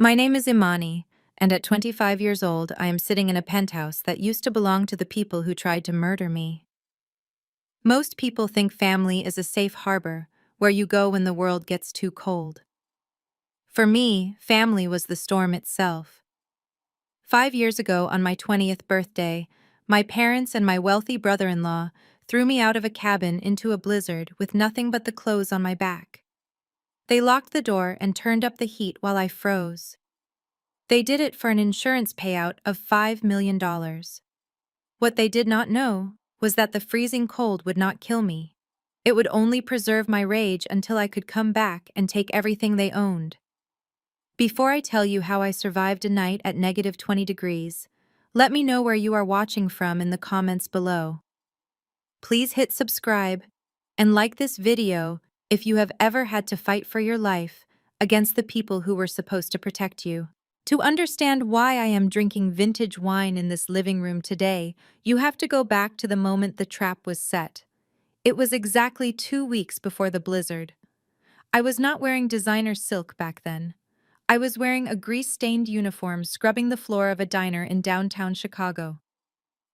My name is Imani, and at 25 years old, I am sitting in a penthouse that used to belong to the people who tried to murder me. Most people think family is a safe harbor, where you go when the world gets too cold. For me, family was the storm itself. 5 years ago, on my 20th birthday, my parents and my wealthy brother-in-law threw me out of a cabin into a blizzard with nothing but the clothes on my back. They locked the door and turned up the heat while I froze. They did it for an insurance payout of $5 million. What they did not know was that the freezing cold would not kill me. It would only preserve my rage until I could come back and take everything they owned. Before I tell you how I survived a night at -20 degrees, let me know where you are watching from in the comments below. Please hit subscribe and like this video if you have ever had to fight for your life against the people who were supposed to protect you. To understand why I am drinking vintage wine in this living room today, you have to go back to the moment the trap was set. It was exactly 2 weeks before the blizzard. I was not wearing designer silk back then. I was wearing a grease-stained uniform scrubbing the floor of a diner in downtown Chicago.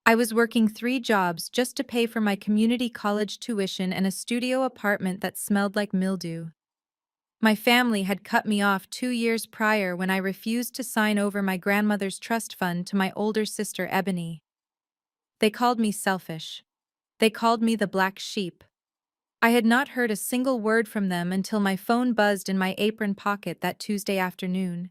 I was working 3 jobs just to pay for my community college tuition and a studio apartment that smelled like mildew. My family had cut me off 2 years prior when I refused to sign over my grandmother's trust fund to my older sister Ebony. They called me selfish. They called me the black sheep. I had not heard a single word from them until my phone buzzed in my apron pocket that Tuesday afternoon.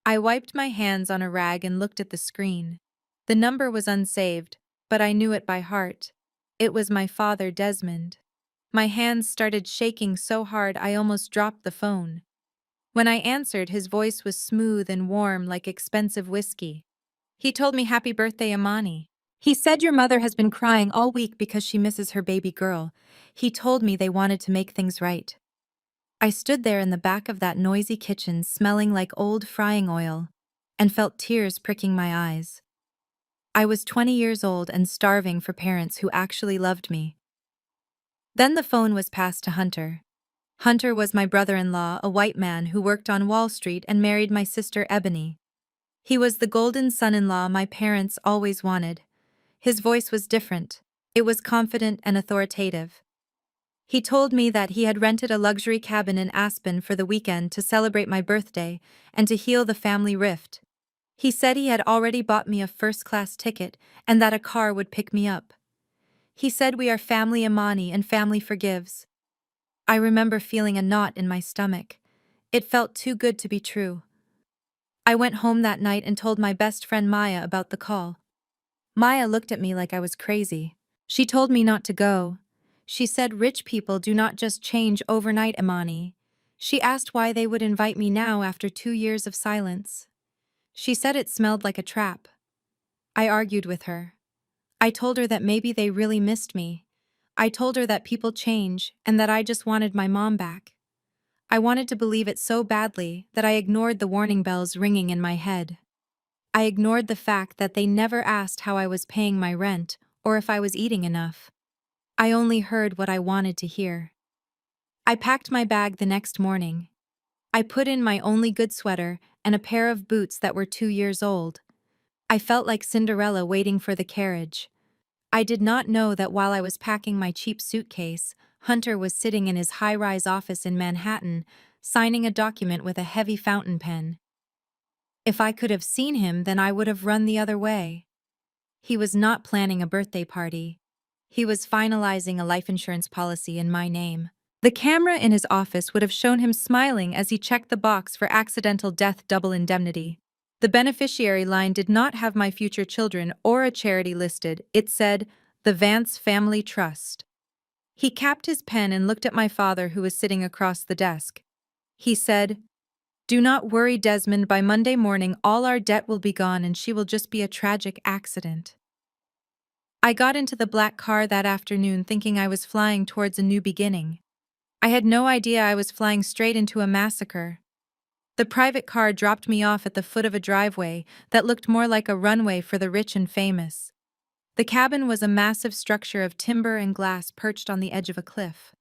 I wiped my hands on a rag and looked at the screen. The number was unsaved, but I knew it by heart. It was my father, Desmond. My hands started shaking so hard I almost dropped the phone. When I answered, his voice was smooth and warm like expensive whiskey. He told me happy birthday, Imani. He said your mother has been crying all week because she misses her baby girl. He told me they wanted to make things right. I stood there in the back of that noisy kitchen smelling like old frying oil and felt tears pricking my eyes. I was 20 years old and starving for parents who actually loved me. Then the phone was passed to Hunter. Hunter was my brother-in-law, a white man who worked on Wall Street and married my sister Ebony. He was the golden son-in-law my parents always wanted. His voice was different. It was confident and authoritative. He told me that he had rented a luxury cabin in Aspen for the weekend to celebrate my birthday and to heal the family rift. He said he had already bought me a first-class ticket and that a car would pick me up. He said we are family Imani and family forgives. I remember feeling a knot in my stomach. It felt too good to be true. I went home that night and told my best friend Maya about the call. Maya looked at me like I was crazy. She told me not to go. She said rich people do not just change overnight, Imani. She asked why they would invite me now after 2 years of silence. She said it smelled like a trap. I argued with her. I told her that maybe they really missed me. I told her that people change and that I just wanted my mom back. I wanted to believe it so badly that I ignored the warning bells ringing in my head. I ignored the fact that they never asked how I was paying my rent or if I was eating enough. I only heard what I wanted to hear. I packed my bag the next morning. I put in my only good sweater and a pair of boots that were 2 years old. I felt like Cinderella waiting for the carriage. I did not know that while I was packing my cheap suitcase, Hunter was sitting in his high-rise office in Manhattan, signing a document with a heavy fountain pen. If I could have seen him, then I would have run the other way. He was not planning a birthday party. He was finalizing a life insurance policy in my name. The camera in his office would have shown him smiling as he checked the box for accidental death double indemnity. The beneficiary line did not have my future children or a charity listed. It said, "The Vance Family Trust." He capped his pen and looked at my father, who was sitting across the desk. He said, "Do not worry, Desmond. By Monday morning, all our debt will be gone and she will just be a tragic accident." I got into the black car that afternoon thinking I was flying towards a new beginning. I had no idea I was flying straight into a massacre. The private car dropped me off at the foot of a driveway that looked more like a runway for the rich and famous. The cabin was a massive structure of timber and glass perched on the edge of a cliff.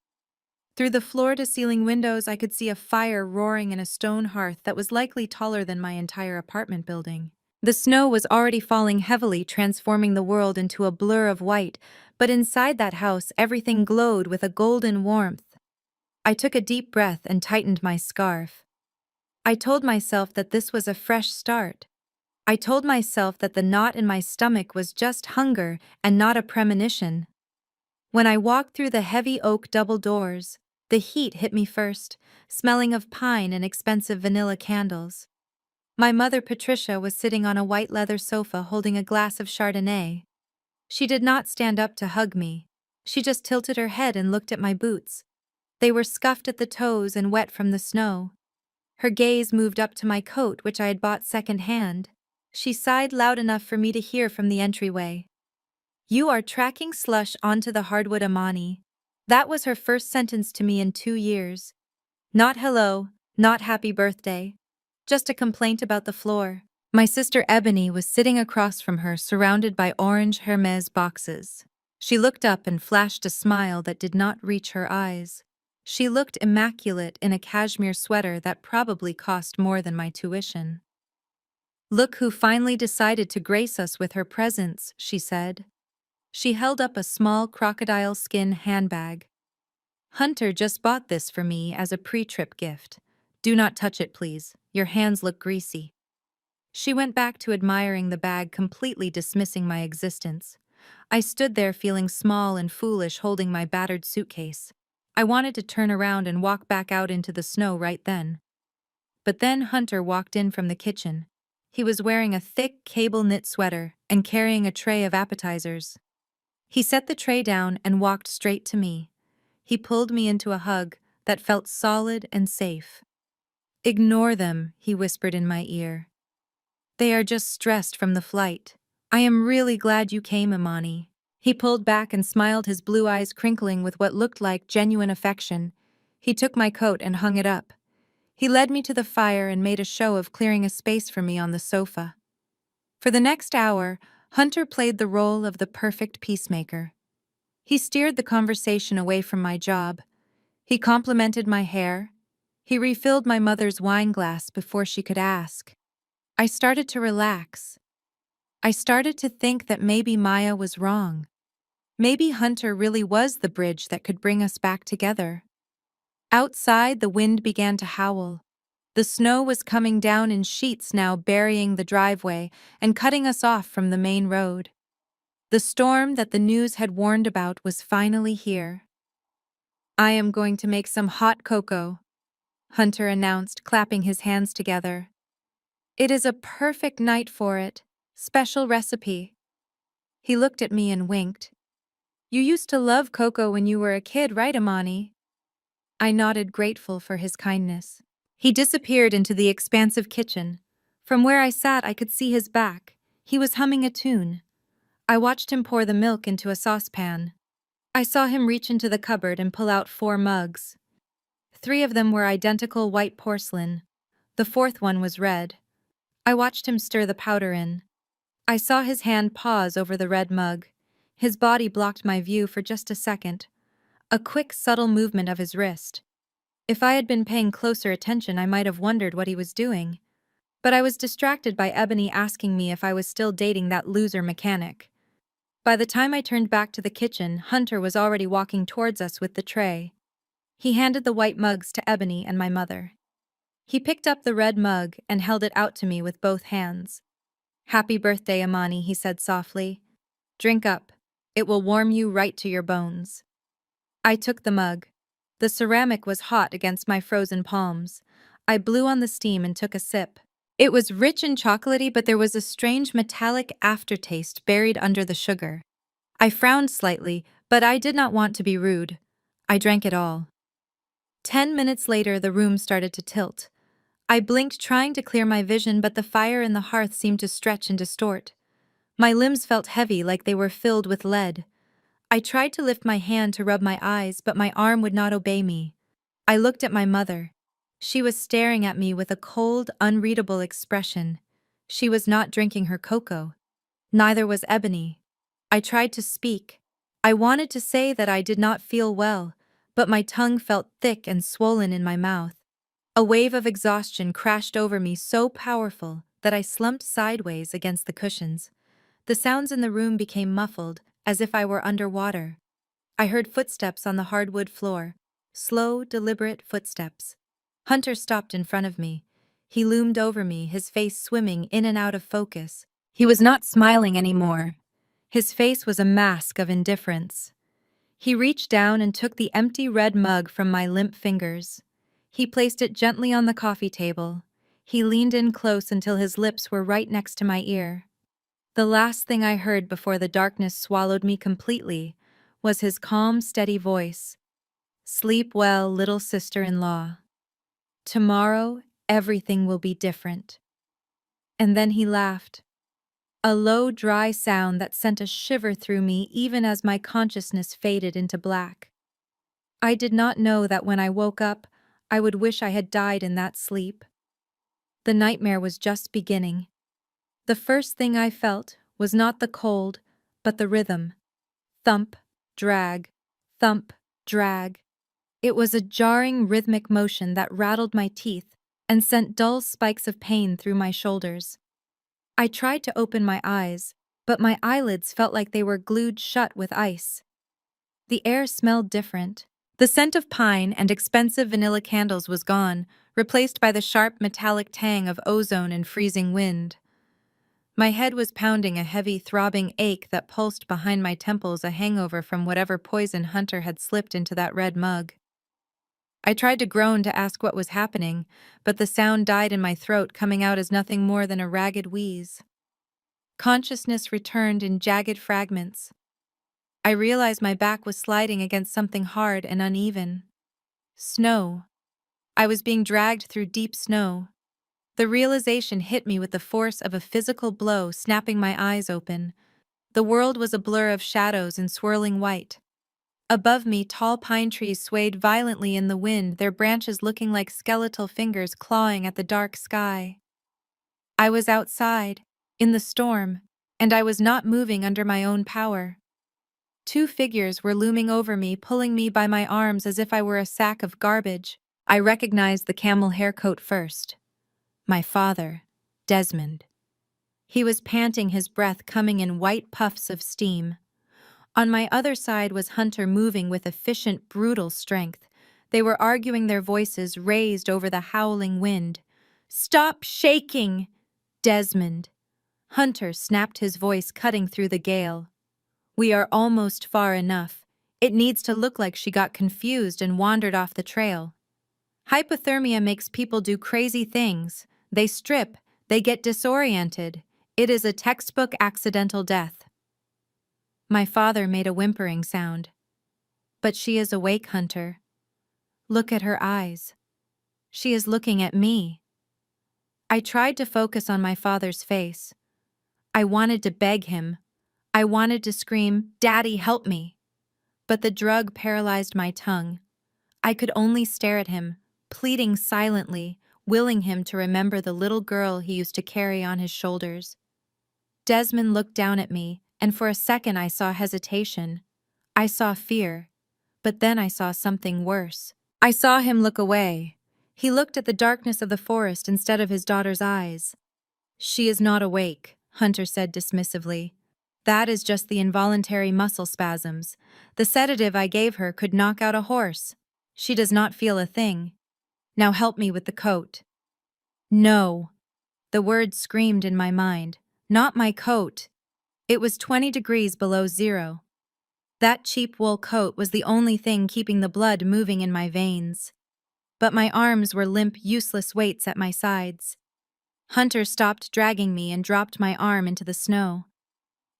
Through the floor-to-ceiling windows, I could see a fire roaring in a stone hearth that was likely taller than my entire apartment building. The snow was already falling heavily, transforming the world into a blur of white, but inside that house, everything glowed with a golden warmth. I took a deep breath and tightened my scarf. I told myself that this was a fresh start. I told myself that the knot in my stomach was just hunger and not a premonition. When I walked through the heavy oak double doors, the heat hit me first, smelling of pine and expensive vanilla candles. My mother Patricia was sitting on a white leather sofa holding a glass of Chardonnay. She did not stand up to hug me. She just tilted her head and looked at my boots. They were scuffed at the toes and wet from the snow. Her gaze moved up to my coat, which I had bought second-hand. She sighed loud enough for me to hear from the entryway. "You are tracking slush onto the hardwood, Amani." That was her first sentence to me in 2 years. Not hello, not happy birthday. Just a complaint about the floor. My sister Ebony was sitting across from her, surrounded by orange Hermes boxes. She looked up and flashed a smile that did not reach her eyes. She looked immaculate in a cashmere sweater that probably cost more than my tuition. "Look who finally decided to grace us with her presence," she said. She held up a small crocodile skin handbag. "Hunter just bought this for me as a pre-trip gift. Do not touch it, please. Your hands look greasy." She went back to admiring the bag, completely dismissing my existence. I stood there feeling small and foolish, holding my battered suitcase. I wanted to turn around and walk back out into the snow right then. But then Hunter walked in from the kitchen. He was wearing a thick cable-knit sweater and carrying a tray of appetizers. He set the tray down and walked straight to me. He pulled me into a hug that felt solid and safe. "Ignore them," he whispered in my ear. "They are just stressed from the flight. I am really glad you came, Imani." He pulled back and smiled, his blue eyes crinkling with what looked like genuine affection. He took my coat and hung it up. He led me to the fire and made a show of clearing a space for me on the sofa. For the next hour, Hunter played the role of the perfect peacemaker. He steered the conversation away from my job. He complimented my hair. He refilled my mother's wine glass before she could ask. I started to relax. I started to think that maybe Maya was wrong. Maybe Hunter really was the bridge that could bring us back together. Outside, the wind began to howl. The snow was coming down in sheets now, burying the driveway and cutting us off from the main road. The storm that the news had warned about was finally here. "I am going to make some hot cocoa," Hunter announced, clapping his hands together. "It is a perfect night for it. Special recipe." He looked at me and winked. "You used to love cocoa when you were a kid, right, Amani?" I nodded, grateful for his kindness. He disappeared into the expansive kitchen. From where I sat, I could see his back. He was humming a tune. I watched him pour the milk into a saucepan. I saw him reach into the cupboard and pull out 4 mugs. 3 of them were identical white porcelain. The 4th one was red. I watched him stir the powder in. I saw his hand pause over the red mug. His body blocked my view for just a second. A quick, subtle movement of his wrist. If I had been paying closer attention, I might have wondered what he was doing. But I was distracted by Ebony asking me if I was still dating that loser mechanic. By the time I turned back to the kitchen, Hunter was already walking towards us with the tray. He handed the white mugs to Ebony and my mother. He picked up the red mug and held it out to me with both hands. "Happy birthday, Amani," he said softly. "Drink up. It will warm you right to your bones." I took the mug. The ceramic was hot against my frozen palms. I blew on the steam and took a sip. It was rich and chocolatey, but there was a strange metallic aftertaste buried under the sugar. I frowned slightly, but I did not want to be rude. I drank it all. 10 minutes later, the room started to tilt. I blinked, trying to clear my vision, but the fire in the hearth seemed to stretch and distort. My limbs felt heavy, like they were filled with lead. I tried to lift my hand to rub my eyes, but my arm would not obey me. I looked at my mother. She was staring at me with a cold, unreadable expression. She was not drinking her cocoa. Neither was Ebony. I tried to speak. I wanted to say that I did not feel well, but my tongue felt thick and swollen in my mouth. A wave of exhaustion crashed over me so powerful that I slumped sideways against the cushions. The sounds in the room became muffled, as if I were underwater. I heard footsteps on the hardwood floor, slow, deliberate footsteps. Hunter stopped in front of me. He loomed over me, his face swimming in and out of focus. He was not smiling anymore. His face was a mask of indifference. He reached down and took the empty red mug from my limp fingers. He placed it gently on the coffee table. He leaned in close until his lips were right next to my ear. The last thing I heard before the darkness swallowed me completely was his calm, steady voice. "Sleep well, little sister-in-law. Tomorrow, everything will be different." And then he laughed. A low, dry sound that sent a shiver through me even as my consciousness faded into black. I did not know that when I woke up, I would wish I had died in that sleep. The nightmare was just beginning. The first thing I felt was not the cold, but the rhythm. Thump, drag, thump, drag. It was a jarring, rhythmic motion that rattled my teeth and sent dull spikes of pain through my shoulders. I tried to open my eyes, but my eyelids felt like they were glued shut with ice. The air smelled different. The scent of pine and expensive vanilla candles was gone, replaced by the sharp metallic tang of ozone and freezing wind. My head was pounding a heavy, throbbing ache that pulsed behind my temples, a hangover from whatever poison Hunter had slipped into that red mug. I tried to groan to ask what was happening, but the sound died in my throat, coming out as nothing more than a ragged wheeze. Consciousness returned in jagged fragments. I realized my back was sliding against something hard and uneven. Snow. I was being dragged through deep snow. The realization hit me with the force of a physical blow, snapping my eyes open. The world was a blur of shadows and swirling white. Above me, tall pine trees swayed violently in the wind, their branches looking like skeletal fingers clawing at the dark sky. I was outside, in the storm, and I was not moving under my own power. Two figures were looming over me, pulling me by my arms as if I were a sack of garbage. I recognized the camel hair coat first. My father, Desmond. He was panting, his breath coming in white puffs of steam. On my other side was Hunter, moving with efficient, brutal strength. They were arguing, their voices raised over the howling wind. "Stop shaking, Desmond!" Hunter snapped, his voice cutting through the gale. "We are almost far enough. It needs to look like she got confused and wandered off the trail. Hypothermia makes people do crazy things. They strip, they get disoriented. It is a textbook accidental death." My father made a whimpering sound. "But she is awake, Hunter. Look at her eyes. She is looking at me." I tried to focus on my father's face. I wanted to beg him. I wanted to scream, "Daddy, help me!" But the drug paralyzed my tongue. I could only stare at him, pleading silently, willing him to remember the little girl he used to carry on his shoulders. Desmond looked down at me, and for a second I saw hesitation. I saw fear, but then I saw something worse. I saw him look away. He looked at the darkness of the forest instead of his daughter's eyes. "She is not awake," Hunter said dismissively. "That is just the involuntary muscle spasms. The sedative I gave her could knock out a horse. She does not feel a thing. Now help me with the coat." "No." The word screamed in my mind. Not my coat. It was 20 degrees below zero. That cheap wool coat was the only thing keeping the blood moving in my veins. But my arms were limp, useless weights at my sides. Hunter stopped dragging me and dropped my arm into the snow.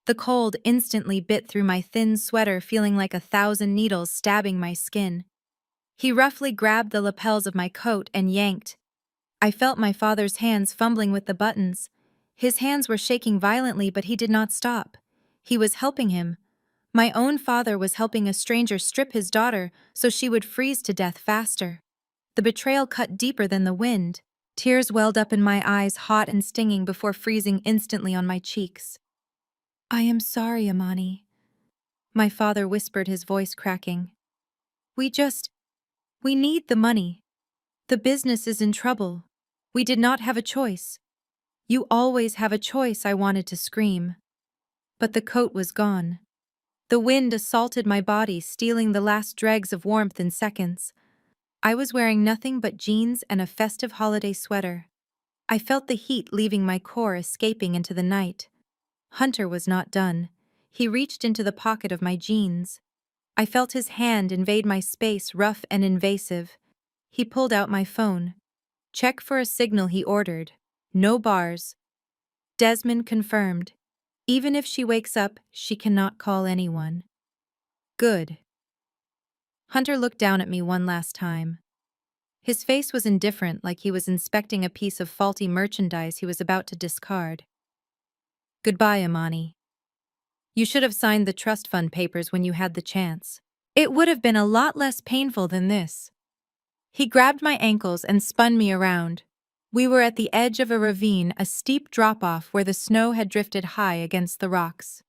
The cold instantly bit through my thin sweater, feeling like 1,000 needles stabbing my skin. He roughly grabbed the lapels of my coat and yanked. I felt my father's hands fumbling with the buttons. His hands were shaking violently, but he did not stop. He was helping him. My own father was helping a stranger strip his daughter so she would freeze to death faster. The betrayal cut deeper than the wind. Tears welled up in my eyes, hot and stinging, before freezing instantly on my cheeks. "I am sorry, Amani," my father whispered, his voice cracking. We just, we need the money. The business is in trouble. We did not have a choice. You always have a choice, I wanted to scream. But the coat was gone. The wind assaulted my body, stealing the last dregs of warmth in seconds. I was wearing nothing but jeans and a festive holiday sweater. I felt the heat leaving my core, escaping into the night. Hunter was not done. He reached into the pocket of my jeans. I felt his hand invade my space, rough and invasive. He pulled out my phone. Check for a signal, he ordered. No bars. Desmond confirmed. Even if she wakes up, she cannot call anyone. Good. Hunter looked down at me one last time. His face was indifferent, like he was inspecting a piece of faulty merchandise he was about to discard. Goodbye, Amani. You should have signed the trust fund papers when you had the chance. It would have been a lot less painful than this. He grabbed my ankles and spun me around. We were at the edge of a ravine, a steep drop-off where the snow had drifted high against the rocks.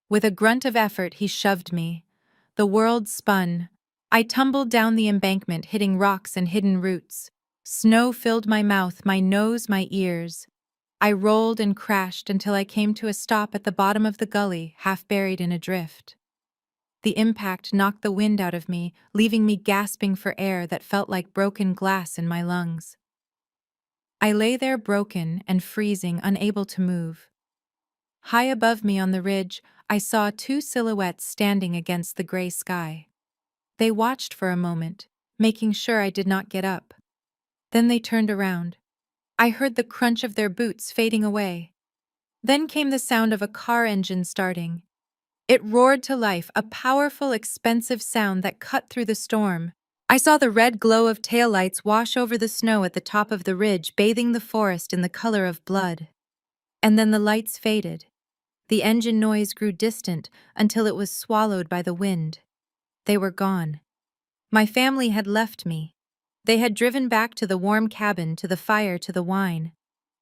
With a grunt of effort, he shoved me. The world spun. I tumbled down the embankment, hitting rocks and hidden roots. Snow filled my mouth, my nose, my ears. I rolled and crashed until I came to a stop at the bottom of the gully, half buried in a drift. The impact knocked the wind out of me, leaving me gasping for air that felt like broken glass in my lungs. I lay there broken and freezing, unable to move. High above me on the ridge, I saw two silhouettes standing against the gray sky. They watched for a moment, making sure I did not get up. Then they turned around. I heard the crunch of their boots fading away. Then came the sound of a car engine starting. It roared to life, a powerful, expensive sound that cut through the storm. I saw the red glow of taillights wash over the snow at the top of the ridge, bathing the forest in the color of blood. And then the lights faded. The engine noise grew distant until it was swallowed by the wind. They were gone. My family had left me. They had driven back to the warm cabin, to the fire, to the wine.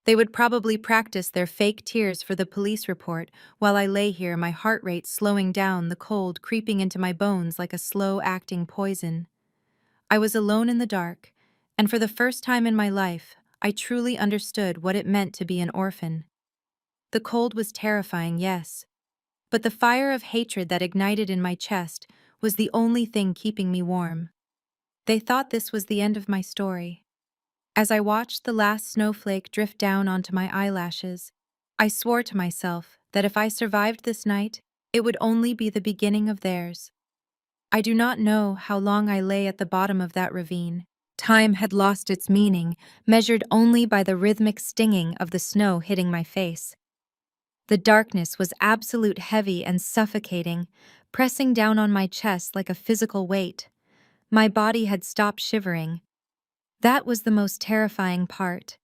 They would probably practice their fake tears for the police report while I lay here, my heart rate slowing down, the cold creeping into my bones like a slow-acting poison. I was alone in the dark, and for the first time in my life, I truly understood what it meant to be an orphan. The cold was terrifying, yes, but the fire of hatred that ignited in my chest was the only thing keeping me warm. They thought this was the end of my story. As I watched the last snowflake drift down onto my eyelashes, I swore to myself that if I survived this night, it would only be the beginning of theirs. I do not know how long I lay at the bottom of that ravine. Time had lost its meaning, measured only by the rhythmic stinging of the snow hitting my face. The darkness was absolute, heavy and suffocating, pressing down on my chest like a physical weight. My body had stopped shivering. That was the most terrifying part.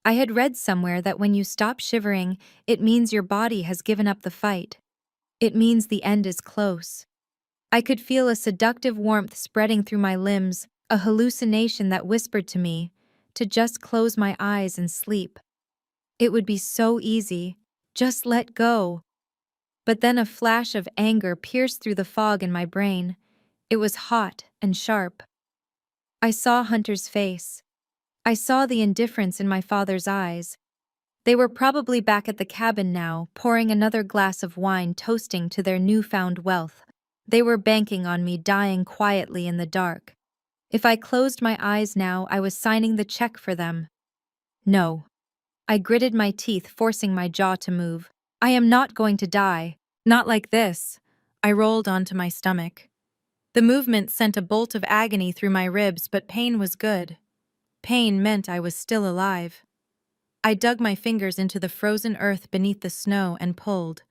I had read somewhere that when you stop shivering, it means your body has given up the fight. It means the end is close. I could feel a seductive warmth spreading through my limbs, a hallucination that whispered to me to just close my eyes and sleep. It would be so easy. Just let go. But then a flash of anger pierced through the fog in my brain. It was hot and sharp. I saw Hunter's face. I saw the indifference in my father's eyes. They were probably back at the cabin now, pouring another glass of wine, toasting to their newfound wealth. They were banking on me dying quietly in the dark. If I closed my eyes now, I was signing the check for them. No. I gritted my teeth, forcing my jaw to move. I am not going to die. Not like this. I rolled onto my stomach. The movement sent a bolt of agony through my ribs, but pain was good. Pain meant I was still alive. I dug my fingers into the frozen earth beneath the snow and pulled.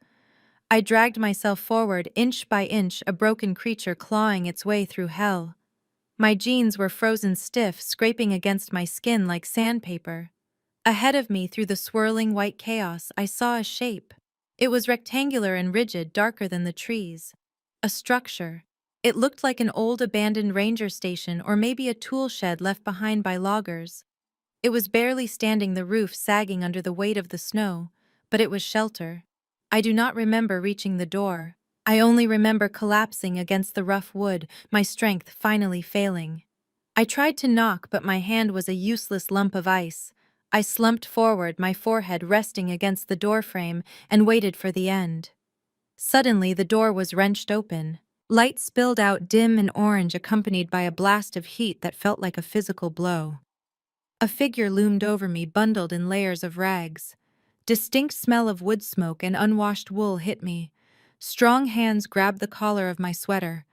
I dragged myself forward, inch by inch, a broken creature clawing its way through hell. My jeans were frozen stiff, scraping against my skin like sandpaper. Ahead of me, through the swirling white chaos, I saw a shape. It was rectangular and rigid, darker than the trees. A structure. It looked like an old abandoned ranger station or maybe a tool shed left behind by loggers. It was barely standing, the roof sagging under the weight of the snow, but it was shelter. I do not remember reaching the door. I only remember collapsing against the rough wood, my strength finally failing. I tried to knock, but my hand was a useless lump of ice. I slumped forward, my forehead resting against the doorframe, and waited for the end. Suddenly, the door was wrenched open. Light spilled out dim and orange, accompanied by a blast of heat that felt like a physical blow. A figure loomed over me, bundled in layers of rags. Distinct smell of wood smoke and unwashed wool hit me. Strong hands grabbed the collar of my sweater.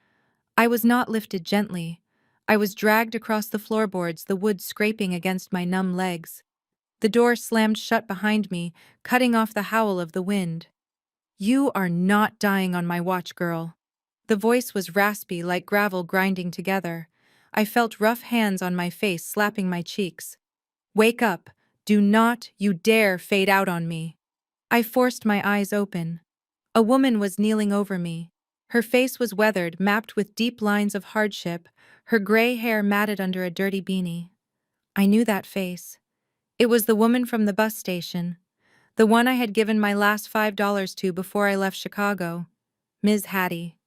I was not lifted gently. I was dragged across the floorboards, the wood scraping against my numb legs. The door slammed shut behind me, cutting off the howl of the wind. "You are not dying on my watch, girl." The voice was raspy, like gravel grinding together. I felt rough hands on my face, slapping my cheeks. "Wake up. Do not you dare fade out on me." I forced my eyes open. A woman was kneeling over me. Her face was weathered, mapped with deep lines of hardship, her gray hair matted under a dirty beanie. I knew that face. It was the woman from the bus station, the one I had given my last $5 to before I left Chicago, Ms. Hattie.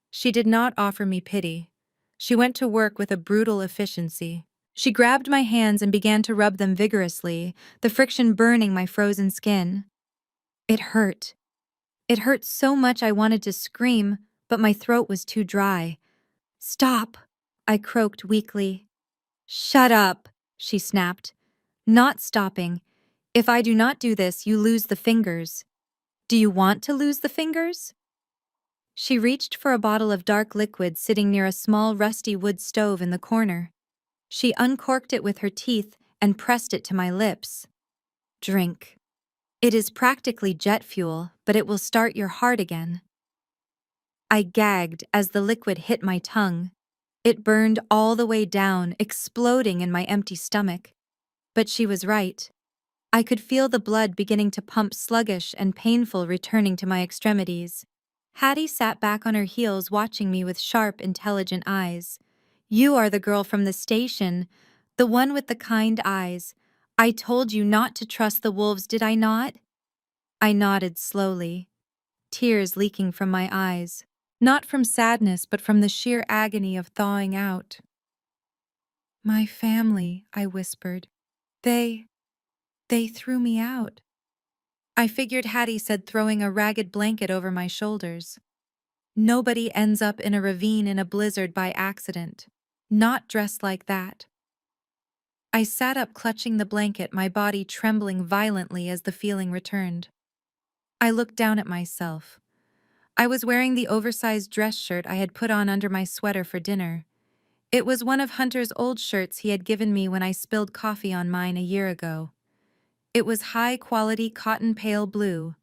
She did not offer me pity. She went to work with a brutal efficiency. She grabbed my hands and began to rub them vigorously, the friction burning my frozen skin. It hurt. It hurt so much I wanted to scream, but my throat was too dry. "Stop," I croaked weakly. "Shut up," she snapped. "Not stopping. If I do not do this, you lose the fingers." "Do you want to lose the fingers?" She reached for a bottle of dark liquid sitting near a small rusty wood stove in the corner. She uncorked it with her teeth and pressed it to my lips. "Drink. It is practically jet fuel, but it will start your heart again." I gagged as the liquid hit my tongue. It burned all the way down, exploding in my empty stomach. But she was right. I could feel the blood beginning to pump, sluggish and painful, returning to my extremities. Hattie sat back on her heels, watching me with sharp, intelligent eyes. "You are the girl from the station, the one with the kind eyes. I told you not to trust the wolves, did I not?" I nodded slowly, tears leaking from my eyes. Not from sadness, but from the sheer agony of thawing out. "My family," I whispered. They threw me out." I figured Hattie said, throwing a ragged blanket over my shoulders. "Nobody ends up in a ravine in a blizzard by accident. Not dressed like that." I sat up, clutching the blanket, my body trembling violently as the feeling returned. I looked down at myself. I was wearing the oversized dress shirt I had put on under my sweater for dinner. It was one of Hunter's old shirts he had given me when I spilled coffee on mine a year ago. It was high-quality cotton, pale blue.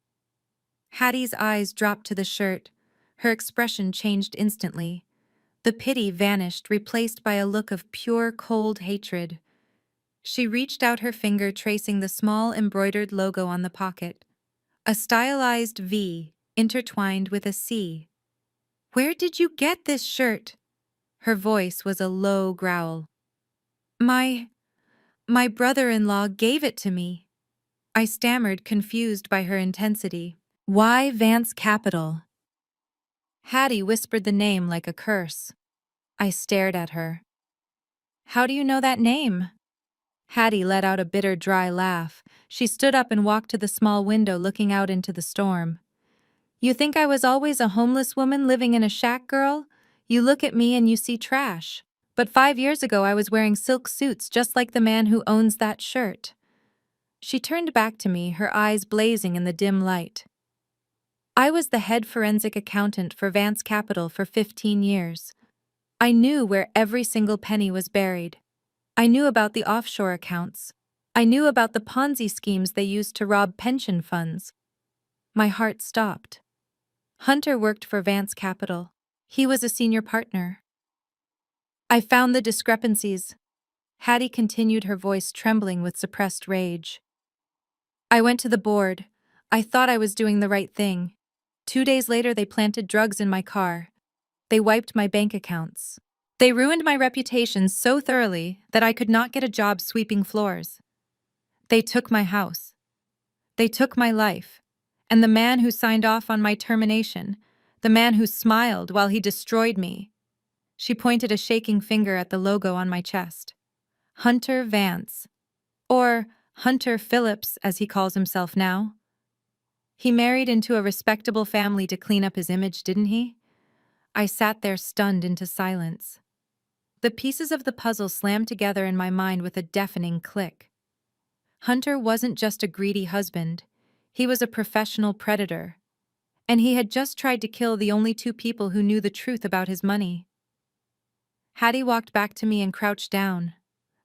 Hattie's eyes dropped to the shirt. Her expression changed instantly. The pity vanished, replaced by a look of pure, cold hatred. She reached out her finger, tracing the small embroidered logo on the pocket. A stylized V, intertwined with a C. "Where did you get this shirt?" Her voice was a low growl. My brother-in-law gave it to me." I stammered, confused by her intensity. "Why Vance Capital?" Hattie whispered the name like a curse. I stared at her. "How do you know that name?" Hattie let out a bitter, dry laugh. She stood up and walked to the small window, looking out into the storm. "You think I was always a homeless woman living in a shack, girl? You look at me and you see trash. But 5 years ago I was wearing silk suits just like the man who owns that shirt." She turned back to me, her eyes blazing in the dim light. "I was the head forensic accountant for Vance Capital for 15 years. I knew where every single penny was buried. I knew about the offshore accounts. I knew about the Ponzi schemes they used to rob pension funds." My heart stopped. Hunter worked for Vance Capital. He was a senior partner. "I found the discrepancies." Hattie continued, her voice trembling with suppressed rage. "I went to the board. I thought I was doing the right thing. 2 days later, they planted drugs in my car. They wiped my bank accounts. They ruined my reputation so thoroughly that I could not get a job sweeping floors. They took my house. They took my life. And the man who signed off on my termination, The man who smiled while he destroyed me. She pointed a shaking finger at the logo on my chest. Hunter Vance. Or Hunter Phillips, as he calls himself now. He married into a respectable family to clean up his image, didn't he? I sat there stunned into silence. The pieces of the puzzle slammed together in my mind with a deafening click. Hunter wasn't just a greedy husband. He was a professional predator. And he had just tried to kill the only two people who knew the truth about his money. Hattie walked back to me and crouched down.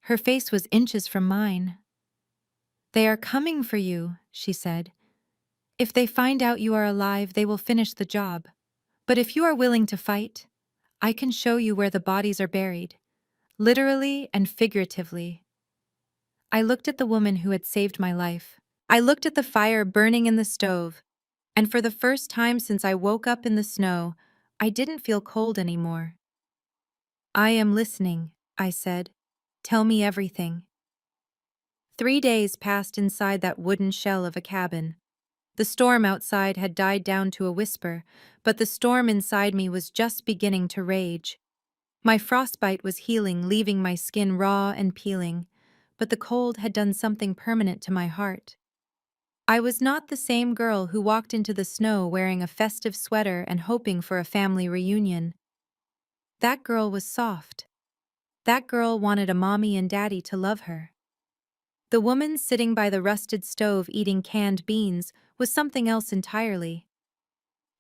Her face was inches from mine. "They are coming for you," she said. "If they find out you are alive, they will finish the job. But if you are willing to fight, I can show you where the bodies are buried, literally and figuratively." I looked at the woman who had saved my life. I looked at the fire burning in the stove, and for the first time since I woke up in the snow, I didn't feel cold anymore. "I am listening," I said. "Tell me everything." 3 days passed inside that wooden shell of a cabin. The storm outside had died down to a whisper, but the storm inside me was just beginning to rage. My frostbite was healing, leaving my skin raw and peeling, but the cold had done something permanent to my heart. I was not the same girl who walked into the snow wearing a festive sweater and hoping for a family reunion. That girl was soft. That girl wanted a mommy and daddy to love her. The woman sitting by the rusted stove eating canned beans was something else entirely.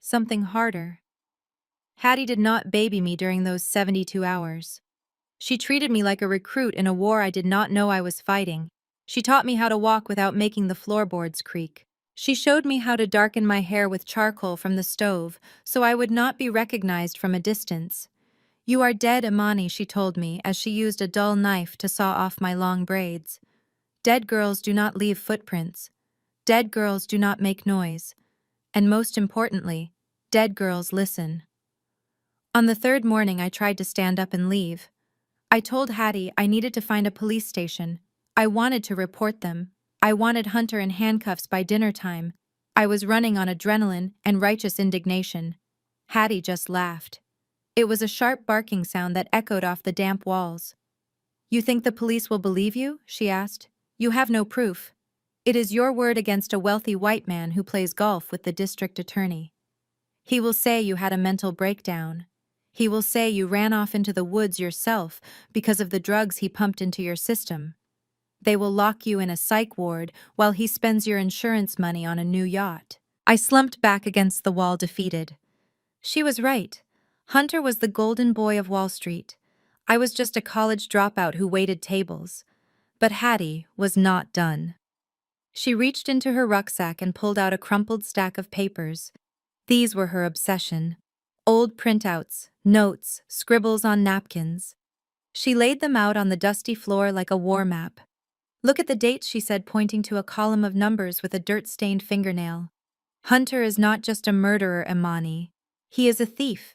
Something harder. Hattie did not baby me during those 72 hours. She treated me like a recruit in a war I did not know I was fighting. She taught me how to walk without making the floorboards creak. She showed me how to darken my hair with charcoal from the stove so I would not be recognized from a distance. "You are dead, Imani," she told me as she used a dull knife to saw off my long braids. "Dead girls do not leave footprints. Dead girls do not make noise. And most importantly, dead girls listen." On the third morning, I tried to stand up and leave. I told Hattie I needed to find a police station. I wanted to report them. I wanted Hunter in handcuffs by dinner time. I was running on adrenaline and righteous indignation. Hattie just laughed. It was a sharp barking sound that echoed off the damp walls. "You think the police will believe you?" she asked. "You have no proof. It is your word against a wealthy white man who plays golf with the district attorney. He will say you had a mental breakdown. He will say you ran off into the woods yourself because of the drugs he pumped into your system. They will lock you in a psych ward while he spends your insurance money on a new yacht." I slumped back against the wall, defeated. She was right. Hunter was the golden boy of Wall Street. I was just a college dropout who waited tables. But Hattie was not done. She reached into her rucksack and pulled out a crumpled stack of papers. These were her obsession. Old printouts, notes, scribbles on napkins. She laid them out on the dusty floor like a war map. "Look at the dates," she said, pointing to a column of numbers with a dirt-stained fingernail. "Hunter is not just a murderer, Imani. He is a thief.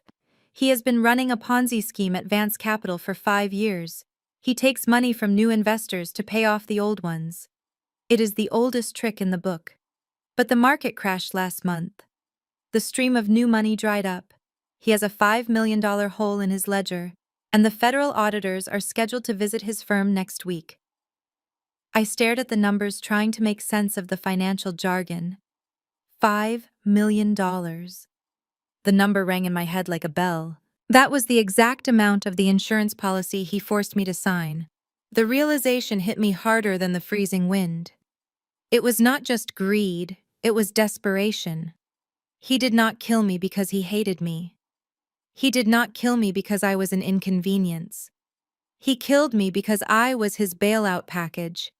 He has been running a Ponzi scheme at Vance Capital for 5 years. He takes money from new investors to pay off the old ones. It is the oldest trick in the book. But the market crashed last month. The stream of new money dried up. He has a $5 million hole in his ledger, and the federal auditors are scheduled to visit his firm next week." I stared at the numbers, trying to make sense of the financial jargon. $5 million. The number rang in my head like a bell. That was the exact amount of the insurance policy he forced me to sign. The realization hit me harder than the freezing wind. It was not just greed, it was desperation. He did not kill me because he hated me. He did not kill me because I was an inconvenience. He killed me because I was his bailout package.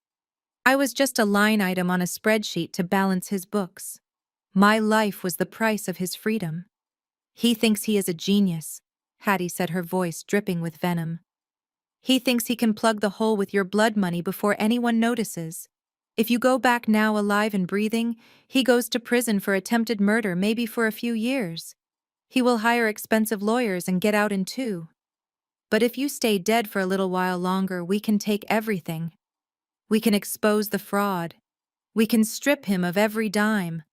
I was just a line item on a spreadsheet to balance his books. My life was the price of his freedom. "He thinks he is a genius," Hattie said, her voice dripping with venom. "He thinks he can plug the hole with your blood money before anyone notices. If you go back now alive and breathing, he goes to prison for attempted murder, maybe for a few years. He will hire expensive lawyers and get out in 2. But if you stay dead for a little while longer, we can take everything. We can expose the fraud. We can strip him of every dime.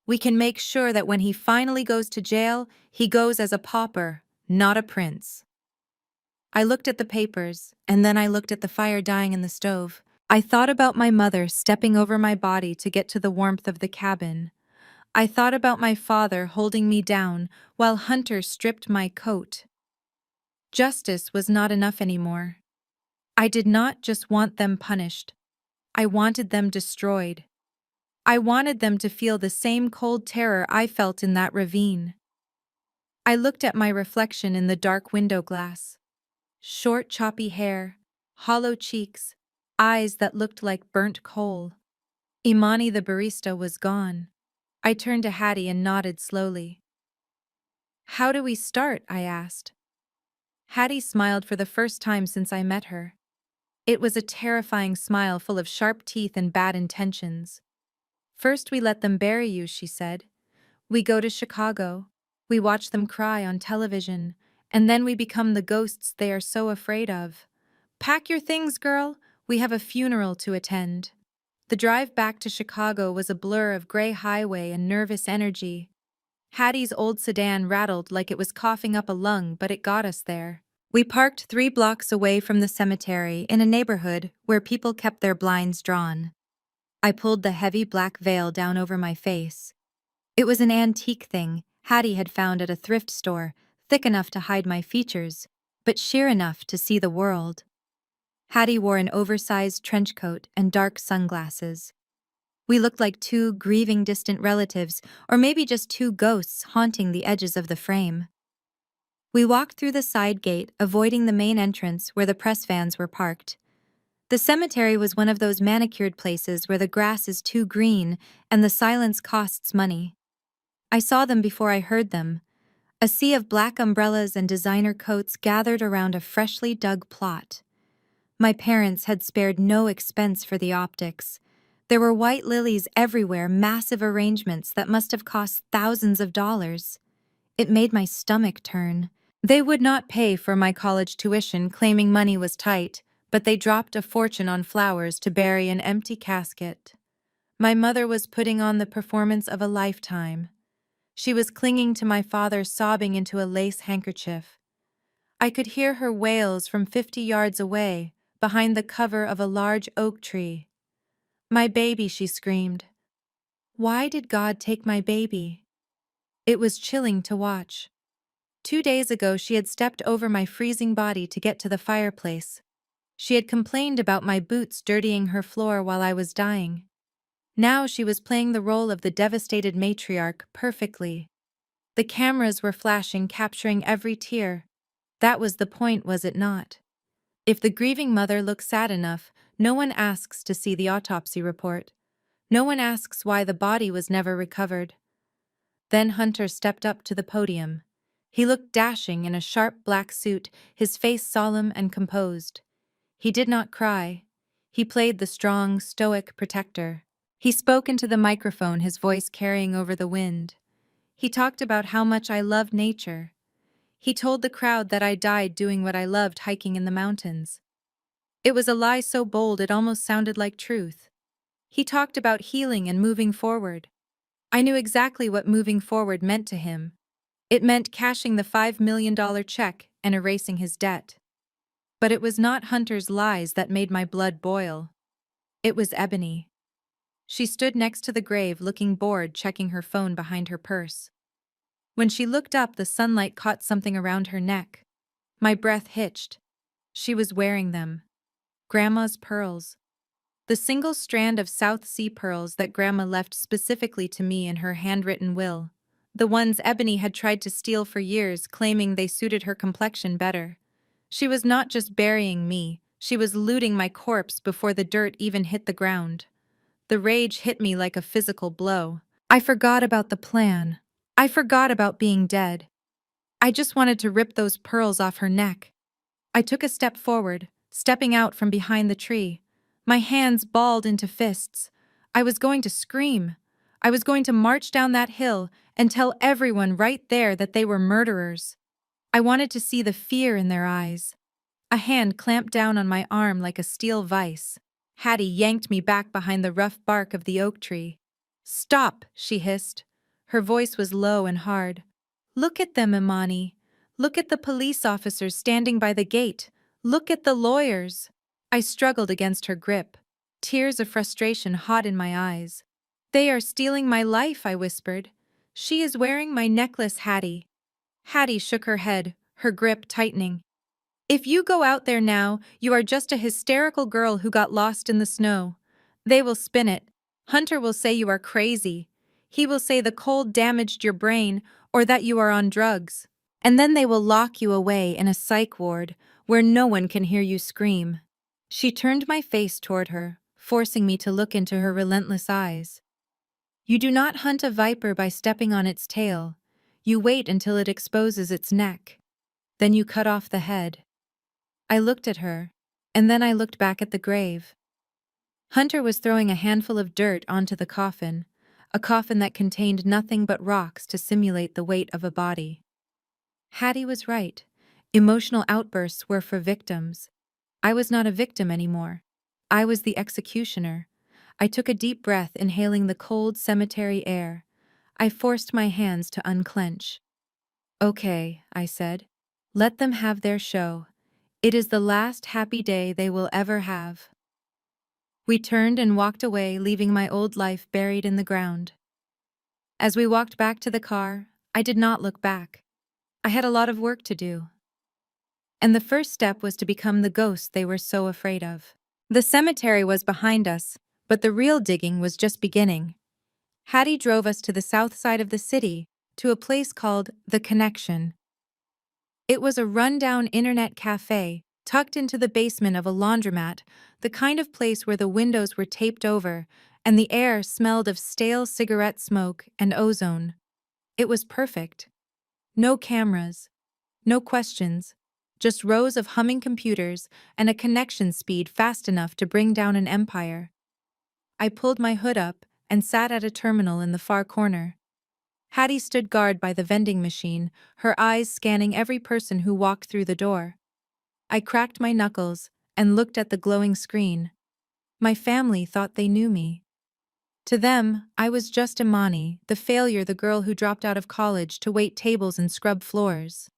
We can make sure that when he finally goes to jail, he goes as a pauper, not a prince. I looked at the papers, and then I looked at the fire dying in the stove. I thought about my mother stepping over my body to get to the warmth of the cabin. I thought about my father holding me down while Hunter stripped my coat. Justice was not enough anymore. I did not just want them punished. I wanted them destroyed. I wanted them to feel the same cold terror I felt in that ravine. I looked at my reflection in the dark window glass. Short, choppy hair, hollow cheeks, eyes that looked like burnt coal. Imani the barista was gone. I turned to Hattie and nodded slowly. "How do we start?" I asked. Hattie smiled for the first time since I met her. It was a terrifying smile full of sharp teeth and bad intentions. "First we let them bury you," she said. "We go to Chicago. We watch them cry on television, and then we become the ghosts they are so afraid of. Pack your things, girl. We have a funeral to attend." The drive back to Chicago was a blur of gray highway and nervous energy. Hattie's old sedan rattled like it was coughing up a lung, but it got us there. We parked 3 blocks away from the cemetery in a neighborhood where people kept their blinds drawn. I pulled the heavy black veil down over my face. It was an antique thing Hattie had found at a thrift store, thick enough to hide my features, but sheer enough to see the world. Hattie wore an oversized trench coat and dark sunglasses. We looked like 2 grieving distant relatives, or maybe just 2 ghosts haunting the edges of the frame. We walked through the side gate, avoiding the main entrance where the press vans were parked. The cemetery was one of those manicured places where the grass is too green and the silence costs money. I saw them before I heard them. A sea of black umbrellas and designer coats gathered around a freshly dug plot. My parents had spared no expense for the optics. There were white lilies everywhere, massive arrangements that must have cost thousands of dollars. It made my stomach turn. They would not pay for my college tuition, claiming money was tight, but they dropped a fortune on flowers to bury an empty casket. My mother was putting on the performance of a lifetime. She was clinging to my father, sobbing into a lace handkerchief. I could hear her wails from 50 yards away, behind the cover of a large oak tree. "My baby," she screamed. Why did God take my baby? It was chilling to watch. 2 days ago, she had stepped over my freezing body to get to the fireplace. She had complained about my boots dirtying her floor while I was dying. Now she was playing the role of the devastated matriarch perfectly. The cameras were flashing, capturing every tear. That was the point, was it not? If the grieving mother looks sad enough, no one asks to see the autopsy report. No one asks why the body was never recovered. Then Hunter stepped up to the podium. He looked dashing in a sharp black suit, his face solemn and composed. He did not cry. He played the strong, stoic protector. He spoke into the microphone, his voice carrying over the wind. He talked about how much I loved nature. He told the crowd that I died doing what I loved, hiking in the mountains. It was a lie so bold it almost sounded like truth. He talked about healing and moving forward. I knew exactly what moving forward meant to him. It meant cashing the $5 million check and erasing his debt. But it was not Hunter's lies that made my blood boil. It was Ebony. She stood next to the grave, looking bored, checking her phone behind her purse. When she looked up, the sunlight caught something around her neck. My breath hitched. She was wearing them. Grandma's pearls. The single strand of South Sea pearls that Grandma left specifically to me in her handwritten will. The ones Ebony had tried to steal for years, claiming they suited her complexion better. She was not just burying me, she was looting my corpse before the dirt even hit the ground. The rage hit me like a physical blow. I forgot about the plan. I forgot about being dead. I just wanted to rip those pearls off her neck. I took a step forward, stepping out from behind the tree. My hands balled into fists. I was going to scream. I was going to march down that hill and tell everyone right there that they were murderers. I wanted to see the fear in their eyes. A hand clamped down on my arm like a steel vise. Hattie yanked me back behind the rough bark of the oak tree. "Stop," she hissed. Her voice was low and hard. "Look at them, Imani. Look at the police officers standing by the gate. Look at the lawyers." I struggled against her grip, tears of frustration hot in my eyes. "They are stealing my life," I whispered. "She is wearing my necklace, Hattie." Hattie shook her head, her grip tightening. "If you go out there now, you are just a hysterical girl who got lost in the snow. They will spin it. Hunter will say you are crazy. He will say the cold damaged your brain or that you are on drugs. And then they will lock you away in a psych ward where no one can hear you scream." She turned my face toward her, forcing me to look into her relentless eyes. "You do not hunt a viper by stepping on its tail. You wait until it exposes its neck. Then you cut off the head." I looked at her, and then I looked back at the grave. Hunter was throwing a handful of dirt onto the coffin, a coffin that contained nothing but rocks to simulate the weight of a body. Hattie was right. Emotional outbursts were for victims. I was not a victim anymore. I was the executioner. I took a deep breath, inhaling the cold cemetery air. I forced my hands to unclench. "Okay," I said. "Let them have their show. It is the last happy day they will ever have." We turned and walked away, leaving my old life buried in the ground. As we walked back to the car, I did not look back. I had a lot of work to do. And the first step was to become the ghost they were so afraid of. The cemetery was behind us, but the real digging was just beginning. Hattie drove us to the south side of the city, to a place called The Connection. It was a rundown internet cafe, tucked into the basement of a laundromat, the kind of place where the windows were taped over, and the air smelled of stale cigarette smoke and ozone. It was perfect. No cameras, no questions, just rows of humming computers and a connection speed fast enough to bring down an empire. I pulled my hood up and sat at a terminal in the far corner. Hattie stood guard by the vending machine, her eyes scanning every person who walked through the door. I cracked my knuckles and looked at the glowing screen. My family thought they knew me. To them, I was just Imani, the failure, the girl who dropped out of college to wait tables and scrub floors.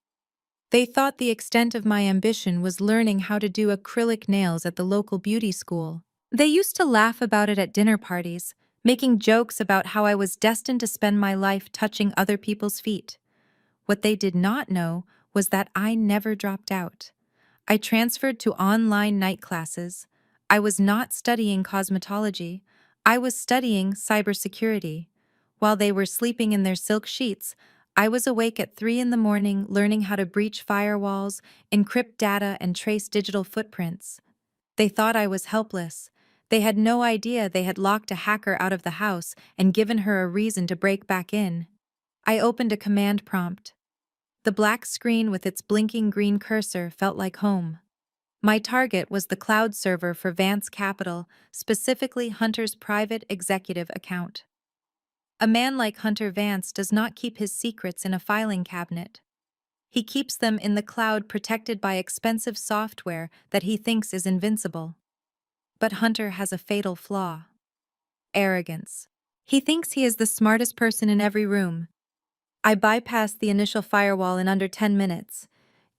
They thought the extent of my ambition was learning how to do acrylic nails at the local beauty school. They used to laugh about it at dinner parties, making jokes about how I was destined to spend my life touching other people's feet. What they did not know was that I never dropped out. I transferred to online night classes. I was not studying cosmetology. I was studying cybersecurity. While they were sleeping in their silk sheets, I was awake at 3 in the morning learning how to breach firewalls, encrypt data, and trace digital footprints. They thought I was helpless. They had no idea they had locked a hacker out of the house and given her a reason to break back in. I opened a command prompt. The black screen with its blinking green cursor felt like home. My target was the cloud server for Vance Capital, specifically Hunter's private executive account. A man like Hunter Vance does not keep his secrets in a filing cabinet. He keeps them in the cloud, protected by expensive software that he thinks is invincible. But Hunter has a fatal flaw: arrogance. He thinks he is the smartest person in every room. I bypassed the initial firewall in under 10 minutes.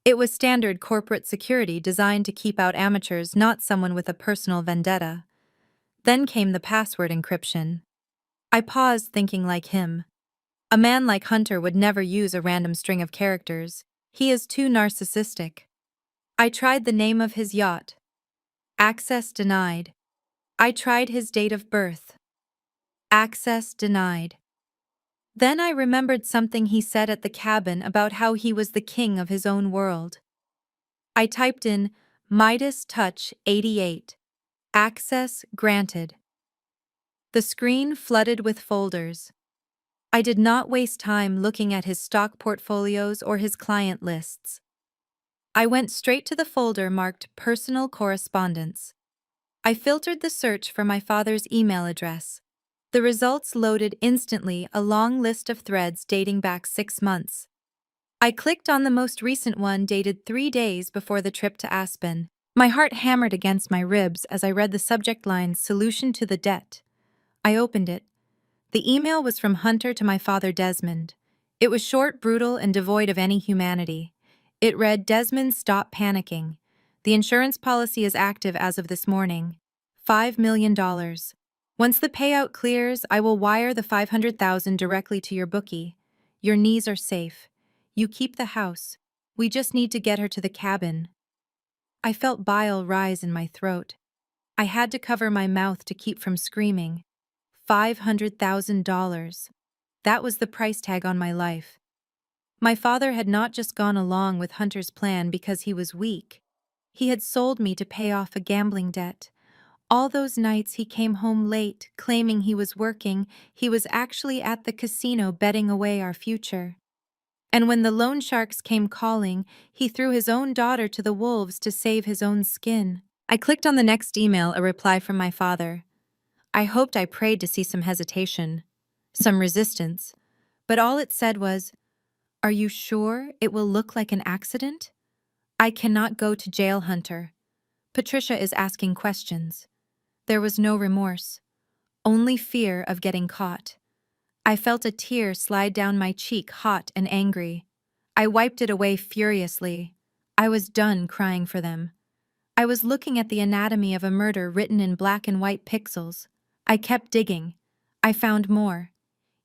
It was standard corporate security designed to keep out amateurs, not someone with a personal vendetta. Then came the password encryption. I paused, thinking like him. A man like Hunter would never use a random string of characters. He is too narcissistic. I tried the name of his yacht. Access denied. I tried his date of birth. Access denied. Then I remembered something he said at the cabin about how he was the king of his own world. I typed in Midas Touch 88. Access granted. The screen flooded with folders. I did not waste time looking at his stock portfolios or his client lists. I went straight to the folder marked Personal Correspondence. I filtered the search for my father's email address. The results loaded instantly, a long list of threads dating back 6 months. I clicked on the most recent one, dated 3 days before the trip to Aspen. My heart hammered against my ribs as I read the subject line, Solution to the Debt. I opened it. The email was from Hunter to my father Desmond. It was short, brutal, and devoid of any humanity. It read, "Desmond, stop panicking. The insurance policy is active as of this morning. $5 million. Once the payout clears, I will wire the $500,000 directly to your bookie. Your knees are safe. You keep the house. We just need to get her to the cabin." I felt bile rise in my throat. I had to cover my mouth to keep from screaming. $500,000. That was the price tag on my life. My father had not just gone along with Hunter's plan because he was weak. He had sold me to pay off a gambling debt. All those nights he came home late, claiming he was working, he was actually at the casino betting away our future. And when the loan sharks came calling, he threw his own daughter to the wolves to save his own skin. I clicked on the next email, a reply from my father. I prayed to see some hesitation, some resistance, but all it said was, "Are you sure it will look like an accident? I cannot go to jail, Hunter. Patricia is asking questions." There was no remorse, only fear of getting caught. I felt a tear slide down my cheek, hot and angry. I wiped it away furiously. I was done crying for them. I was looking at the anatomy of a murder written in black and white pixels. I kept digging. I found more.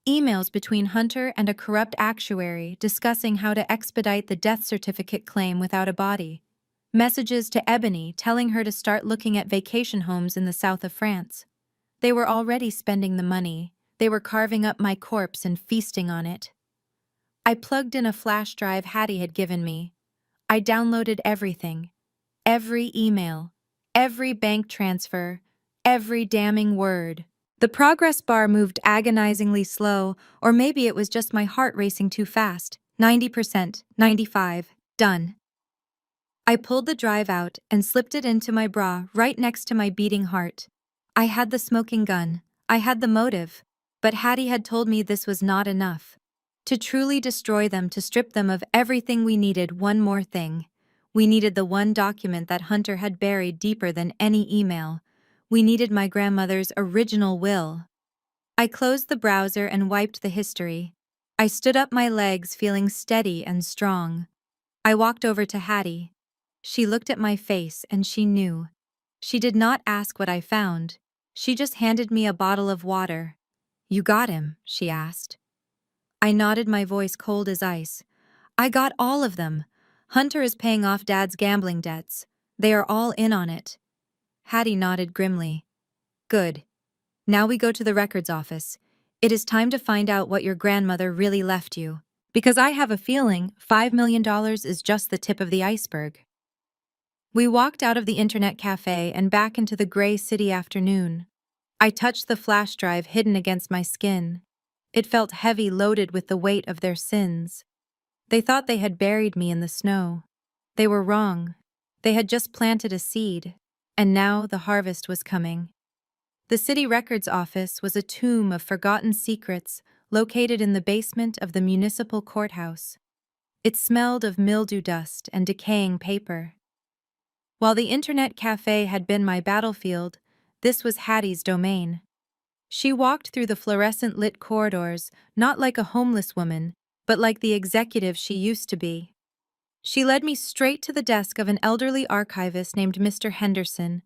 Emails between Hunter and a corrupt actuary discussing how to expedite the death certificate claim without a body. Messages to Ebony telling her to start looking at vacation homes in the south of France. They were already spending the money. They were carving up my corpse and feasting on it. I plugged in a flash drive Hattie had given me. I downloaded everything. Every email. Every bank transfer. Every damning word. The progress bar moved agonizingly slow, or maybe it was just my heart racing too fast. 90%, 95, done. I pulled the drive out and slipped it into my bra right next to my beating heart. I had the smoking gun. I had the motive. But Hattie had told me this was not enough. To truly destroy them, to strip them of everything, we needed one more thing. We needed the one document that Hunter had buried deeper than any email. We needed my grandmother's original will. I closed the browser and wiped the history. I stood up my legs, feeling steady and strong. I walked over to Hattie. She looked at my face and she knew. She did not ask what I found. She just handed me a bottle of water. "You got him?" she asked. I nodded, my voice cold as ice. "I got all of them. Hunter is paying off Dad's gambling debts. They are all in on it." Hattie nodded grimly. "Good. Now we go to the records office. It is time to find out what your grandmother really left you. Because I have a feeling $5 million is just the tip of the iceberg." We walked out of the internet cafe and back into the gray city afternoon. I touched the flash drive hidden against my skin. It felt heavy, loaded with the weight of their sins. They thought they had buried me in the snow. They were wrong. They had just planted a seed, and now the harvest was coming. The city records office was a tomb of forgotten secrets located in the basement of the municipal courthouse. It smelled of mildew dust and decaying paper. While the internet cafe had been my battlefield, this was Hattie's domain. She walked through the fluorescent-lit corridors, not like a homeless woman, but like the executive she used to be. She led me straight to the desk of an elderly archivist named Mr. Henderson.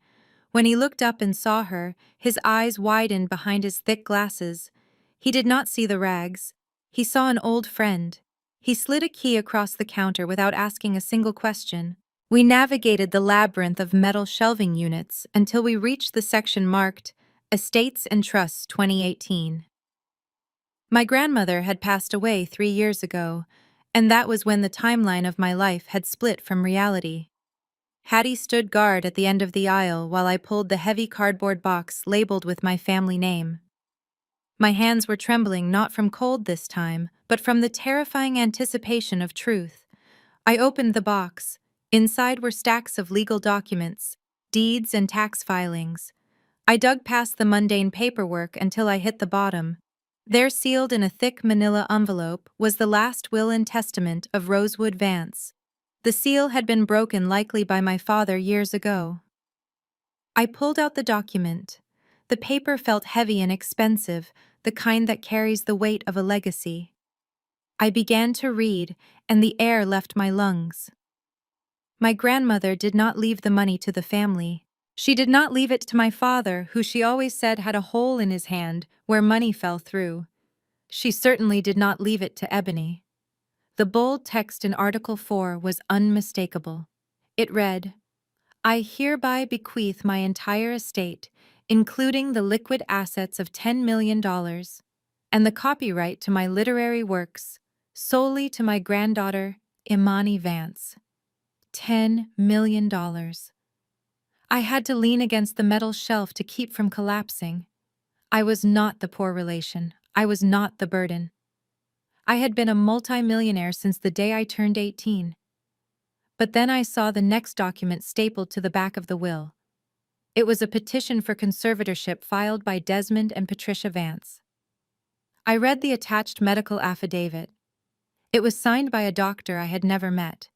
When he looked up and saw her, his eyes widened behind his thick glasses. He did not see the rags. He saw an old friend. He slid a key across the counter without asking a single question. We navigated the labyrinth of metal shelving units until we reached the section marked Estates and Trusts 2018. My grandmother had passed away 3 years ago, and that was when the timeline of my life had split from reality. Hattie stood guard at the end of the aisle while I pulled the heavy cardboard box labeled with my family name. My hands were trembling, not from cold this time, but from the terrifying anticipation of truth. I opened the box. Inside were stacks of legal documents, deeds and tax filings. I dug past the mundane paperwork until I hit the bottom. There, sealed in a thick manila envelope, was the last will and testament of Rosewood Vance. The seal had been broken, likely by my father, years ago. I pulled out the document. The paper felt heavy and expensive, the kind that carries the weight of a legacy. I began to read, and the air left my lungs. My grandmother did not leave the money to the family. She did not leave it to my father, who she always said had a hole in his hand where money fell through. She certainly did not leave it to Ebony. The bold text in Article 4 was unmistakable. It read, "I hereby bequeath my entire estate, including the liquid assets of $10 million, and the copyright to my literary works, solely to my granddaughter, Imani Vance." $10 million. I had to lean against the metal shelf to keep from collapsing. I was not the poor relation. I was not the burden. I had been a multimillionaire since the day I turned 18. But then I saw the next document stapled to the back of the will. It was a petition for conservatorship filed by Desmond and Patricia Vance. I read the attached medical affidavit. It was signed by a doctor I had never met.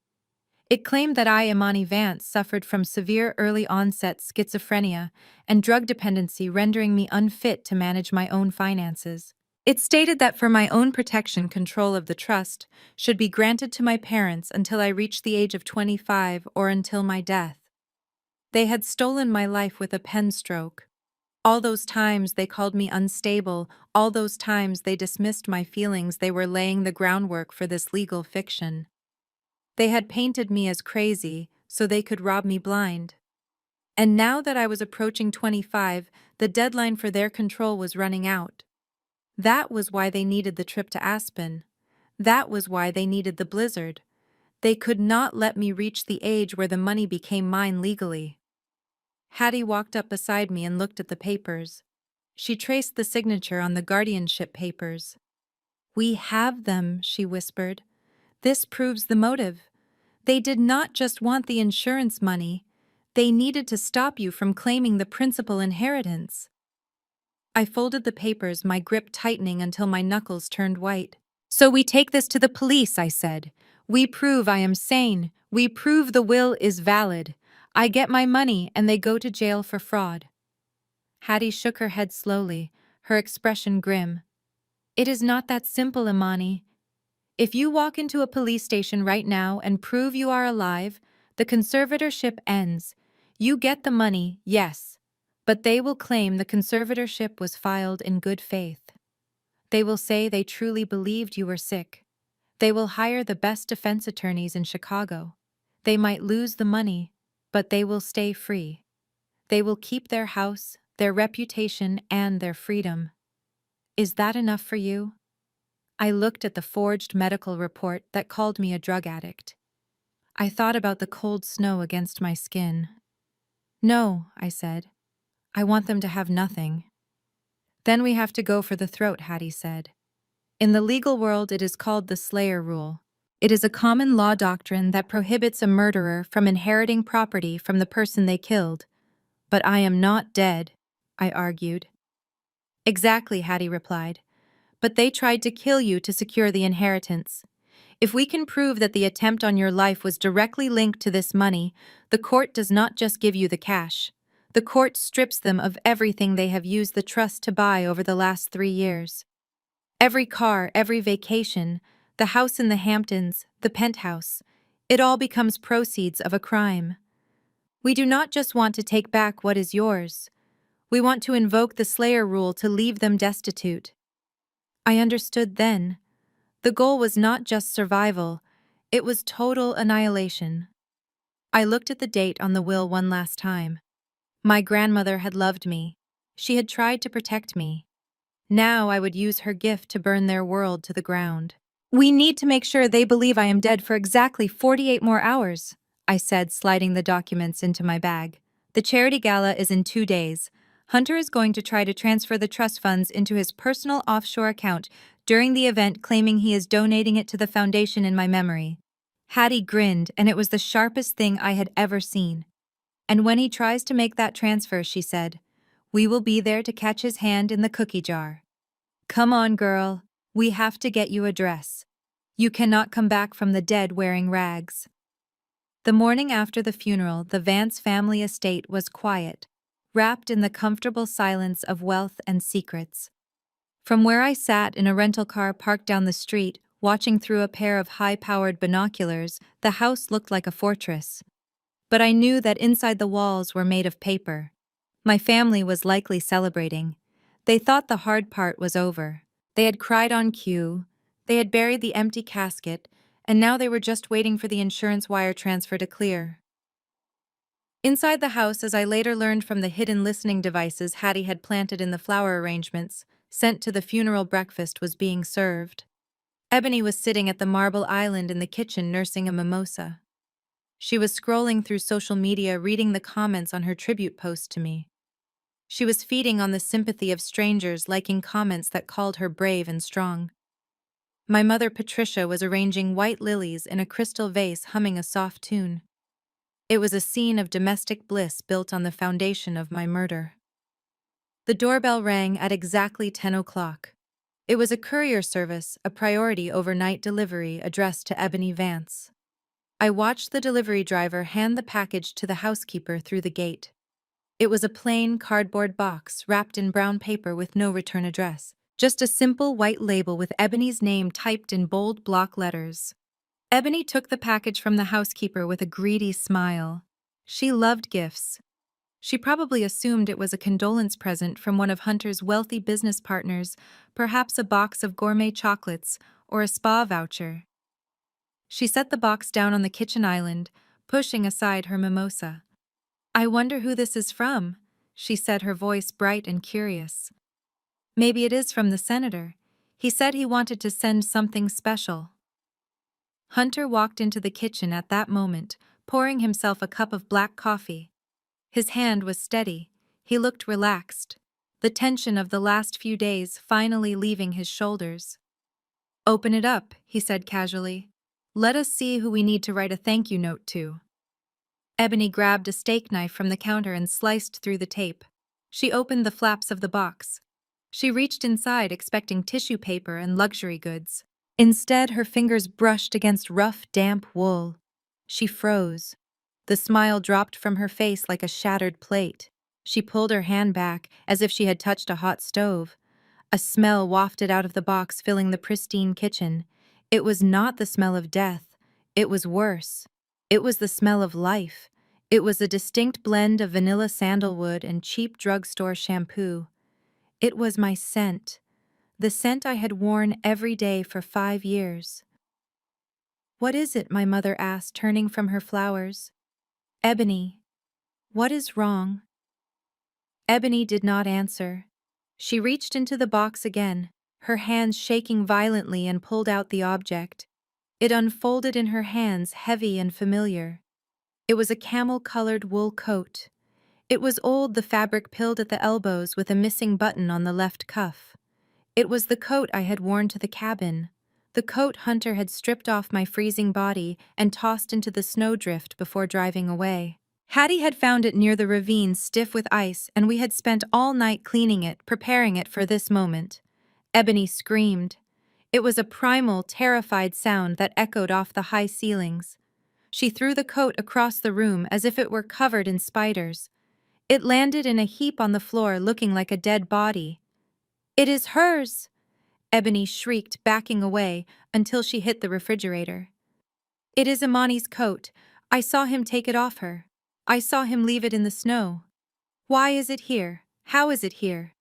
It claimed that I, Imani Vance, suffered from severe early-onset schizophrenia and drug dependency, rendering me unfit to manage my own finances. It stated that for my own protection, control of the trust should be granted to my parents until I reached the age of 25 or until my death. They had stolen my life with a pen stroke. All those times they called me unstable, all those times they dismissed my feelings, they were laying the groundwork for this legal fiction. They had painted me as crazy so they could rob me blind. And now that I was approaching 25, the deadline for their control was running out. That was why they needed the trip to Aspen. That was why they needed the blizzard. They could not let me reach the age where the money became mine legally. Hattie walked up beside me and looked at the papers. She traced the signature on the guardianship papers. "We have them," she whispered. "This proves the motive. They did not just want the insurance money. They needed to stop you from claiming the principal inheritance." I folded the papers, my grip tightening until my knuckles turned white. "So we take this to the police," I said. "We prove I am sane. We prove the will is valid. I get my money and they go to jail for fraud." Hattie shook her head slowly, her expression grim. "It is not that simple, Imani. If you walk into a police station right now and prove you are alive, the conservatorship ends. You get the money, yes, but they will claim the conservatorship was filed in good faith. They will say they truly believed you were sick. They will hire the best defense attorneys in Chicago. They might lose the money, but they will stay free. They will keep their house, their reputation, and their freedom. Is that enough for you?" I looked at the forged medical report that called me a drug addict. I thought about the cold snow against my skin. "No," I said. "I want them to have nothing." "Then we have to go for the throat," Hattie said. "In the legal world, it is called the Slayer Rule. It is a common law doctrine that prohibits a murderer from inheriting property from the person they killed. But I am not dead," I argued. "Exactly," Hattie replied. "But they tried to kill you to secure the inheritance. If we can prove that the attempt on your life was directly linked to this money, the court does not just give you the cash. The court strips them of everything they have used the trust to buy over the last 3 years. Every car, every vacation, the house in the Hamptons, the penthouse, it all becomes proceeds of a crime. We do not just want to take back what is yours. We want to invoke the Slayer Rule to leave them destitute." I understood then. The goal was not just survival, it was total annihilation. I looked at the date on the will one last time. My grandmother had loved me. She had tried to protect me. Now I would use her gift to burn their world to the ground. "We need to make sure they believe I am dead for exactly 48 more hours," I said, sliding the documents into my bag. "The charity gala is in 2 days. Hunter is going to try to transfer the trust funds into his personal offshore account during the event, claiming he is donating it to the foundation in my memory." Hattie grinned, and it was the sharpest thing I had ever seen. "And when he tries to make that transfer," she said, "we will be there to catch his hand in the cookie jar. Come on, girl. We have to get you a dress. You cannot come back from the dead wearing rags." The morning after the funeral, the Vance family estate was quiet. wrapped in the comfortable silence of wealth and secrets. From where I sat in a rental car parked down the street, watching through a pair of high-powered binoculars, the house looked like a fortress. But I knew that inside the walls were made of paper. My family was likely celebrating. They thought the hard part was over. They had cried on cue, they had buried the empty casket, and now they were just waiting for the insurance wire transfer to clear. Inside the house, as I later learned from the hidden listening devices Hattie had planted in the flower arrangements, sent to the funeral breakfast was being served. Ebony was sitting at the marble island in the kitchen nursing a mimosa. She was scrolling through social media reading the comments on her tribute post to me. She was feeding on the sympathy of strangers liking comments that called her brave and strong. My mother Patricia was arranging white lilies in a crystal vase humming a soft tune. It was a scene of domestic bliss built on the foundation of my murder. The doorbell rang at exactly 10 o'clock. It was a courier service, a priority overnight delivery addressed to Ebony Vance. I watched the delivery driver hand the package to the housekeeper through the gate. It was a plain cardboard box wrapped in brown paper with no return address. Just a simple white label with Ebony's name typed in bold block letters. Ebony took the package from the housekeeper with a greedy smile. She loved gifts. She probably assumed it was a condolence present from one of Hunter's wealthy business partners, perhaps a box of gourmet chocolates or a spa voucher. She set the box down on the kitchen island, pushing aside her mimosa. "I wonder who this is from," she said, her voice bright and curious. "Maybe it is from the senator. He said he wanted to send something special." Hunter walked into the kitchen at that moment, pouring himself a cup of black coffee. His hand was steady. He looked relaxed, the tension of the last few days finally leaving his shoulders. "Open it up," he said casually. "Let us see who we need to write a thank you note to." Ebony grabbed a steak knife from the counter and sliced through the tape. She opened the flaps of the box. She reached inside expecting tissue paper and luxury goods. Instead, her fingers brushed against rough, damp wool. She froze. The smile dropped from her face like a shattered plate. She pulled her hand back, as if she had touched a hot stove. A smell wafted out of the box, filling the pristine kitchen. It was not the smell of death. It was worse. It was the smell of life. It was a distinct blend of vanilla sandalwood and cheap drugstore shampoo. It was my scent. The scent I had worn every day for 5 years. "What is it?" my mother asked, turning from her flowers. "Ebony, what is wrong?" Ebony did not answer. She reached into the box again, her hands shaking violently, and pulled out the object. It unfolded in her hands, heavy and familiar. It was a camel-colored wool coat. It was old, the fabric pilled at the elbows with a missing button on the left cuff. It was the coat I had worn to the cabin, the coat Hunter had stripped off my freezing body and tossed into the snowdrift before driving away. Hattie had found it near the ravine, stiff with ice, and we had spent all night cleaning it, preparing it for this moment. Ebony screamed. It was a primal, terrified sound that echoed off the high ceilings. She threw the coat across the room as if it were covered in spiders. It landed in a heap on the floor, looking like a dead body. "It is hers!" Ebony shrieked, backing away until she hit the refrigerator. "It is Imani's coat. I saw him take it off her. I saw him leave it in the snow. Why is it here? How is it here?"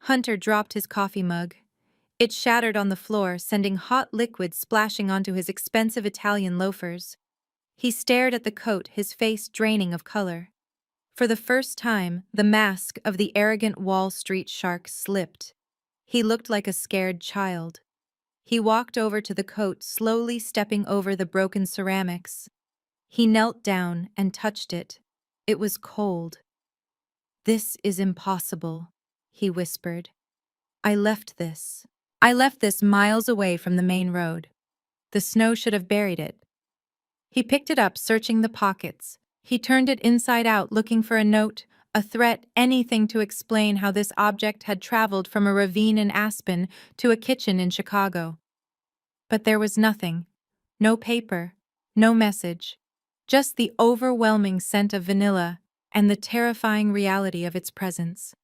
Hunter dropped his coffee mug. It shattered on the floor, sending hot liquid splashing onto his expensive Italian loafers. He stared at the coat, his face draining of color. For the first time, the mask of the arrogant Wall Street shark slipped. He looked like a scared child. He walked over to the coat, slowly stepping over the broken ceramics. He knelt down and touched it. It was cold. "This is impossible," he whispered. I left this miles away from the main road. The snow should have buried it." He picked it up, searching the pockets. He turned it inside out, looking for a note, a threat, anything to explain how this object had traveled from a ravine in Aspen to a kitchen in Chicago. But there was nothing. No paper, no message. Just the overwhelming scent of vanilla, and the terrifying reality of its presence.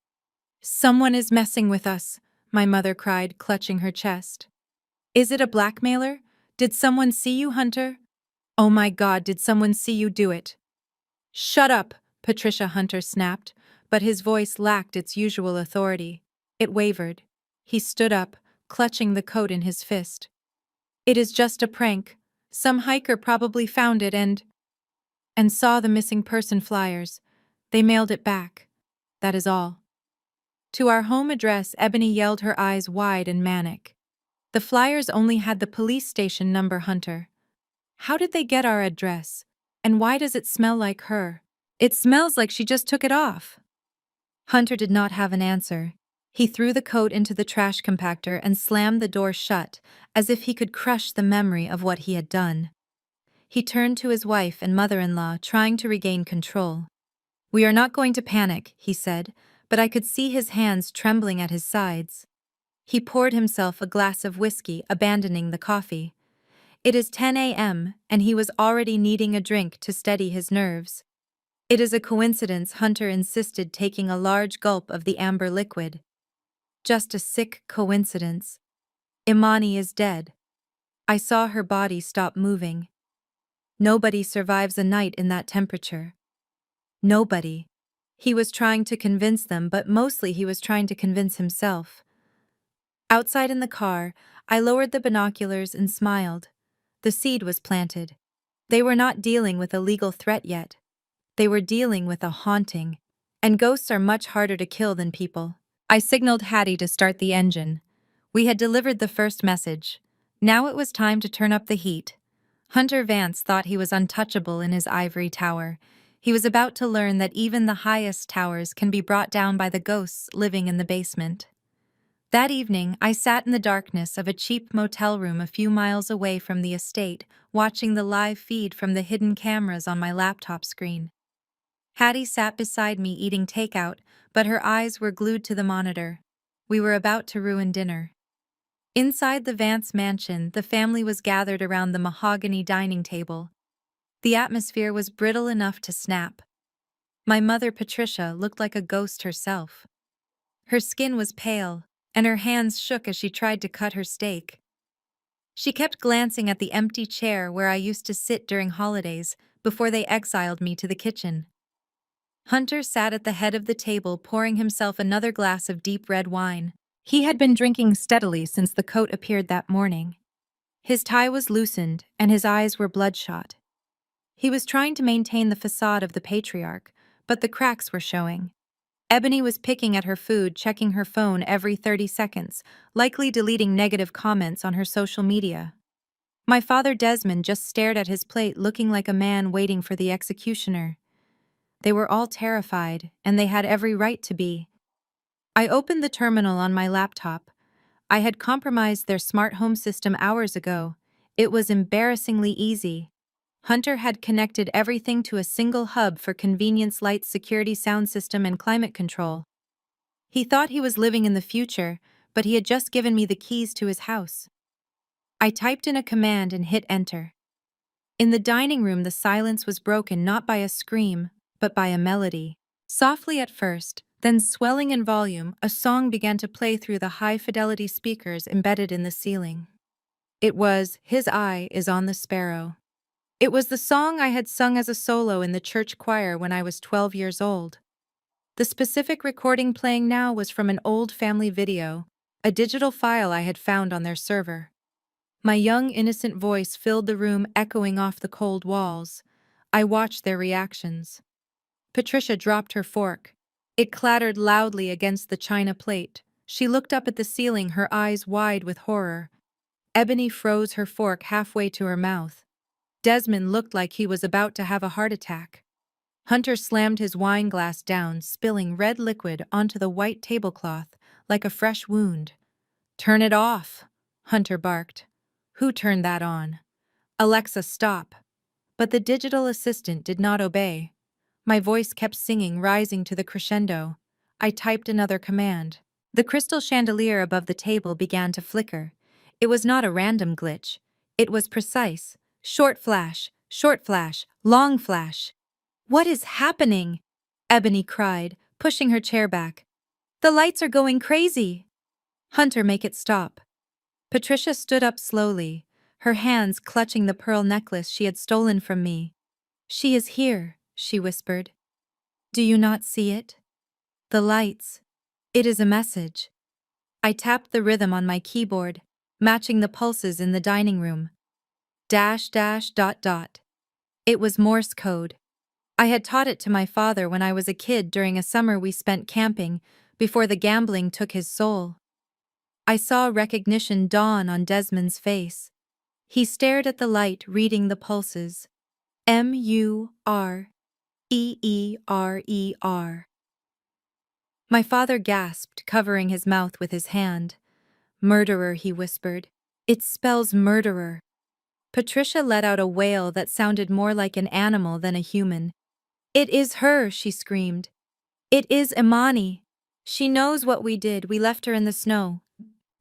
"Someone is messing with us," my mother cried, clutching her chest. "Is it a blackmailer? Did someone see you, Hunter? Oh my God, did someone see you do it?" "Shut up," Patricia Hunter snapped, but his voice lacked its usual authority. It wavered. He stood up, clutching the coat in his fist. "It is just a prank. Some hiker probably found it and saw the missing person flyers. They mailed it back. That is all." To our home address, Ebony yelled, her eyes wide and manic. "The flyers only had the police station number, Hunter. How did they get our address? And why does it smell like her? It smells like she just took it off." Hunter did not have an answer. He threw the coat into the trash compactor and slammed the door shut, as if he could crush the memory of what he had done. He turned to his wife and mother-in-law, trying to regain control. "We are not going to panic," he said, but I could see his hands trembling at his sides. He poured himself a glass of whiskey, abandoning the coffee. It is 10 a.m., and he was already needing a drink to steady his nerves. "It is a coincidence," Hunter insisted, taking a large gulp of the amber liquid. "Just a sick coincidence. Imani is dead. I saw her body stop moving. Nobody survives a night in that temperature. Nobody." He was trying to convince them, but mostly he was trying to convince himself. Outside in the car, I lowered the binoculars and smiled. The seed was planted. They were not dealing with a legal threat yet. They were dealing with a haunting. And ghosts are much harder to kill than people. I signaled Hattie to start the engine. We had delivered the first message. Now it was time to turn up the heat. Hunter Vance thought he was untouchable in his ivory tower. He was about to learn that even the highest towers can be brought down by the ghosts living in the basement. That evening, I sat in the darkness of a cheap motel room a few miles away from the estate, watching the live feed from the hidden cameras on my laptop screen. Hattie sat beside me eating takeout, but her eyes were glued to the monitor. We were about to ruin dinner. Inside the Vance mansion, the family was gathered around the mahogany dining table. The atmosphere was brittle enough to snap. My mother, Patricia, looked like a ghost herself. Her skin was pale, and her hands shook as she tried to cut her steak. She kept glancing at the empty chair where I used to sit during holidays before they exiled me to the kitchen. Hunter sat at the head of the table, pouring himself another glass of deep red wine. He had been drinking steadily since the coat appeared that morning. His tie was loosened, and his eyes were bloodshot. He was trying to maintain the facade of the patriarch, but the cracks were showing. Ebony was picking at her food, checking her phone every 30 seconds, likely deleting negative comments on her social media. My father, Desmond, just stared at his plate, looking like a man waiting for the executioner. They were all terrified, and they had every right to be. I opened the terminal on my laptop. I had compromised their smart home system hours ago. It was embarrassingly easy. Hunter had connected everything to a single hub for convenience: lights, security, sound system, and climate control. He thought he was living in the future, but he had just given me the keys to his house. I typed in a command and hit enter. In the dining room, the silence was broken not by a scream, but by a melody. Softly at first, then swelling in volume, a song began to play through the high-fidelity speakers embedded in the ceiling. It was "His Eye is on the Sparrow." It was the song I had sung as a solo in the church choir when I was 12 years old. The specific recording playing now was from an old family video, a digital file I had found on their server. My young, innocent voice filled the room, echoing off the cold walls. I watched their reactions. Patricia dropped her fork. It clattered loudly against the china plate. She looked up at the ceiling, her eyes wide with horror. Ebony froze her fork halfway to her mouth. Desmond looked like he was about to have a heart attack. Hunter slammed his wine glass down, spilling red liquid onto the white tablecloth like a fresh wound. "Turn it off," Hunter barked. "Who turned that on?" "Alexa, stop." But the digital assistant did not obey. My voice kept singing, rising to the crescendo. I typed another command. The crystal chandelier above the table began to flicker. It was not a random glitch. It was precise. Short flash, long flash. "What is happening?" Ebony cried, pushing her chair back. The lights are going crazy. Hunter, make it stop. Patricia stood up slowly, her hands clutching the pearl necklace she had stolen from me. She is here, she whispered. Do you not see it? The lights. It is a message. I tapped the rhythm on my keyboard, matching the pulses in the dining room. Dash dash dot dot. It was Morse code. I had taught it to my father when I was a kid during a summer we spent camping, before the gambling took his soul. I saw recognition dawn on Desmond's face. He stared at the light, reading the pulses. Mureer. My father gasped, covering his mouth with his hand. Murderer, he whispered. It spells murderer. Patricia let out a wail that sounded more like an animal than a human. It is her, she screamed. It is Imani. She knows what we did. We left her in the snow.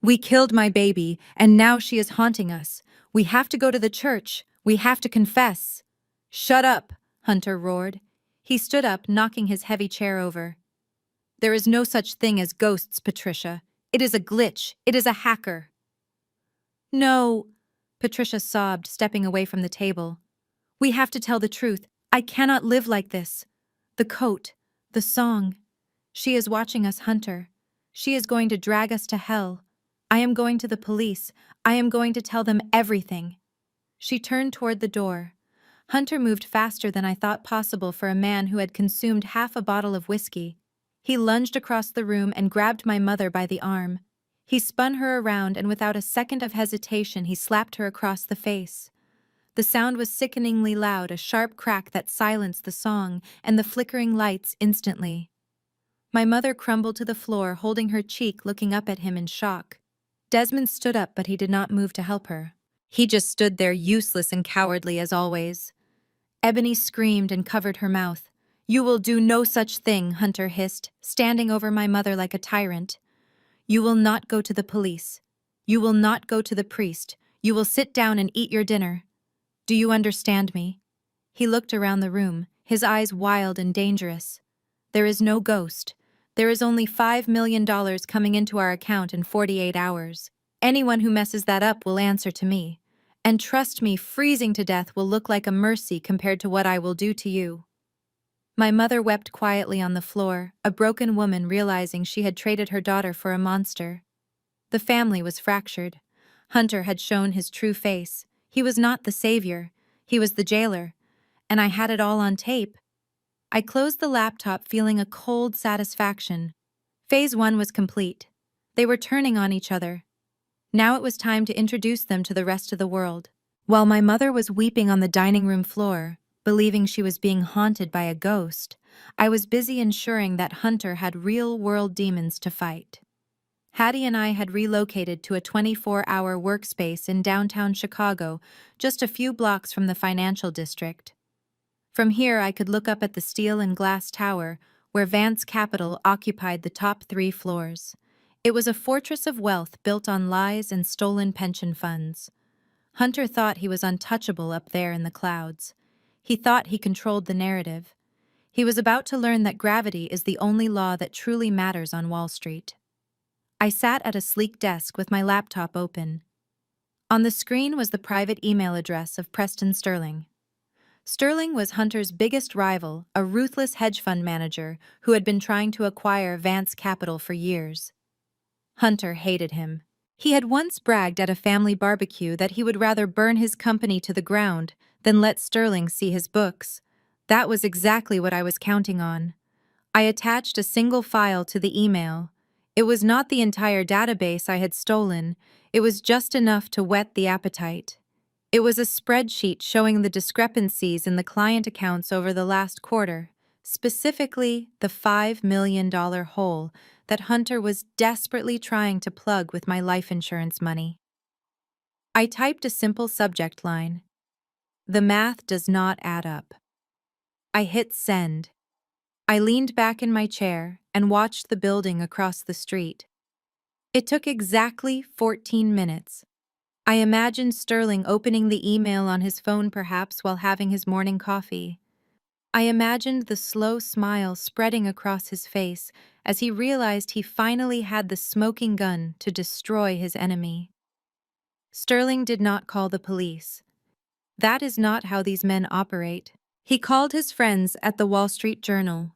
We killed my baby, and now she is haunting us. We have to go to the church. We have to confess. Shut up, Hunter roared. He stood up, knocking his heavy chair over. There is no such thing as ghosts, Patricia. It is a glitch. It is a hacker. No, Patricia sobbed, stepping away from the table. We have to tell the truth. I cannot live like this. The coat, the song. She is watching us, Hunter. She is going to drag us to hell. I am going to the police. I am going to tell them everything. She turned toward the door. Hunter moved faster than I thought possible for a man who had consumed half a bottle of whiskey. He lunged across the room and grabbed my mother by the arm. He spun her around, and without a second of hesitation, he slapped her across the face. The sound was sickeningly loud, a sharp crack that silenced the song and the flickering lights instantly. My mother crumbled to the floor, holding her cheek, looking up at him in shock. Desmond stood up, but he did not move to help her. He just stood there, useless and cowardly as always. Ebony screamed and covered her mouth. You will do no such thing, Hunter hissed, standing over my mother like a tyrant. You will not go to the police. You will not go to the priest. You will sit down and eat your dinner. Do you understand me? He looked around the room, his eyes wild and dangerous. There is no ghost. There is only $5 million coming into our account in 48 hours. Anyone who messes that up will answer to me. And trust me, freezing to death will look like a mercy compared to what I will do to you. My mother wept quietly on the floor, a broken woman realizing she had traded her daughter for a monster. The family was fractured. Hunter had shown his true face. He was not the savior. He was the jailer. And I had it all on tape. I closed the laptop, feeling a cold satisfaction. Phase 1 was complete. They were turning on each other. Now it was time to introduce them to the rest of the world. While my mother was weeping on the dining room floor, believing she was being haunted by a ghost, I was busy ensuring that Hunter had real-world demons to fight. Hattie and I had relocated to a 24-hour workspace in downtown Chicago, just a few blocks from the financial district. From here, I could look up at the steel and glass tower, where Vance Capital occupied the top 3 floors. It was a fortress of wealth built on lies and stolen pension funds. Hunter thought he was untouchable up there in the clouds. He thought he controlled the narrative. He was about to learn that gravity is the only law that truly matters on Wall Street. I sat at a sleek desk with my laptop open. On the screen was the private email address of Preston Sterling. Sterling was Hunter's biggest rival, a ruthless hedge fund manager who had been trying to acquire Vance Capital for years. Hunter hated him. He had once bragged at a family barbecue that he would rather burn his company to the ground than let Sterling see his books. That was exactly what I was counting on. I attached a single file to the email. It was not the entire database I had stolen. It was just enough to whet the appetite. It was a spreadsheet showing the discrepancies in the client accounts over the last quarter, specifically the $5 million hole that Hunter was desperately trying to plug with my life insurance money. I typed a simple subject line. The math does not add up. I hit send. I leaned back in my chair and watched the building across the street. It took exactly 14 minutes. I imagined Sterling opening the email on his phone, perhaps while having his morning coffee. I imagined the slow smile spreading across his face as he realized he finally had the smoking gun to destroy his enemy. Sterling did not call the police. That is not how these men operate. He called his friends at the Wall Street Journal.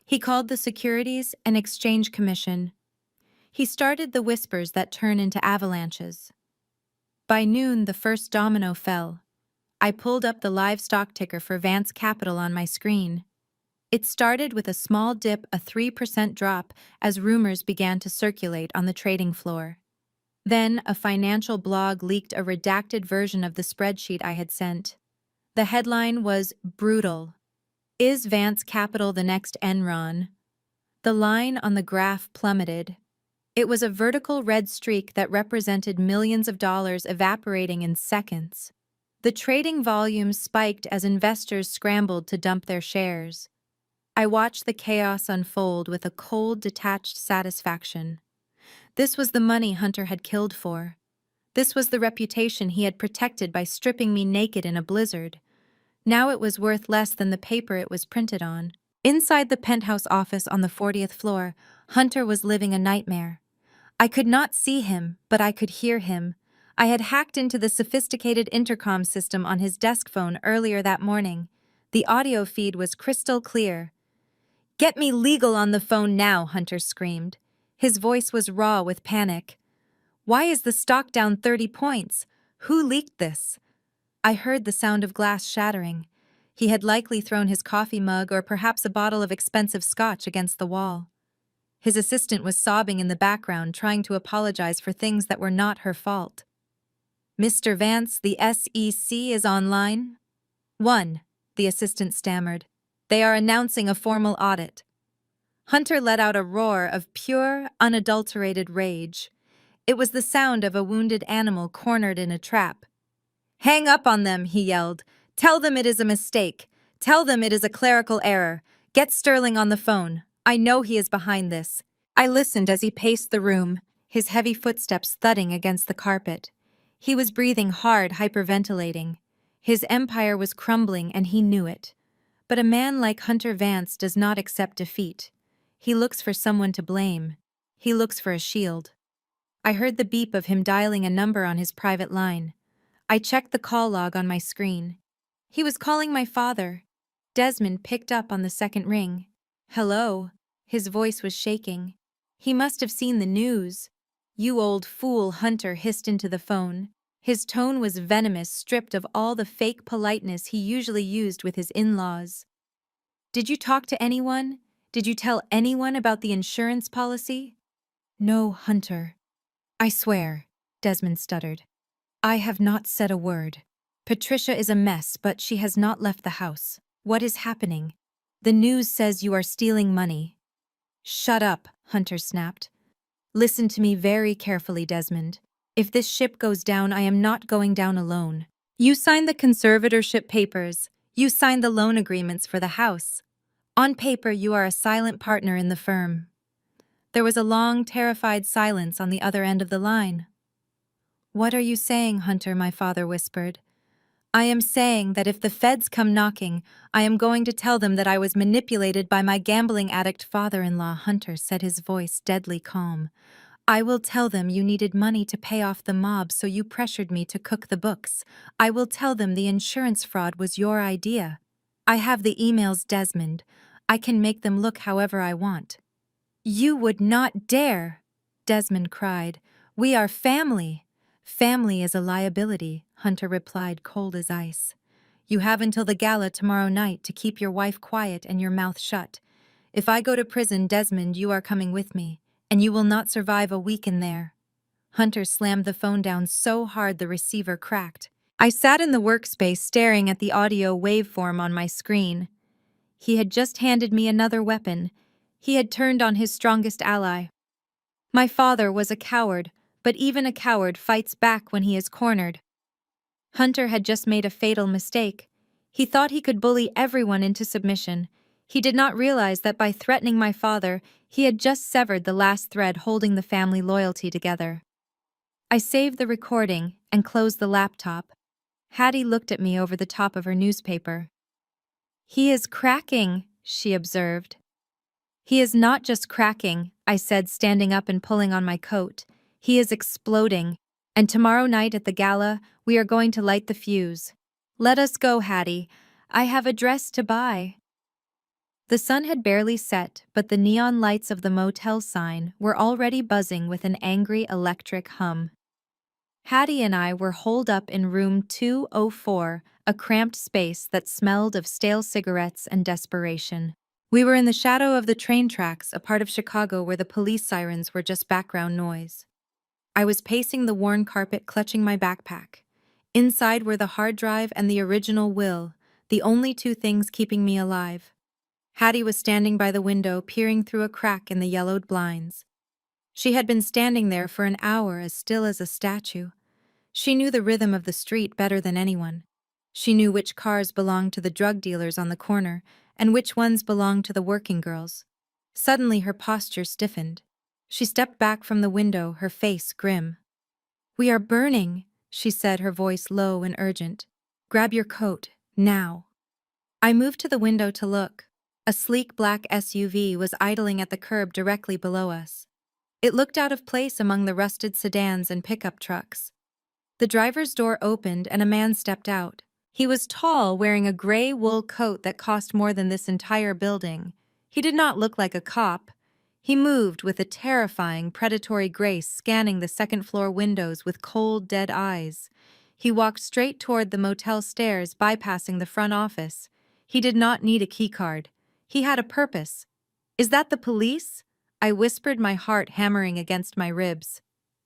He called the Securities and Exchange Commission. He started the whispers that turn into avalanches. By noon, the first domino fell. I pulled up the live stock ticker for Vance Capital on my screen. It started with a small dip, a 3% drop, as rumors began to circulate on the trading floor. Then, a financial blog leaked a redacted version of the spreadsheet I had sent. The headline was brutal. Is Vance Capital the next Enron? The line on the graph plummeted. It was a vertical red streak that represented millions of dollars evaporating in seconds. The trading volume spiked as investors scrambled to dump their shares. I watched the chaos unfold with a cold, detached satisfaction. This was the money Hunter had killed for. This was the reputation he had protected by stripping me naked in a blizzard. Now it was worth less than the paper it was printed on. Inside the penthouse office on the 40th floor, Hunter was living a nightmare. I could not see him, but I could hear him. I had hacked into the sophisticated intercom system on his desk phone earlier that morning. The audio feed was crystal clear. "Get me legal on the phone now," Hunter screamed. His voice was raw with panic. "Why is the stock down 30 points? Who leaked this?" I heard the sound of glass shattering. He had likely thrown his coffee mug or perhaps a bottle of expensive scotch against the wall. His assistant was sobbing in the background, trying to apologize for things that were not her fault. "Mr. Vance, the SEC is online." "One," the assistant stammered. "They are announcing a formal audit." Hunter let out a roar of pure, unadulterated rage. It was the sound of a wounded animal cornered in a trap. "Hang up on them," he yelled. "Tell them it is a mistake. Tell them it is a clerical error. Get Sterling on the phone. I know he is behind this." I listened as he paced the room, his heavy footsteps thudding against the carpet. He was breathing hard, hyperventilating. His empire was crumbling, and he knew it. But a man like Hunter Vance does not accept defeat. He looks for someone to blame. He looks for a shield. I heard the beep of him dialing a number on his private line. I checked the call log on my screen. He was calling my father. Desmond picked up on the second ring. "Hello." His voice was shaking. He must have seen the news. "You old fool," Hunter hissed into the phone. His tone was venomous, stripped of all the fake politeness he usually used with his in-laws. "Did you talk to anyone? Did you tell anyone about the insurance policy?" "No, Hunter. I swear," Desmond stuttered. "I have not said a word. Patricia is a mess, but she has not left the house. What is happening? The news says you are stealing money." "Shut up," Hunter snapped. "Listen to me very carefully, Desmond. If this ship goes down, I am not going down alone. You signed the conservatorship papers. You signed the loan agreements for the house. On paper, you are a silent partner in the firm." There was a long, terrified silence on the other end of the line. "What are you saying, Hunter?" my father whispered. "I am saying that if the feds come knocking, I am going to tell them that I was manipulated by my gambling addict father-in-law." Hunter said, his voice deadly calm. "I will tell them you needed money to pay off the mob, so you pressured me to cook the books. I will tell them the insurance fraud was your idea. I have the emails, Desmond. I can make them look however I want." "You would not dare!" Desmond cried. "We are family." "Family is a liability," Hunter replied, cold as ice. "You have until the gala tomorrow night to keep your wife quiet and your mouth shut. If I go to prison, Desmond, you are coming with me, and you will not survive a week in there." Hunter slammed the phone down so hard the receiver cracked. I sat in the workspace staring at the audio waveform on my screen. He had just handed me another weapon. He had turned on his strongest ally. My father was a coward, but even a coward fights back when he is cornered. Hunter had just made a fatal mistake. He thought he could bully everyone into submission. He did not realize that by threatening my father, he had just severed the last thread holding the family loyalty together. I saved the recording and closed the laptop. Hattie looked at me over the top of her newspaper. "He is cracking," she observed. "He is not just cracking," I said, standing up and pulling on my coat. "He is exploding. And tomorrow night at the gala, we are going to light the fuse. Let us go, Hattie. I have a dress to buy." The sun had barely set, but the neon lights of the motel sign were already buzzing with an angry electric hum. Hattie and I were holed up in room 204, a cramped space that smelled of stale cigarettes and desperation. We were in the shadow of the train tracks, a part of Chicago where the police sirens were just background noise. I was pacing the worn carpet, clutching my backpack. Inside were the hard drive and the original will, the only two things keeping me alive. Hattie was standing by the window, peering through a crack in the yellowed blinds. She had been standing there for an hour, as still as a statue. She knew the rhythm of the street better than anyone. She knew which cars belonged to the drug dealers on the corner and which ones belonged to the working girls. Suddenly her posture stiffened. She stepped back from the window, her face grim. "We are burning," she said, her voice low and urgent. "Grab your coat, now." I moved to the window to look. A sleek black SUV was idling at the curb directly below us. It looked out of place among the rusted sedans and pickup trucks. The driver's door opened and a man stepped out. He was tall, wearing a gray wool coat that cost more than this entire building. He did not look like a cop. He moved with a terrifying, predatory grace, scanning the second-floor windows with cold, dead eyes. He walked straight toward the motel stairs, bypassing the front office. He did not need a keycard. He had a purpose. "Is that the police?" I whispered, my heart hammering against my ribs.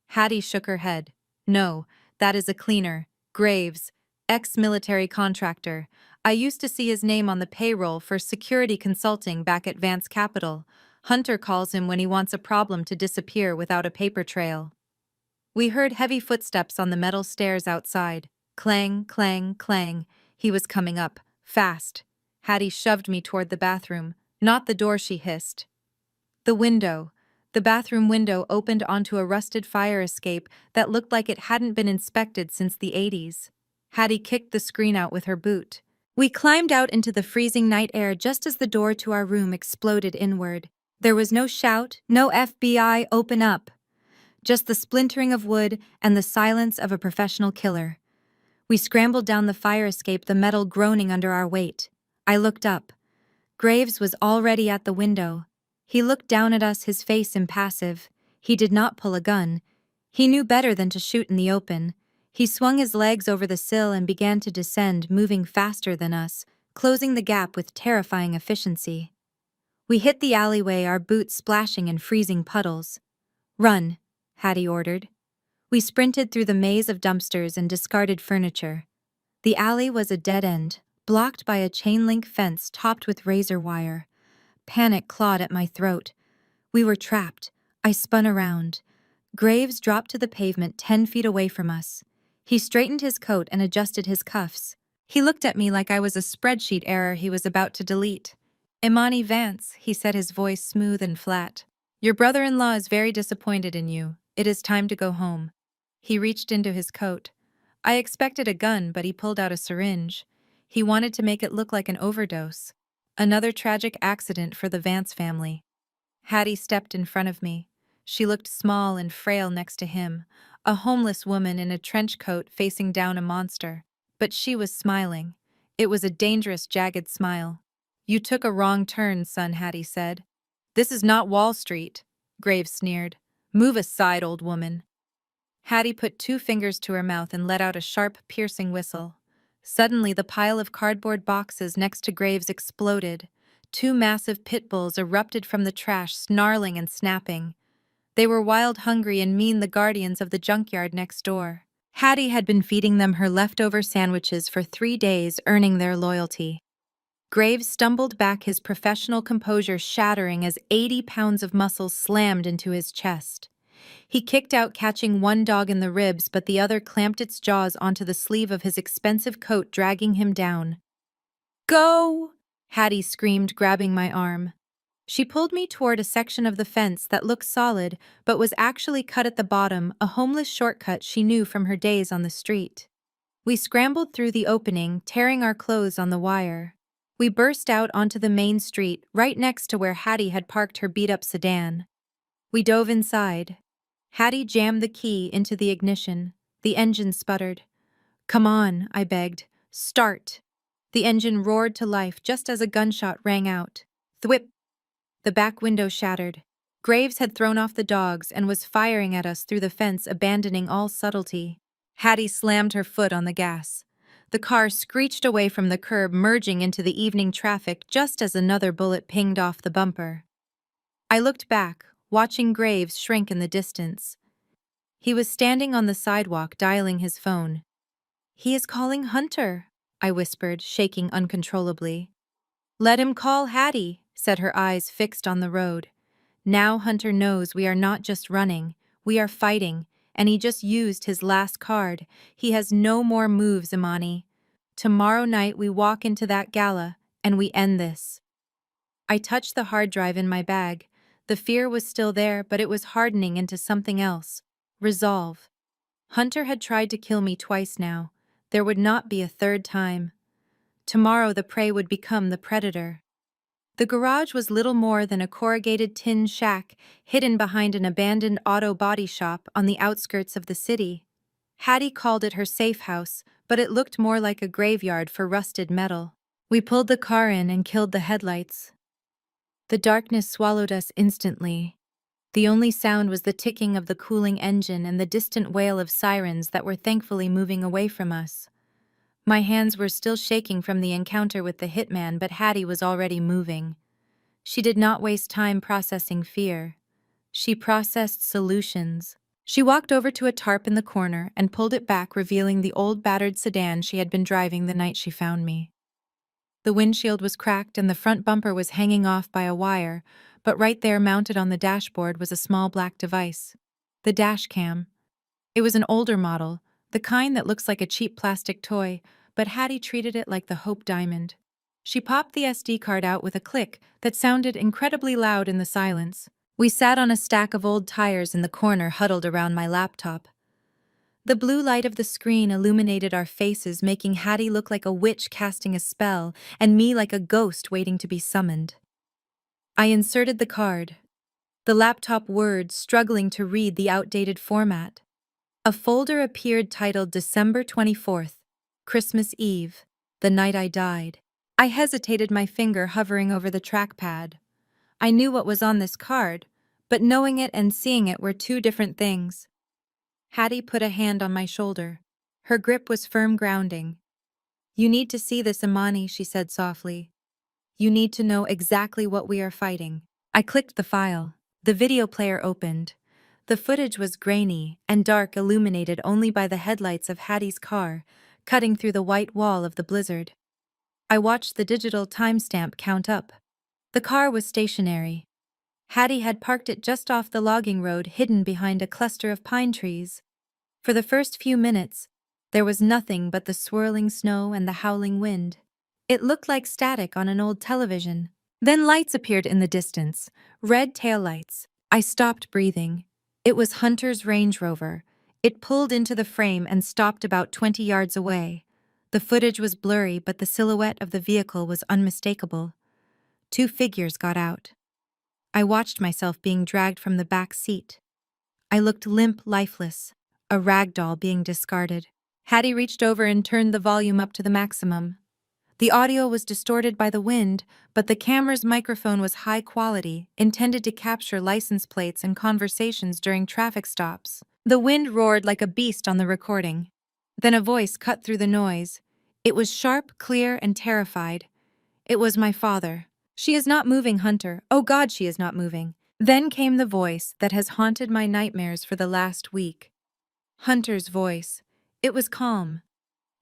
Hattie shook her head. "No, that is a cleaner. Graves, ex-military contractor. I used to see his name on the payroll for security consulting back at Vance Capital. Hunter calls him when he wants a problem to disappear without a paper trail." We heard heavy footsteps on the metal stairs outside. Clang, clang, clang. He was coming up, fast. Hattie shoved me toward the bathroom. "Not the door," she hissed. The window. The bathroom window opened onto a rusted fire escape that looked like it hadn't been inspected since the 80s. Hattie kicked the screen out with her boot. We climbed out into the freezing night air just as the door to our room exploded inward. There was no shout, no FBI, open up. Just the splintering of wood and the silence of a professional killer. We scrambled down the fire escape, the metal groaning under our weight. I looked up. Graves was already at the window. He looked down at us, his face impassive. He did not pull a gun. He knew better than to shoot in the open. He swung his legs over the sill and began to descend, moving faster than us, closing the gap with terrifying efficiency. We hit the alleyway, our boots splashing in freezing puddles. "Run," Hattie ordered. We sprinted through the maze of dumpsters and discarded furniture. The alley was a dead end, blocked by a chain-link fence topped with razor wire. Panic clawed at my throat. We were trapped. I spun around. Graves dropped to the pavement 10 feet away from us. He straightened his coat and adjusted his cuffs. He looked at me like I was a spreadsheet error he was about to delete. "Imani Vance," he said, his voice smooth and flat. "Your brother-in-law is very disappointed in you. It is time to go home." He reached into his coat. I expected a gun, but he pulled out a syringe. He wanted to make it look like an overdose. Another tragic accident for the Vance family. Hattie stepped in front of me. She looked small and frail next to him, a homeless woman in a trench coat facing down a monster. But she was smiling. It was a dangerous, jagged smile. "You took a wrong turn, son," Hattie said. "This is not Wall Street," Graves sneered. "Move aside, old woman." Hattie put 2 fingers to her mouth and let out a sharp, piercing whistle. Suddenly, the pile of cardboard boxes next to Graves exploded. 2 massive pit bulls erupted from the trash, snarling and snapping. They were wild, hungry, and mean, the guardians of the junkyard next door. Hattie had been feeding them her leftover sandwiches for 3 days, earning their loyalty. Graves stumbled back, his professional composure shattering as 80 pounds of muscle slammed into his chest. He kicked out, catching one dog in the ribs, but the other clamped its jaws onto the sleeve of his expensive coat, dragging him down. "Go!" Hattie screamed, grabbing my arm. She pulled me toward a section of the fence that looked solid but was actually cut at the bottom, a homeless shortcut she knew from her days on the street. We scrambled through the opening, tearing our clothes on the wire. We burst out onto the main street, right next to where Hattie had parked her beat-up sedan. We dove inside. Hattie jammed the key into the ignition. The engine sputtered. "Come on," I begged. "Start." The engine roared to life just as a gunshot rang out. Thwip! The back window shattered. Graves had thrown off the dogs and was firing at us through the fence, abandoning all subtlety. Hattie slammed her foot on the gas. The car screeched away from the curb, merging into the evening traffic just as another bullet pinged off the bumper. I looked back, watching Graves shrink in the distance. He was standing on the sidewalk, dialing his phone. "He is calling Hunter," I whispered, shaking uncontrollably. "Let him call Hattie," said, her eyes fixed on the road. "Now Hunter knows we are not just running, we are fighting, and he just used his last card. He has no more moves, Imani. Tomorrow night we walk into that gala, and we end this." I touched the hard drive in my bag. The fear was still there, but it was hardening into something else. Resolve. Hunter had tried to kill me twice now. There would not be a third time. Tomorrow the prey would become the predator. The garage was little more than a corrugated tin shack hidden behind an abandoned auto body shop on the outskirts of the city. Hattie called it her safe house, but it looked more like a graveyard for rusted metal. We pulled the car in and killed the headlights. The darkness swallowed us instantly. The only sound was the ticking of the cooling engine and the distant wail of sirens that were thankfully moving away from us. My hands were still shaking from the encounter with the hitman, but Hattie was already moving. She did not waste time processing fear. She processed solutions. She walked over to a tarp in the corner and pulled it back, revealing the old battered sedan she had been driving the night she found me. The windshield was cracked and the front bumper was hanging off by a wire, but right there, mounted on the dashboard, was a small black device. The dash cam. It was an older model, the kind that looks like a cheap plastic toy, but Hattie treated it like the Hope Diamond. She popped the SD card out with a click that sounded incredibly loud in the silence. We sat on a stack of old tires in the corner, huddled around my laptop. The blue light of the screen illuminated our faces, making Hattie look like a witch casting a spell, and me like a ghost waiting to be summoned. I inserted the card. The laptop words struggling to read the outdated format. A folder appeared titled December 24th, Christmas Eve, the night I died. I hesitated, my finger hovering over the trackpad. I knew what was on this card, but knowing it and seeing it were two different things. Hattie put a hand on my shoulder. Her grip was firm, grounding. "You need to see this, Imani," she said softly. "You need to know exactly what we are fighting." I clicked the file. The video player opened. The footage was grainy and dark, illuminated only by the headlights of Hattie's car, cutting through the white wall of the blizzard. I watched the digital timestamp count up. The car was stationary. Hattie had parked it just off the logging road, hidden behind a cluster of pine trees. For the first few minutes, there was nothing but the swirling snow and the howling wind. It looked like static on an old television. Then lights appeared in the distance, red taillights. I stopped breathing. It was Hunter's Range Rover. It pulled into the frame and stopped about 20 yards away. The footage was blurry, but the silhouette of the vehicle was unmistakable. Two figures got out. I watched myself being dragged from the back seat. I looked limp, lifeless, a rag doll being discarded. Hattie reached over and turned the volume up to the maximum. The audio was distorted by the wind, but the camera's microphone was high quality, intended to capture license plates and conversations during traffic stops. The wind roared like a beast on the recording. Then a voice cut through the noise. It was sharp, clear, and terrified. It was my father. "She is not moving, Hunter. Oh God, she is not moving." Then came the voice that has haunted my nightmares for the last week. Hunter's voice. It was calm.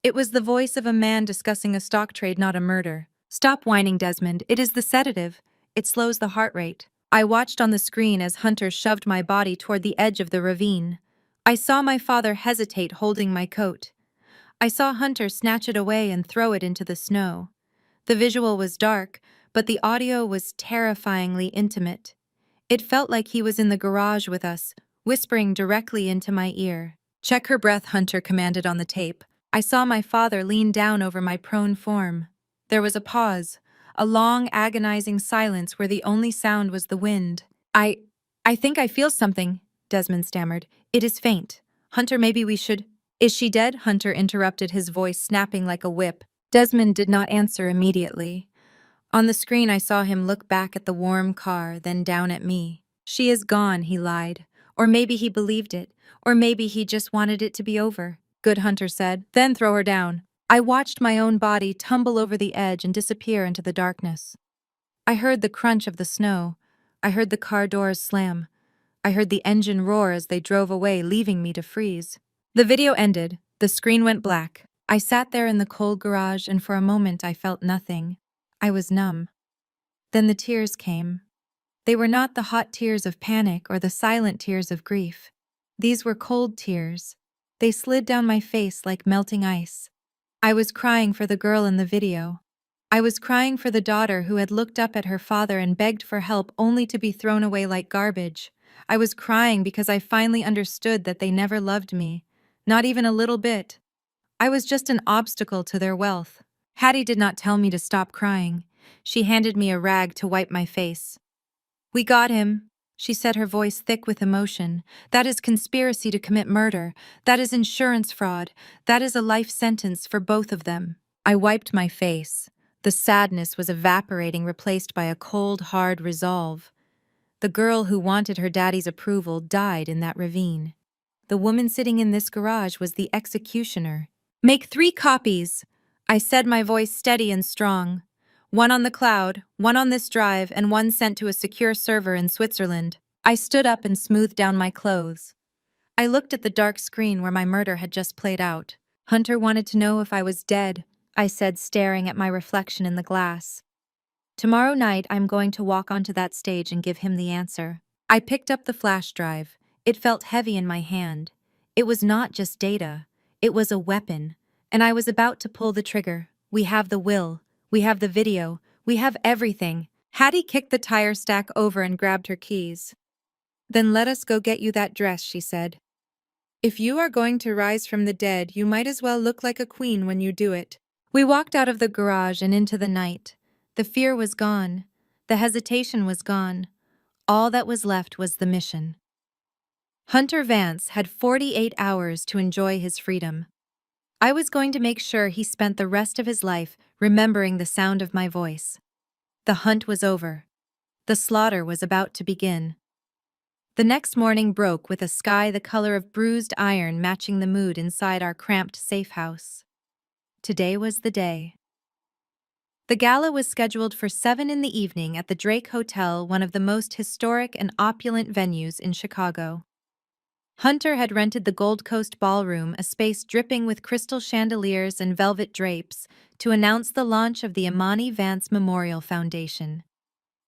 It was the voice of a man discussing a stock trade, not a murder. "Stop whining, Desmond. It is the sedative. It slows the heart rate." I watched on the screen as Hunter shoved my body toward the edge of the ravine. I saw my father hesitate, holding my coat. I saw Hunter snatch it away and throw it into the snow. The visual was dark, but the audio was terrifyingly intimate. It felt like he was in the garage with us, whispering directly into my ear. "Check her breath," Hunter commanded on the tape. I saw my father lean down over my prone form. There was a pause. a long, agonizing silence where the only sound was the wind. I think I feel something, Desmond stammered. It is faint. Hunter, maybe we should. Is she dead? Hunter interrupted, his voice snapping like a whip. Desmond did not answer immediately. On the screen, I saw him look back at the warm car, then down at me. She is gone, he lied. Or maybe he believed it. Or maybe he just wanted it to be over. Good, Hunter said. Then throw her down. I watched my own body tumble over the edge and disappear into the darkness. I heard the crunch of the snow. I heard the car doors slam. I heard the engine roar as they drove away, leaving me to freeze. The video ended. The screen went black. I sat there in the cold garage, and for a moment I felt nothing. I was numb. Then the tears came. They were not the hot tears of panic or the silent tears of grief. These were cold tears. They slid down my face like melting ice. I was crying for the girl in the video. I was crying for the daughter who had looked up at her father and begged for help only to be thrown away like garbage. I was crying because I finally understood that they never loved me. Not even a little bit. I was just an obstacle to their wealth. Hattie did not tell me to stop crying. She handed me a rag to wipe my face. We got him, she said, her voice thick with emotion. That is conspiracy to commit murder. That is insurance fraud. That is a life sentence for both of them. I wiped my face. The sadness was evaporating, replaced by a cold, hard resolve. The girl who wanted her daddy's approval died in that ravine. The woman sitting in this garage was the executioner. Make 3 copies, I said, my voice steady and strong. 1 on the cloud, 1 on this drive, and 1 sent to a secure server in Switzerland. I stood up and smoothed down my clothes. I looked at the dark screen where my murder had just played out. Hunter wanted to know if I was dead, I said, staring at my reflection in the glass. Tomorrow night, I'm going to walk onto that stage and give him the answer. I picked up the flash drive. It felt heavy in my hand. It was not just data. It was a weapon. And I was about to pull the trigger. We have the will. We have the video. We have everything. Hattie kicked the tire stack over and grabbed her keys. Then let us go get you that dress, she said. If you are going to rise from the dead, you might as well look like a queen when you do it. We walked out of the garage and into the night. The fear was gone. The hesitation was gone. All that was left was the mission. Hunter Vance had 48 hours to enjoy his freedom. I was going to make sure he spent the rest of his life remembering the sound of my voice. The hunt was over. The slaughter was about to begin. The next morning broke with a sky the color of bruised iron matching the mood inside our cramped safe house. Today was the day. The gala was scheduled for 7 in the evening at the Drake Hotel, one of the most historic and opulent venues in Chicago. Hunter had rented the Gold Coast Ballroom, a space dripping with crystal chandeliers and velvet drapes, to announce the launch of the Imani Vance Memorial Foundation.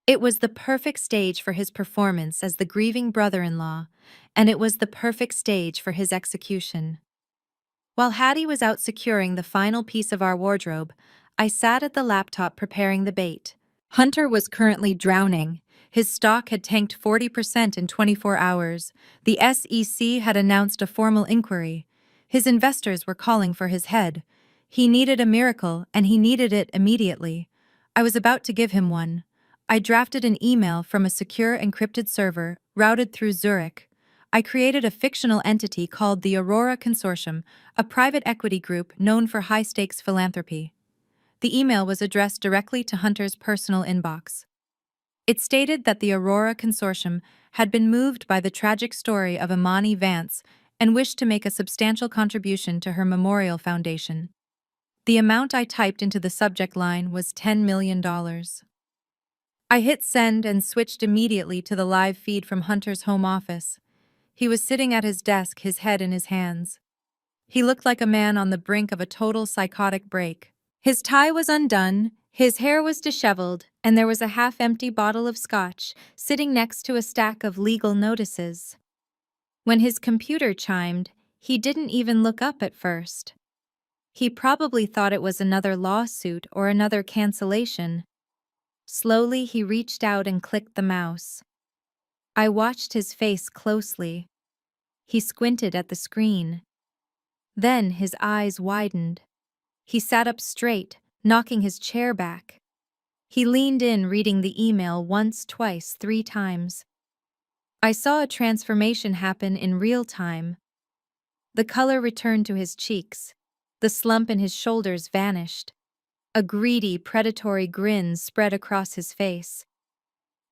It was the perfect stage for his performance as the grieving brother-in-law, and it was the perfect stage for his execution. While Hattie was out securing the final piece of our wardrobe, I sat at the laptop preparing the bait. Hunter was currently drowning. His stock had tanked 40% in 24 hours. The SEC had announced a formal inquiry. His investors were calling for his head. He needed a miracle, and he needed it immediately. I was about to give him one. I drafted an email from a secure encrypted server routed through Zurich. I created a fictional entity called the Aurora Consortium, a private equity group known for high-stakes philanthropy. The email was addressed directly to Hunter's personal inbox. It stated that the Aurora Consortium had been moved by the tragic story of Imani Vance and wished to make a substantial contribution to her memorial foundation. The amount I typed into the subject line was $10 million. I hit send and switched immediately to the live feed from Hunter's home office. He was sitting at his desk, his head in his hands. He looked like a man on the brink of a total psychotic break. His tie was undone, his hair was disheveled, and there was a half-empty bottle of scotch sitting next to a stack of legal notices. When his computer chimed, he didn't even look up at first. He probably thought it was another lawsuit or another cancellation. Slowly, he reached out and clicked the mouse. I watched his face closely. He squinted at the screen. Then his eyes widened. He sat up straight, knocking his chair back. He leaned in, reading the email once, twice, 3 times. I saw a transformation happen in real time. The color returned to his cheeks. The slump in his shoulders vanished. A greedy, predatory grin spread across his face.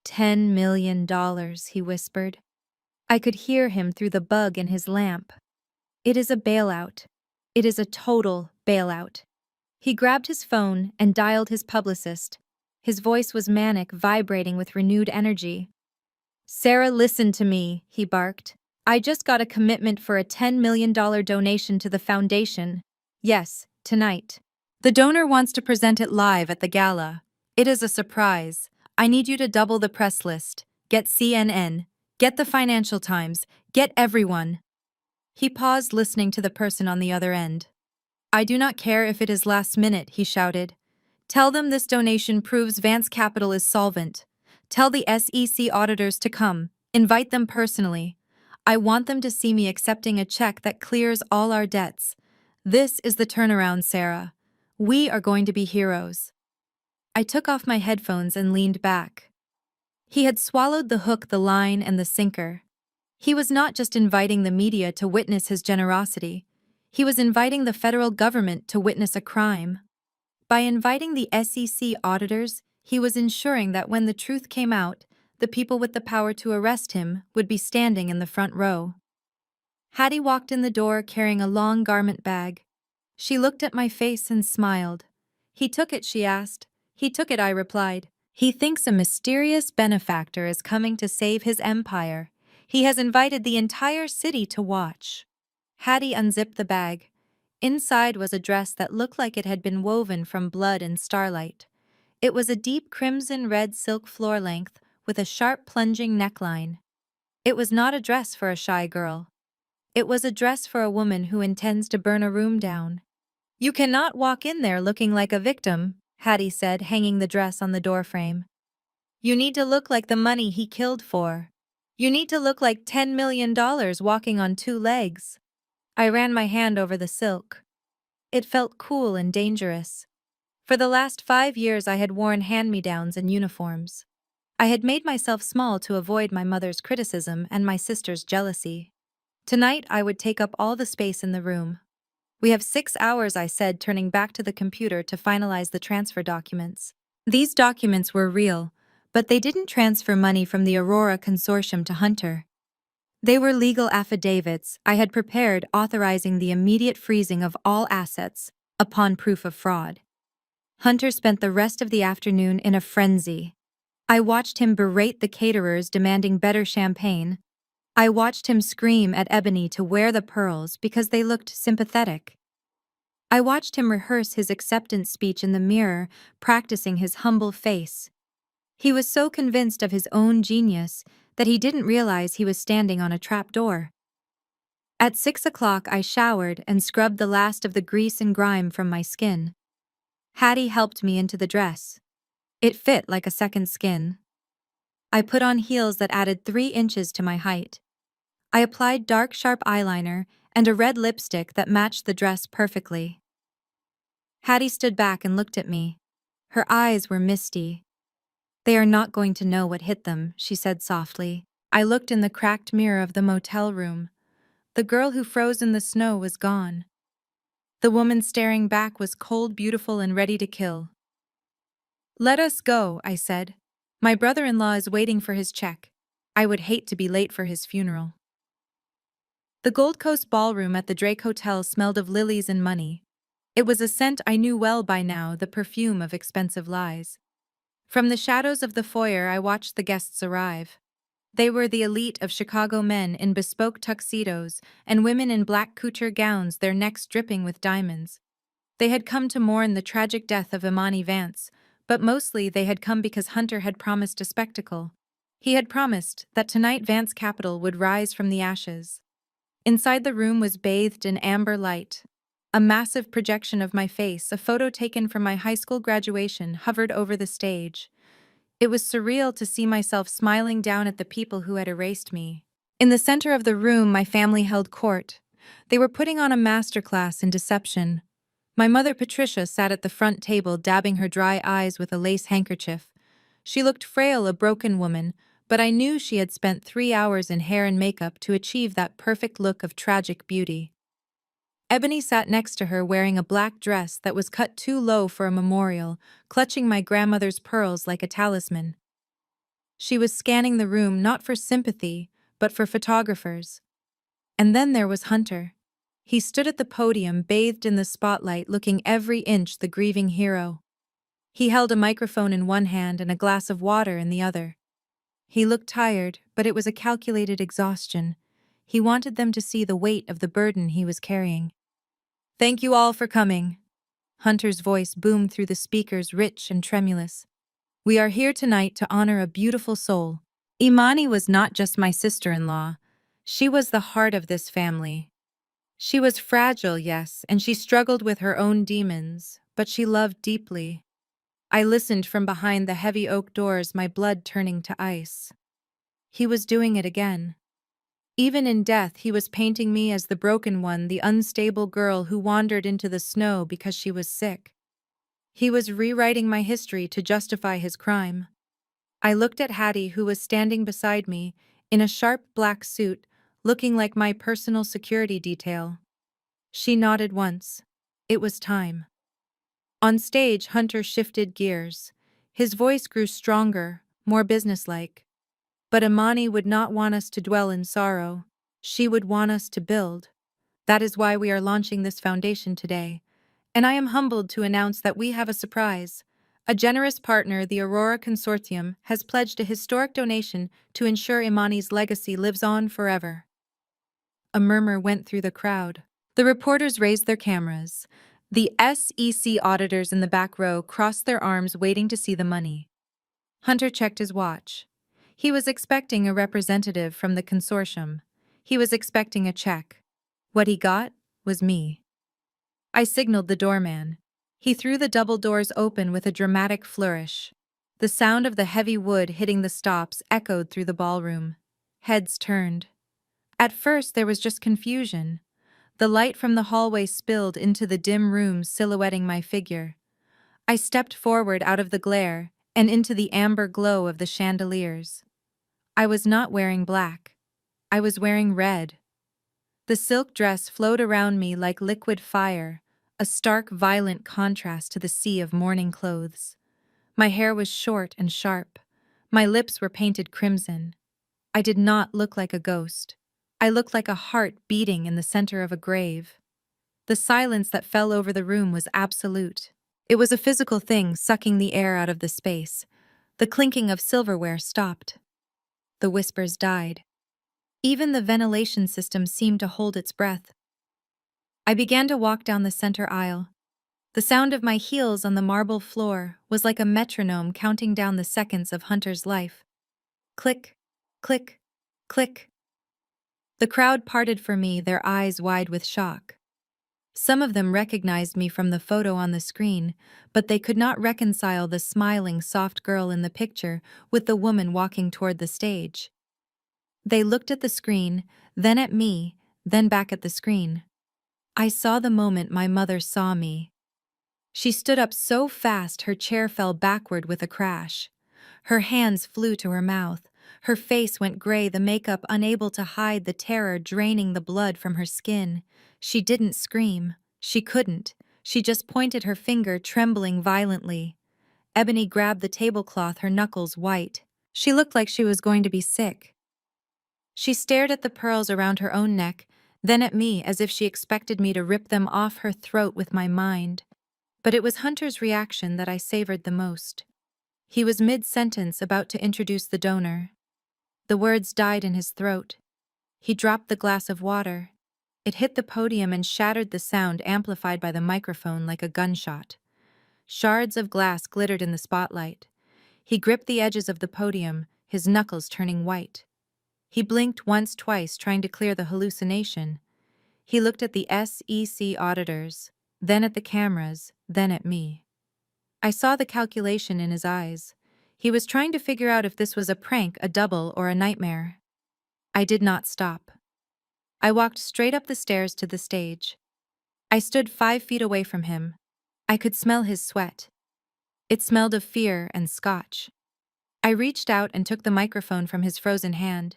$10 million, he whispered. I could hear him through the bug in his lamp. It is a bailout. It is a total bailout. He grabbed his phone and dialed his publicist. His voice was manic, vibrating with renewed energy. Sarah, listen to me, he barked. I just got a commitment for a $10 million donation to the foundation. Yes, tonight. The donor wants to present it live at the gala. It is a surprise. I need you to double the press list. Get CNN. Get the Financial Times. Get everyone. He paused, listening to the person on the other end. I do not care if it is last minute, he shouted. Tell them this donation proves Vance Capital is solvent. Tell the SEC auditors to come. Invite them personally. I want them to see me accepting a check that clears all our debts. This is the turnaround, Sarah. We are going to be heroes. I took off my headphones and leaned back. He had swallowed the hook, the line, and the sinker. He was not just inviting the media to witness his generosity. He was inviting the federal government to witness a crime. By inviting the SEC auditors, he was ensuring that when the truth came out, the people with the power to arrest him would be standing in the front row. Hattie walked in the door carrying a long garment bag. She looked at my face and smiled. He took it, she asked. He took it, I replied. He thinks a mysterious benefactor is coming to save his empire. He has invited the entire city to watch. Hattie unzipped the bag. Inside was a dress that looked like it had been woven from blood and starlight. It was a deep crimson-red silk floor-length with a sharp plunging neckline. It was not a dress for a shy girl. It was a dress for a woman who intends to burn a room down. You cannot walk in there looking like a victim, Hattie said, hanging the dress on the doorframe. You need to look like the money he killed for. You need to look like $10 million walking on 2 legs. I ran my hand over the silk. It felt cool and dangerous. For the last 5 years I had worn hand-me-downs and uniforms. I had made myself small to avoid my mother's criticism and my sister's jealousy. Tonight I would take up all the space in the room. We have 6 hours, I said, turning back to the computer to finalize the transfer documents. These documents were real, but they didn't transfer money from the Aurora Consortium to Hunter. They were legal affidavits I had prepared authorizing the immediate freezing of all assets upon proof of fraud. Hunter spent the rest of the afternoon in a frenzy. I watched him berate the caterers demanding better champagne. I watched him scream at Ebony to wear the pearls because they looked sympathetic. I watched him rehearse his acceptance speech in the mirror, practicing his humble face. He was so convinced of his own genius that he didn't realize he was standing on a trapdoor. At 6 o'clock I showered and scrubbed the last of the grease and grime from my skin. Hattie helped me into the dress. It fit like a second skin. I put on heels that added 3 inches to my height. I applied dark, sharp eyeliner and a red lipstick that matched the dress perfectly. Hattie stood back and looked at me. Her eyes were misty. They are not going to know what hit them, she said softly. I looked in the cracked mirror of the motel room. The girl who froze in the snow was gone. The woman staring back was cold, beautiful, and ready to kill. Let us go, I said. My brother-in-law is waiting for his check. I would hate to be late for his funeral. The Gold Coast ballroom at the Drake Hotel smelled of lilies and money. It was a scent I knew well by now, the perfume of expensive lies. From the shadows of the foyer I watched the guests arrive. They were the elite of Chicago, men in bespoke tuxedos and women in black couture gowns, their necks dripping with diamonds. They had come to mourn the tragic death of Imani Vance, but mostly they had come because Hunter had promised a spectacle. He had promised that tonight Vance Capital would rise from the ashes. Inside the room was bathed in amber light. A massive projection of my face, a photo taken from my high school graduation, hovered over the stage. It was surreal to see myself smiling down at the people who had erased me. In the center of the room, my family held court. They were putting on a masterclass in deception. My mother Patricia sat at the front table dabbing her dry eyes with a lace handkerchief. She looked frail, a broken woman, but I knew she had spent 3 hours in hair and makeup to achieve that perfect look of tragic beauty. Ebony sat next to her wearing a black dress that was cut too low for a memorial, clutching my grandmother's pearls like a talisman. She was scanning the room not for sympathy, but for photographers. And then there was Hunter. He stood at the podium, bathed in the spotlight, looking every inch the grieving hero. He held a microphone in one hand and a glass of water in the other. He looked tired, but it was a calculated exhaustion. He wanted them to see the weight of the burden he was carrying. "Thank you all for coming." Hunter's voice boomed through the speakers, rich and tremulous. "We are here tonight to honor a beautiful soul. Imani was not just my sister-in-law. She was the heart of this family. She was fragile, yes, and she struggled with her own demons, but she loved deeply." I listened from behind the heavy oak doors, my blood turning to ice. He was doing it again. Even in death, he was painting me as the broken one, the unstable girl who wandered into the snow because she was sick. He was rewriting my history to justify his crime. I looked at Hattie, who was standing beside me, in a sharp black suit, looking like my personal security detail. She nodded once. It was time. On stage, Hunter shifted gears. His voice grew stronger, more businesslike. But Imani would not want us to dwell in sorrow. She would want us to build. That is why we are launching this foundation today. And I am humbled to announce that we have a surprise. A generous partner, the Aurora Consortium, has pledged a historic donation to ensure Imani's legacy lives on forever. A murmur went through the crowd. The reporters raised their cameras. The SEC auditors in the back row crossed their arms, waiting to see the money. Hunter checked his watch. He was expecting a representative from the consortium. He was expecting a check. What he got was me. I signaled the doorman. He threw the double doors open with a dramatic flourish. The sound of the heavy wood hitting the stops echoed through the ballroom. Heads turned. At first, there was just confusion. The light from the hallway spilled into the dim room, silhouetting my figure. I stepped forward out of the glare and into the amber glow of the chandeliers. I was not wearing black. I was wearing red. The silk dress flowed around me like liquid fire, a stark, violent contrast to the sea of mourning clothes. My hair was short and sharp. My lips were painted crimson. I did not look like a ghost. I looked like a heart beating in the center of a grave. The silence that fell over the room was absolute. It was a physical thing, sucking the air out of the space. The clinking of silverware stopped. The whispers died. Even the ventilation system seemed to hold its breath. I began to walk down the center aisle. The sound of my heels on the marble floor was like a metronome counting down the seconds of Hunter's life. Click, click, click. The crowd parted for me, their eyes wide with shock. Some of them recognized me from the photo on the screen, but they could not reconcile the smiling, soft girl in the picture with the woman walking toward the stage. They looked at the screen, then at me, then back at the screen. I saw the moment my mother saw me. She stood up so fast her chair fell backward with a crash. Her hands flew to her mouth. Her face went gray, the makeup unable to hide the terror draining the blood from her skin. She didn't scream. She couldn't. She just pointed her finger, trembling violently. Ebony grabbed the tablecloth, her knuckles white. She looked like she was going to be sick. She stared at the pearls around her own neck, then at me as if she expected me to rip them off her throat with my mind. But it was Hunter's reaction that I savored the most. He was mid-sentence, about to introduce the donor. The words died in his throat. He dropped the glass of water. It hit the podium and shattered, the sound amplified by the microphone like a gunshot. Shards of glass glittered in the spotlight. He gripped the edges of the podium, his knuckles turning white. He blinked once, twice, trying to clear the hallucination. He looked at the SEC auditors, then at the cameras, then at me. I saw the calculation in his eyes. He was trying to figure out if this was a prank, a double, or a nightmare. I did not stop. I walked straight up the stairs to the stage. I stood 5 feet away from him. I could smell his sweat. It smelled of fear and scotch. I reached out and took the microphone from his frozen hand.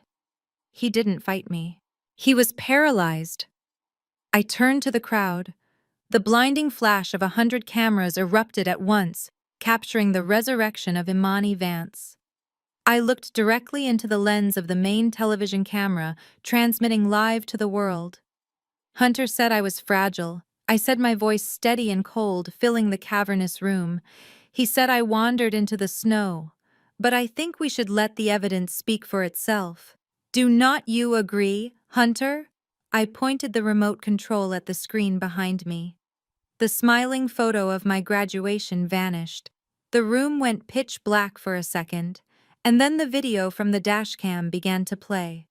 He didn't fight me. He was paralyzed. I turned to the crowd. The blinding flash of 100 cameras erupted at once, capturing the resurrection of Imani Vance. I looked directly into the lens of the main television camera, transmitting live to the world. Hunter said I was fragile. I said my voice steady and cold, filling the cavernous room. He said I wandered into the snow. But I think we should let the evidence speak for itself. Do not you agree, Hunter? I pointed the remote control at the screen behind me. The smiling photo of my graduation vanished. The room went pitch black for a second, and then the video from the dashcam began to play.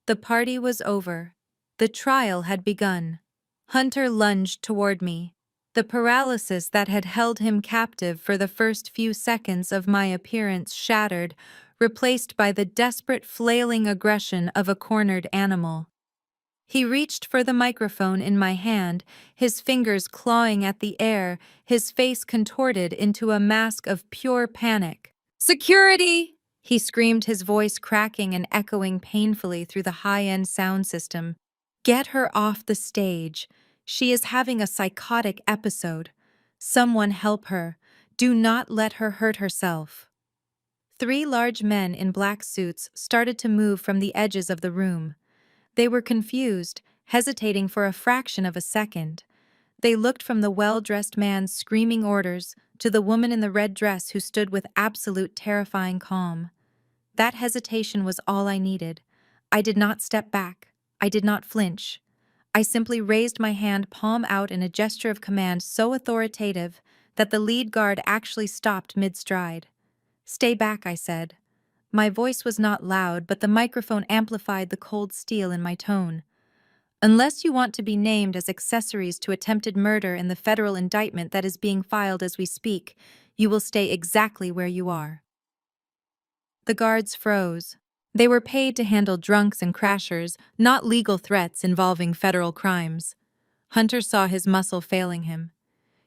The party was over. The trial had begun. Hunter lunged toward me. The paralysis that had held him captive for the first few seconds of my appearance shattered, replaced by the desperate flailing aggression of a cornered animal. He reached for the microphone in my hand, his fingers clawing at the air, his face contorted into a mask of pure panic. "Security!" he screamed, his voice cracking and echoing painfully through the high-end sound system. "Get her off the stage. She is having a psychotic episode. Someone help her. Do not let her hurt herself." 3 large men in black suits started to move from the edges of the room. They were confused, hesitating for a fraction of a second. They looked from the well-dressed man screaming orders to the woman in the red dress who stood with absolute terrifying calm. That hesitation was all I needed. I did not step back. I did not flinch. I simply raised my hand, palm out, in a gesture of command so authoritative that the lead guard actually stopped mid-stride. "Stay back," I said. My voice was not loud, but the microphone amplified the cold steel in my tone. "Unless you want to be named as accessories to attempted murder in the federal indictment that is being filed as we speak, you will stay exactly where you are." The guards froze. They were paid to handle drunks and crashers, not legal threats involving federal crimes. Hunter saw his muscle failing him.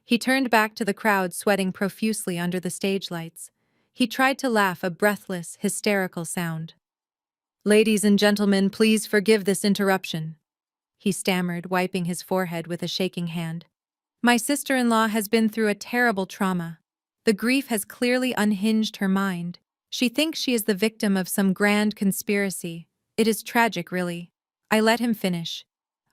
He turned back to the crowd, sweating profusely under the stage lights. He tried to laugh, a breathless, hysterical sound. "Ladies and gentlemen, please forgive this interruption," he stammered, wiping his forehead with a shaking hand. "My sister-in-law has been through a terrible trauma. The grief has clearly unhinged her mind. She thinks she is the victim of some grand conspiracy. It is tragic, really." I let him finish.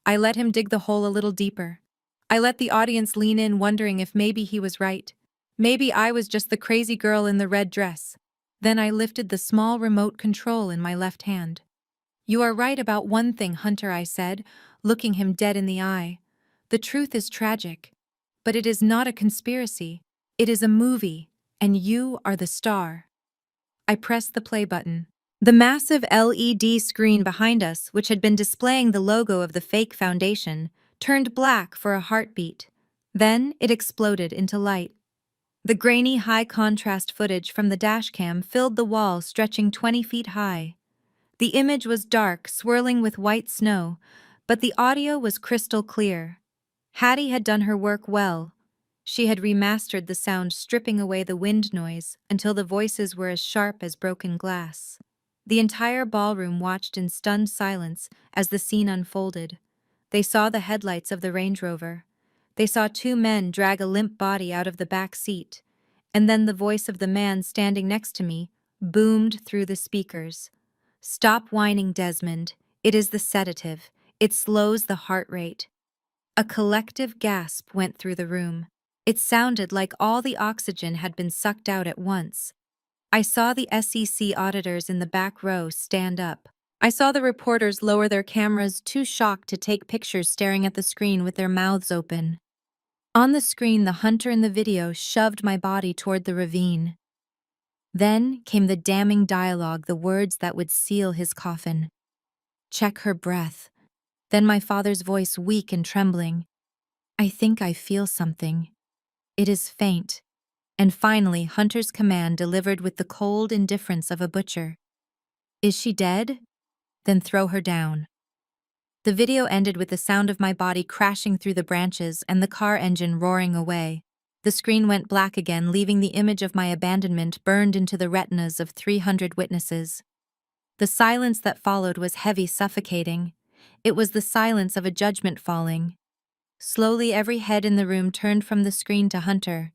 I let him dig the hole a little deeper. I let the audience lean in, wondering if maybe he was right. Maybe I was just the crazy girl in the red dress. Then I lifted the small remote control in my left hand. "You are right about one thing, Hunter," I said, looking him dead in the eye. "The truth is tragic. But it is not a conspiracy. It is a movie, and you are the star." I pressed the play button. The massive LED screen behind us, which had been displaying the logo of the fake foundation, turned black for a heartbeat. Then it exploded into light. The grainy, high-contrast footage from the dashcam filled the wall, stretching 20 feet high. The image was dark, swirling with white snow, but the audio was crystal clear. Hattie had done her work well. She had remastered the sound, stripping away the wind noise until the voices were as sharp as broken glass. The entire ballroom watched in stunned silence as the scene unfolded. They saw the headlights of the Range Rover. They saw 2 men drag a limp body out of the back seat, and then the voice of the man standing next to me boomed through the speakers. "Stop whining, Desmond. It is the sedative. It slows the heart rate." A collective gasp went through the room. It sounded like all the oxygen had been sucked out at once. I saw the SEC auditors in the back row stand up. I saw the reporters lower their cameras, too shocked to take pictures, staring at the screen with their mouths open. On the screen, the hunter in the video shoved my body toward the ravine. Then came the damning dialogue, the words that would seal his coffin. "Check her breath." Then my father's voice, weak and trembling. "I think I feel something. It is faint." And finally, Hunter's command, delivered with the cold indifference of a butcher. "Is she dead? Then throw her down." The video ended with the sound of my body crashing through the branches and the car engine roaring away. The screen went black again, leaving the image of my abandonment burned into the retinas of 300 witnesses. The silence that followed was heavy, suffocating. It was the silence of a judgment falling. Slowly, every head in the room turned from the screen to Hunter.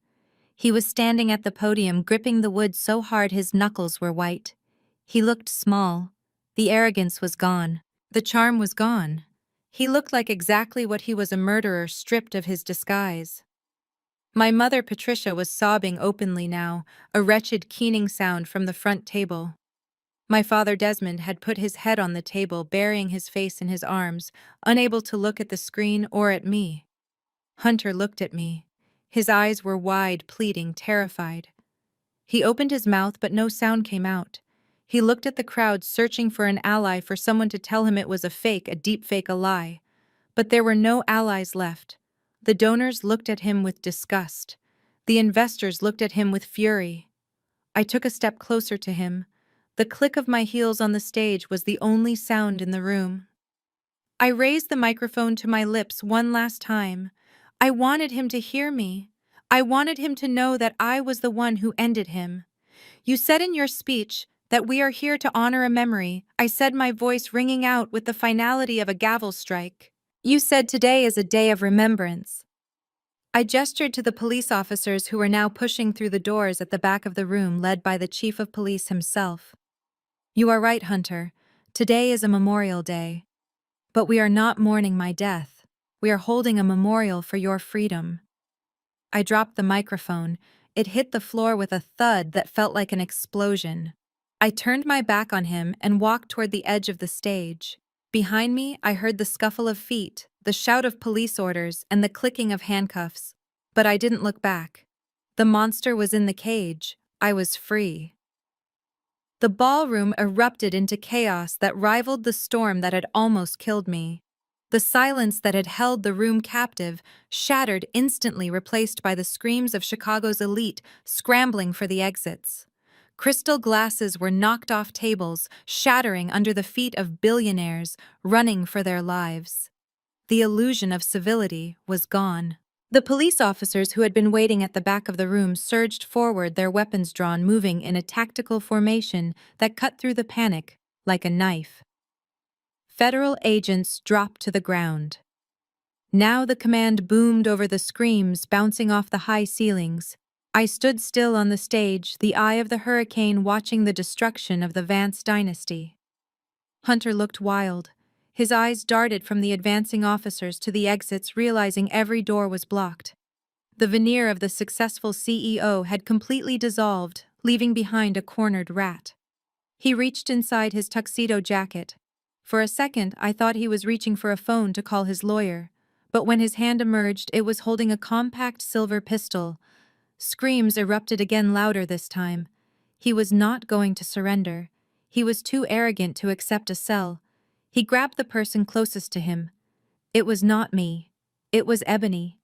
He was standing at the podium, gripping the wood so hard his knuckles were white. He looked small. The arrogance was gone. The charm was gone. He looked like exactly what he was, a murderer stripped of his disguise. My mother, Patricia, was sobbing openly now, a wretched keening sound from the front table. My father, Desmond, had put his head on the table, burying his face in his arms, unable to look at the screen or at me. Hunter looked at me. His eyes were wide, pleading, terrified. He opened his mouth, but no sound came out. He looked at the crowd, searching for an ally, for someone to tell him it was a fake, a deep fake, a lie. But there were no allies left. The donors looked at him with disgust. The investors looked at him with fury. I took a step closer to him. The click of my heels on the stage was the only sound in the room. I raised the microphone to my lips one last time. I wanted him to hear me. I wanted him to know that I was the one who ended him. You said in your speech that we are here to honor a memory, I said, my voice ringing out with the finality of a gavel strike. You said today is a day of remembrance. I gestured to the police officers who were now pushing through the doors at the back of the room, led by the chief of police himself. You are right, Hunter. Today is a memorial day. But we are not mourning my death. We are holding a memorial for your freedom. I dropped the microphone. It hit the floor with a thud that felt like an explosion. I turned my back on him and walked toward the edge of the stage. Behind me, I heard the scuffle of feet, the shout of police orders, and the clicking of handcuffs. But I didn't look back. The monster was in the cage. I was free. The ballroom erupted into chaos that rivaled the storm that had almost killed me. The silence that had held the room captive shattered, instantly replaced by the screams of Chicago's elite scrambling for the exits. Crystal glasses were knocked off tables, shattering under the feet of billionaires running for their lives. The illusion of civility was gone. The police officers who had been waiting at the back of the room surged forward, their weapons drawn, moving in a tactical formation that cut through the panic like a knife. Federal agents dropped to the ground. Now the command boomed over the screams bouncing off the high ceilings. I stood still on the stage, the eye of the hurricane, watching the destruction of the Vance dynasty. Hunter looked wild. His eyes darted from the advancing officers to the exits, realizing every door was blocked. The veneer of the successful CEO had completely dissolved, leaving behind a cornered rat. He reached inside his tuxedo jacket. For a second, I thought he was reaching for a phone to call his lawyer, but when his hand emerged, it was holding a compact silver pistol. Screams erupted again, louder this time. He was not going to surrender. He was too arrogant to accept a cell. He grabbed the person closest to him. It was not me. It was Ebony.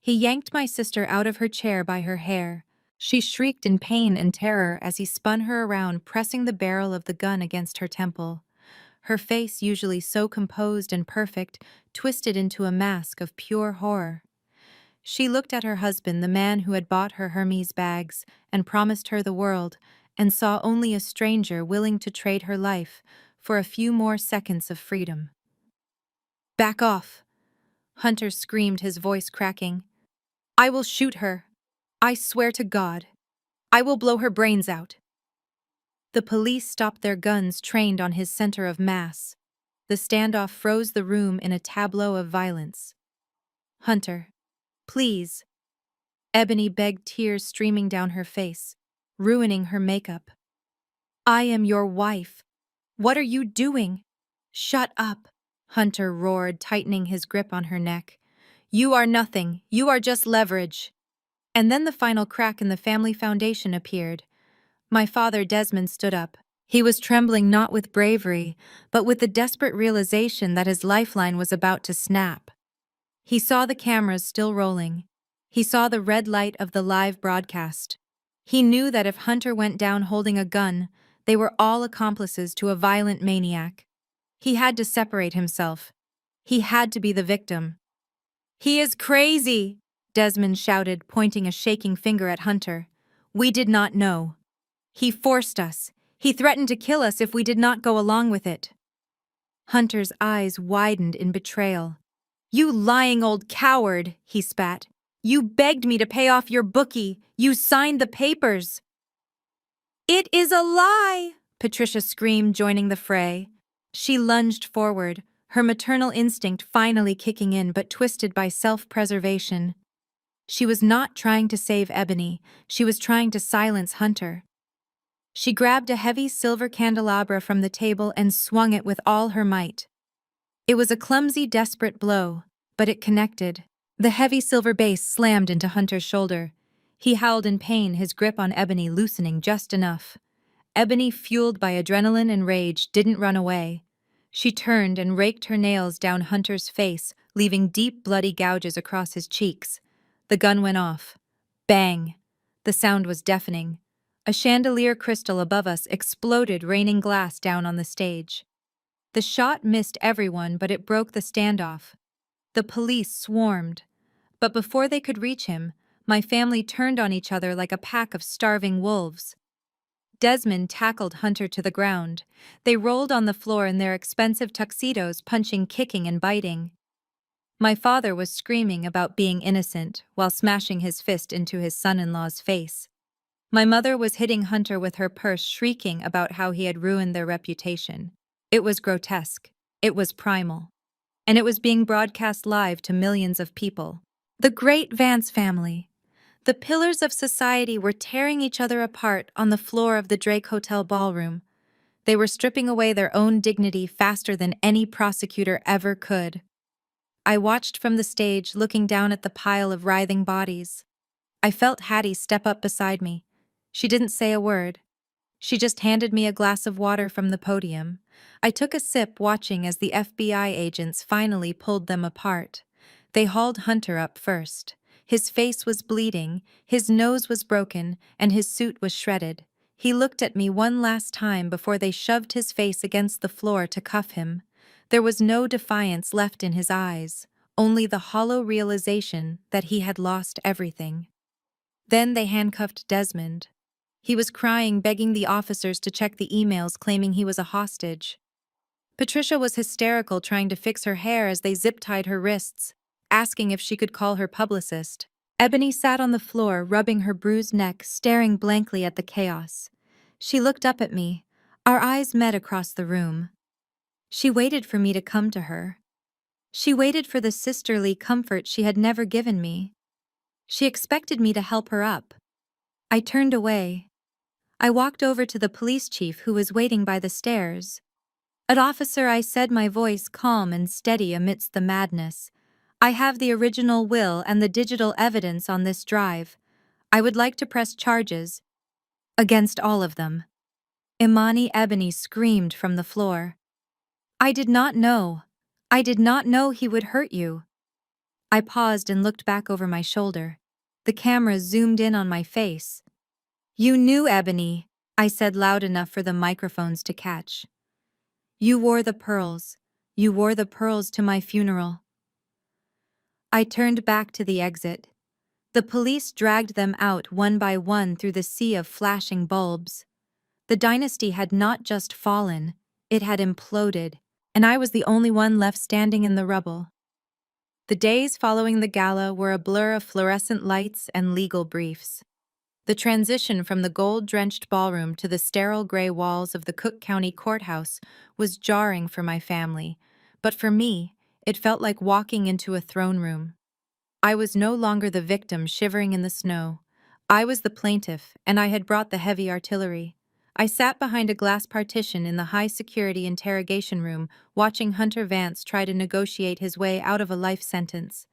He yanked my sister out of her chair by her hair. She shrieked in pain and terror as he spun her around, pressing the barrel of the gun against her temple. Her face, usually so composed and perfect, twisted into a mask of pure horror. She looked at her husband, the man who had bought her Hermes bags and promised her the world, and saw only a stranger willing to trade her life for a few more seconds of freedom. "Back off!" Hunter screamed, his voice cracking. "I will shoot her. I swear to God. I will blow her brains out." The police stopped their guns, trained on his center of mass. The standoff froze the room in a tableau of violence. "Hunter, please." Ebony begged, tears streaming down her face, ruining her makeup. "I am your wife. What are you doing?" "Shut up," Hunter roared, tightening his grip on her neck. "You are nothing. You are just leverage." And then the final crack in the family foundation appeared. My father, Desmond, stood up. He was trembling not with bravery, but with the desperate realization that his lifeline was about to snap. He saw the cameras still rolling. He saw the red light of the live broadcast. He knew that if Hunter went down holding a gun, they were all accomplices to a violent maniac. He had to separate himself. He had to be the victim. "He is crazy!" Desmond shouted, pointing a shaking finger at Hunter. "We did not know. He forced us. He threatened to kill us if we did not go along with it." Hunter's eyes widened in betrayal. "You lying old coward," he spat. "You begged me to pay off your bookie. You signed the papers." "It is a lie!" Patricia screamed, joining the fray. She lunged forward, her maternal instinct finally kicking in but twisted by self-preservation. She was not trying to save Ebony, she was trying to silence Hunter. She grabbed a heavy silver candelabra from the table and swung it with all her might. It was a clumsy, desperate blow, but it connected. The heavy silver base slammed into Hunter's shoulder. He howled in pain, his grip on Ebony loosening just enough. Ebony, fueled by adrenaline and rage, didn't run away. She turned and raked her nails down Hunter's face, leaving deep, bloody gouges across his cheeks. The gun went off. Bang! The sound was deafening. A chandelier crystal above us exploded, raining glass down on the stage. The shot missed everyone, but it broke the standoff. The police swarmed. But before they could reach him, my family turned on each other like a pack of starving wolves. Desmond tackled Hunter to the ground. They rolled on the floor in their expensive tuxedos, punching, kicking, and biting. My father was screaming about being innocent while smashing his fist into his son-in-law's face. My mother was hitting Hunter with her purse, shrieking about how he had ruined their reputation. It was grotesque. It was primal. And it was being broadcast live to millions of people. The great Vance family. The pillars of society were tearing each other apart on the floor of the Drake Hotel ballroom. They were stripping away their own dignity faster than any prosecutor ever could. I watched from the stage, looking down at the pile of writhing bodies. I felt Hattie step up beside me. She didn't say a word. She just handed me a glass of water from the podium. I took a sip, watching as the FBI agents finally pulled them apart. They hauled Hunter up first. His face was bleeding, his nose was broken, and his suit was shredded. He looked at me one last time before they shoved his face against the floor to cuff him. There was no defiance left in his eyes, only the hollow realization that he had lost everything. Then they handcuffed Desmond. He was crying, begging the officers to check the emails, claiming he was a hostage. Patricia was hysterical, trying to fix her hair as they zip-tied her wrists, asking if she could call her publicist. Ebony sat on the floor, rubbing her bruised neck, staring blankly at the chaos. She looked up at me. Our eyes met across the room. She waited for me to come to her. She waited for the sisterly comfort she had never given me. She expected me to help her up. I turned away. I walked over to the police chief, who was waiting by the stairs. "An officer," I said, my voice calm and steady amidst the madness. "I have the original will and the digital evidence on this drive. I would like to press charges against all of them." Imani Ebony screamed from the floor. "I did not know. I did not know he would hurt you." I paused and looked back over my shoulder. The camera zoomed in on my face. "You knew, Ebony," I said loud enough for the microphones to catch. "You wore the pearls. You wore the pearls to my funeral." I turned back to the exit. The police dragged them out one by one through the sea of flashing bulbs. The dynasty had not just fallen, it had imploded, and I was the only one left standing in the rubble. The days following the gala were a blur of fluorescent lights and legal briefs. The transition from the gold-drenched ballroom to the sterile gray walls of the Cook County Courthouse was jarring for my family, but for me, it felt like walking into a throne room. I was no longer the victim shivering in the snow. I was the plaintiff, and I had brought the heavy artillery. I sat behind a glass partition in the high-security interrogation room, watching Hunter Vance try to negotiate his way out of a life sentence.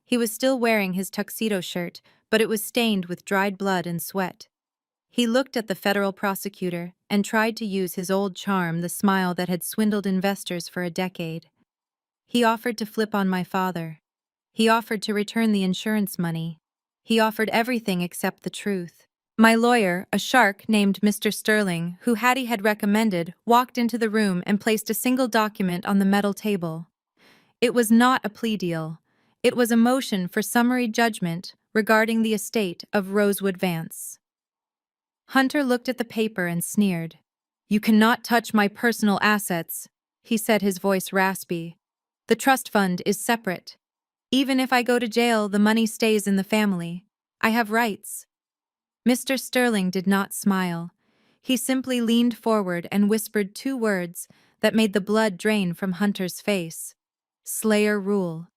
He was still wearing his tuxedo shirt, but it was stained with dried blood and sweat. He looked at the federal prosecutor and tried to use his old charm, the smile that had swindled investors for a decade. He offered to flip on my father. He offered to return the insurance money. He offered everything except the truth. My lawyer, a shark named Mr. Sterling, who Hattie had recommended, walked into the room and placed a single document on the metal table. It was not a plea deal. It was a motion for summary judgment regarding the estate of Rosewood Vance. Hunter looked at the paper and sneered. "You cannot touch my personal assets," he said, his voice raspy. "The trust fund is separate. Even if I go to jail, the money stays in the family. I have rights." Mr. Sterling did not smile. He simply leaned forward and whispered two words that made the blood drain from Hunter's face. Slayer rule.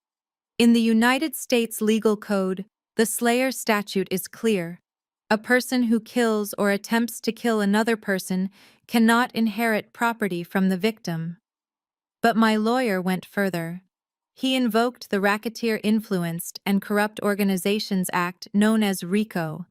In the United States Legal Code, the Slayer statute is clear. A person who kills or attempts to kill another person cannot inherit property from the victim. But my lawyer went further. He invoked the Racketeer Influenced and Corrupt Organizations Act known as RICO.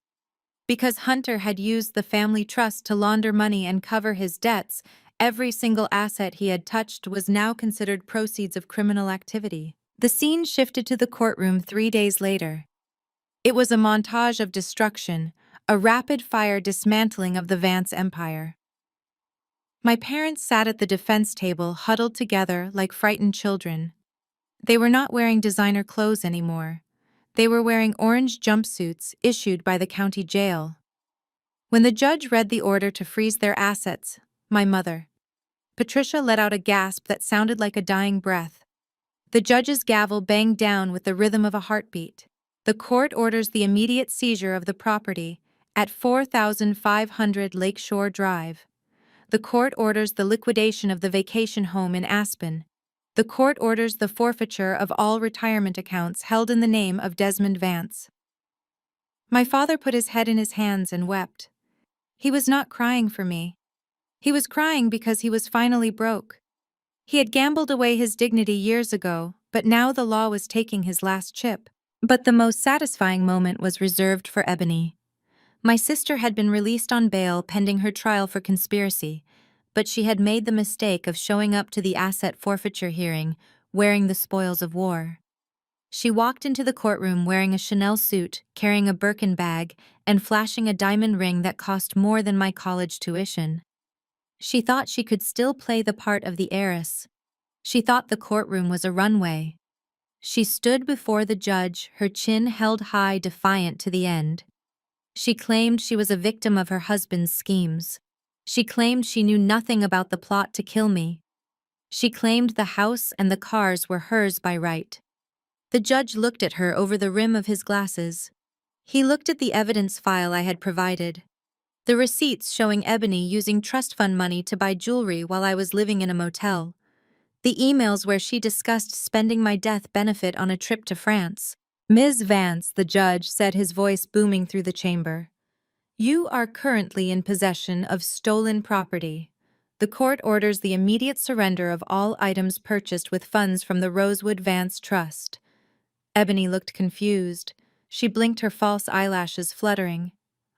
Because Hunter had used the family trust to launder money and cover his debts, every single asset he had touched was now considered proceeds of criminal activity. The scene shifted to the courtroom 3 days later. It was a montage of destruction, a rapid-fire dismantling of the Vance empire. My parents sat at the defense table, huddled together like frightened children. They were not wearing designer clothes anymore. They were wearing orange jumpsuits issued by the county jail. When the judge read the order to freeze their assets, my mother, Patricia, let out a gasp that sounded like a dying breath. The judge's gavel banged down with the rhythm of a heartbeat. The court orders the immediate seizure of the property at 4500 Lakeshore Drive. The court orders the liquidation of the vacation home in Aspen. The court orders the forfeiture of all retirement accounts held in the name of Desmond Vance. My father put his head in his hands and wept. He was not crying for me. He was crying because he was finally broke. He had gambled away his dignity years ago, but now the law was taking his last chip. But the most satisfying moment was reserved for Ebony. My sister had been released on bail pending her trial for conspiracy, but she had made the mistake of showing up to the asset forfeiture hearing wearing the spoils of war. She walked into the courtroom wearing a Chanel suit, carrying a Birkin bag, and flashing a diamond ring that cost more than my college tuition. She thought she could still play the part of the heiress. She thought the courtroom was a runway. She stood before the judge, her chin held high, defiant to the end. She claimed she was a victim of her husband's schemes. She claimed she knew nothing about the plot to kill me. She claimed the house and the cars were hers by right. The judge looked at her over the rim of his glasses. He looked at the evidence file I had provided. The receipts showing Ebony using trust fund money to buy jewelry while I was living in a motel. The emails where she discussed spending my death benefit on a trip to France. "Ms. Vance," the judge said, his voice booming through the chamber, "you are currently in possession of stolen property. The court orders the immediate surrender of all items purchased with funds from the Rosewood Vance Trust." Ebony looked confused. She blinked, her false eyelashes fluttering.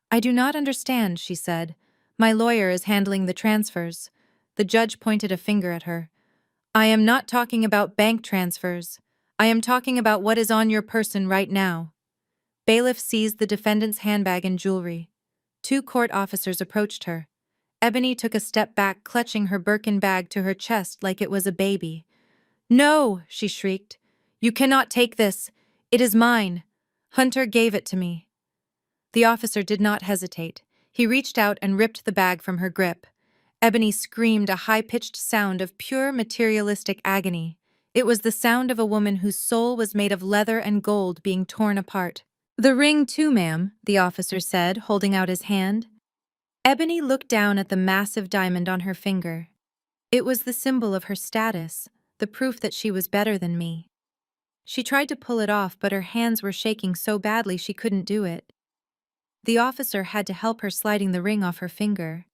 "I do not understand," she said. "My lawyer is handling the transfers." The judge pointed a finger at her. "I am not talking about bank transfers. I am talking about what is on your person right now." Bailiff seized the defendant's handbag and jewelry. 2 court officers approached her. Ebony took a step back, clutching her Birkin bag to her chest like it was a baby. "No!" she shrieked. "You cannot take this. It is mine. Hunter gave it to me." The officer did not hesitate. He reached out and ripped the bag from her grip. Ebony screamed, a high-pitched sound of pure materialistic agony. It was the sound of a woman whose soul was made of leather and gold being torn apart. "The ring too, ma'am," the officer said, holding out his hand. Ebony looked down at the massive diamond on her finger. It was the symbol of her status, the proof that she was better than me. She tried to pull it off, but her hands were shaking so badly she couldn't do it. The officer had to help her, sliding the ring off her finger.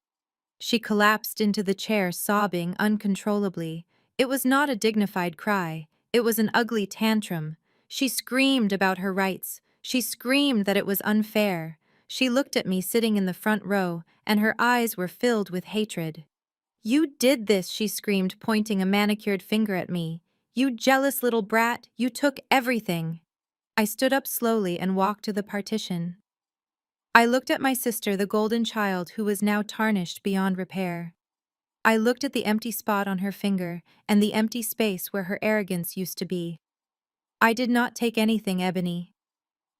She collapsed into the chair, sobbing uncontrollably. It was not a dignified cry. It was an ugly tantrum. She screamed about her rights. She screamed that it was unfair. She looked at me sitting in the front row, and her eyes were filled with hatred. "You did this," she screamed, pointing a manicured finger at me. "You jealous little brat, you took everything." I stood up slowly and walked to the partition. I looked at my sister, the golden child who was now tarnished beyond repair. I looked at the empty spot on her finger and the empty space where her arrogance used to be. I did not take anything, Ebony.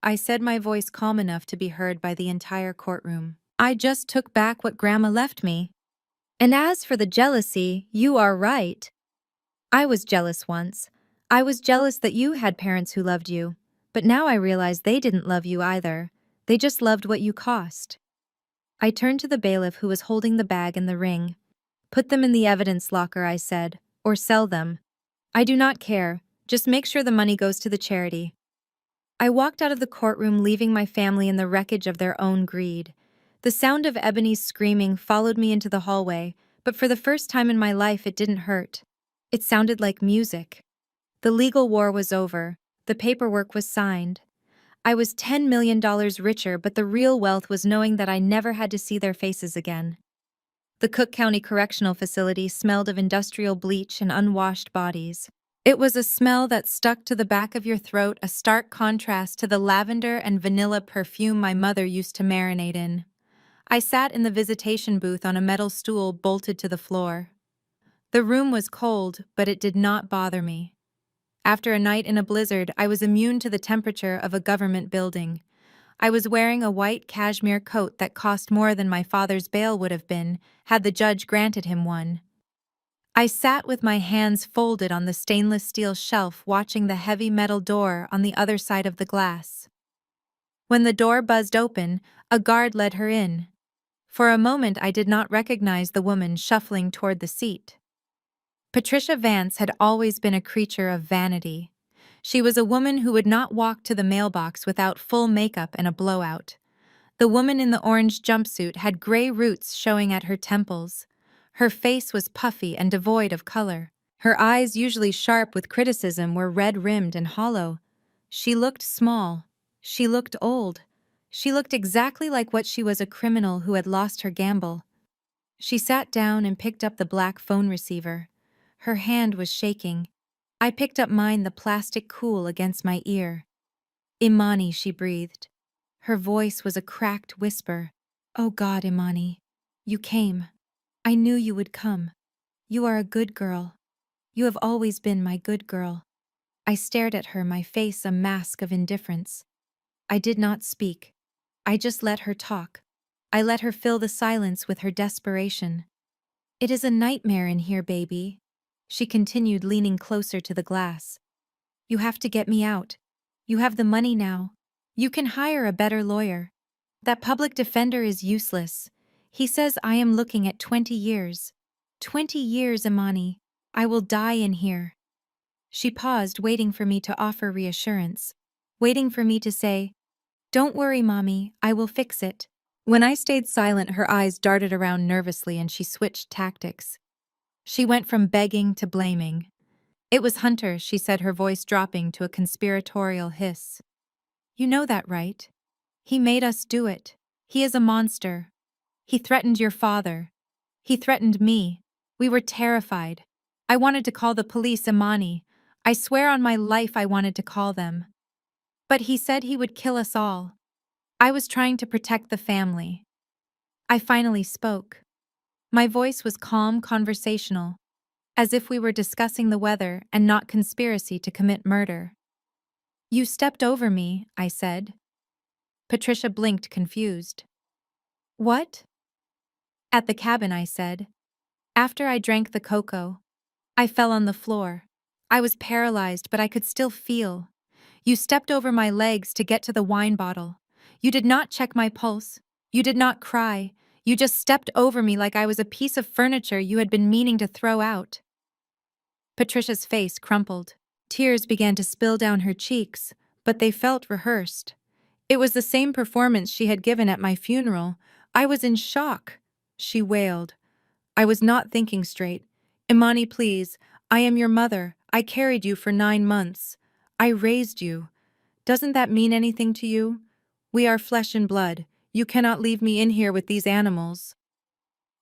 I said, my voice calm enough to be heard by the entire courtroom. I just took back what Grandma left me. And as for the jealousy, you are right. I was jealous once. I was jealous that you had parents who loved you. But now I realize they didn't love you either. They just loved what you cost. I turned to the bailiff who was holding the bag and the ring. Put them in the evidence locker, I said, or sell them. I do not care. Just make sure the money goes to the charity. I walked out of the courtroom, leaving my family in the wreckage of their own greed. The sound of Ebony's screaming followed me into the hallway, but for the first time in my life it didn't hurt. It sounded like music. The legal war was over. The paperwork was signed. I was $10 million richer, but the real wealth was knowing that I never had to see their faces again. The Cook County Correctional Facility smelled of industrial bleach and unwashed bodies. It was a smell that stuck to the back of your throat, a stark contrast to the lavender and vanilla perfume my mother used to marinate in. I sat in the visitation booth on a metal stool bolted to the floor. The room was cold, but it did not bother me. After a night in a blizzard, I was immune to the temperature of a government building. I was wearing a white cashmere coat that cost more than my father's bail would have been, had the judge granted him one. I sat with my hands folded on the stainless steel shelf, watching the heavy metal door on the other side of the glass. When the door buzzed open, a guard led her in. For a moment I did not recognize the woman shuffling toward the seat. Patricia Vance had always been a creature of vanity. She was a woman who would not walk to the mailbox without full makeup and a blowout. The woman in the orange jumpsuit had gray roots showing at her temples. Her face was puffy and devoid of color. Her eyes, usually sharp with criticism, were red-rimmed and hollow. She looked small. She looked old. She looked exactly like what she was, a criminal who had lost her gamble. She sat down and picked up the black phone receiver. Her hand was shaking. I picked up mine, the plastic cool against my ear. "Imani," she breathed. Her voice was a cracked whisper. "Oh God, Imani. You came. I knew you would come. You are a good girl. You have always been my good girl." I stared at her, my face a mask of indifference. I did not speak. I just let her talk. I let her fill the silence with her desperation. "It is a nightmare in here, baby," she continued, leaning closer to the glass. "You have to get me out. You have the money now. You can hire a better lawyer. That public defender is useless. He says I am looking at 20 years. 20 years, Imani. I will die in here." She paused, waiting for me to offer reassurance, waiting for me to say, "Don't worry, Mommy, I will fix it." When I stayed silent, her eyes darted around nervously and she switched tactics. She went from begging to blaming. "It was Hunter," she said, her voice dropping to a conspiratorial hiss. "You know that, right? He made us do it. He is a monster. He threatened your father. He threatened me. We were terrified. I wanted to call the police, Imani. I swear on my life I wanted to call them. But he said he would kill us all. I was trying to protect the family." I finally spoke. My voice was calm, conversational, as if we were discussing the weather and not conspiracy to commit murder. "You stepped over me," I said. Patricia blinked, confused. "What?" "At the cabin," I said. "After I drank the cocoa. I fell on the floor. I was paralyzed, but I could still feel. You stepped over my legs to get to the wine bottle. You did not check my pulse. You did not cry. You just stepped over me like I was a piece of furniture you had been meaning to throw out." Patricia's face crumpled. Tears began to spill down her cheeks, but they felt rehearsed. It was the same performance she had given at my funeral. "I was in shock," she wailed. "I was not thinking straight. Imani, please. I am your mother. I carried you for 9 months. I raised you. Doesn't that mean anything to you? We are flesh and blood. You cannot leave me in here with these animals."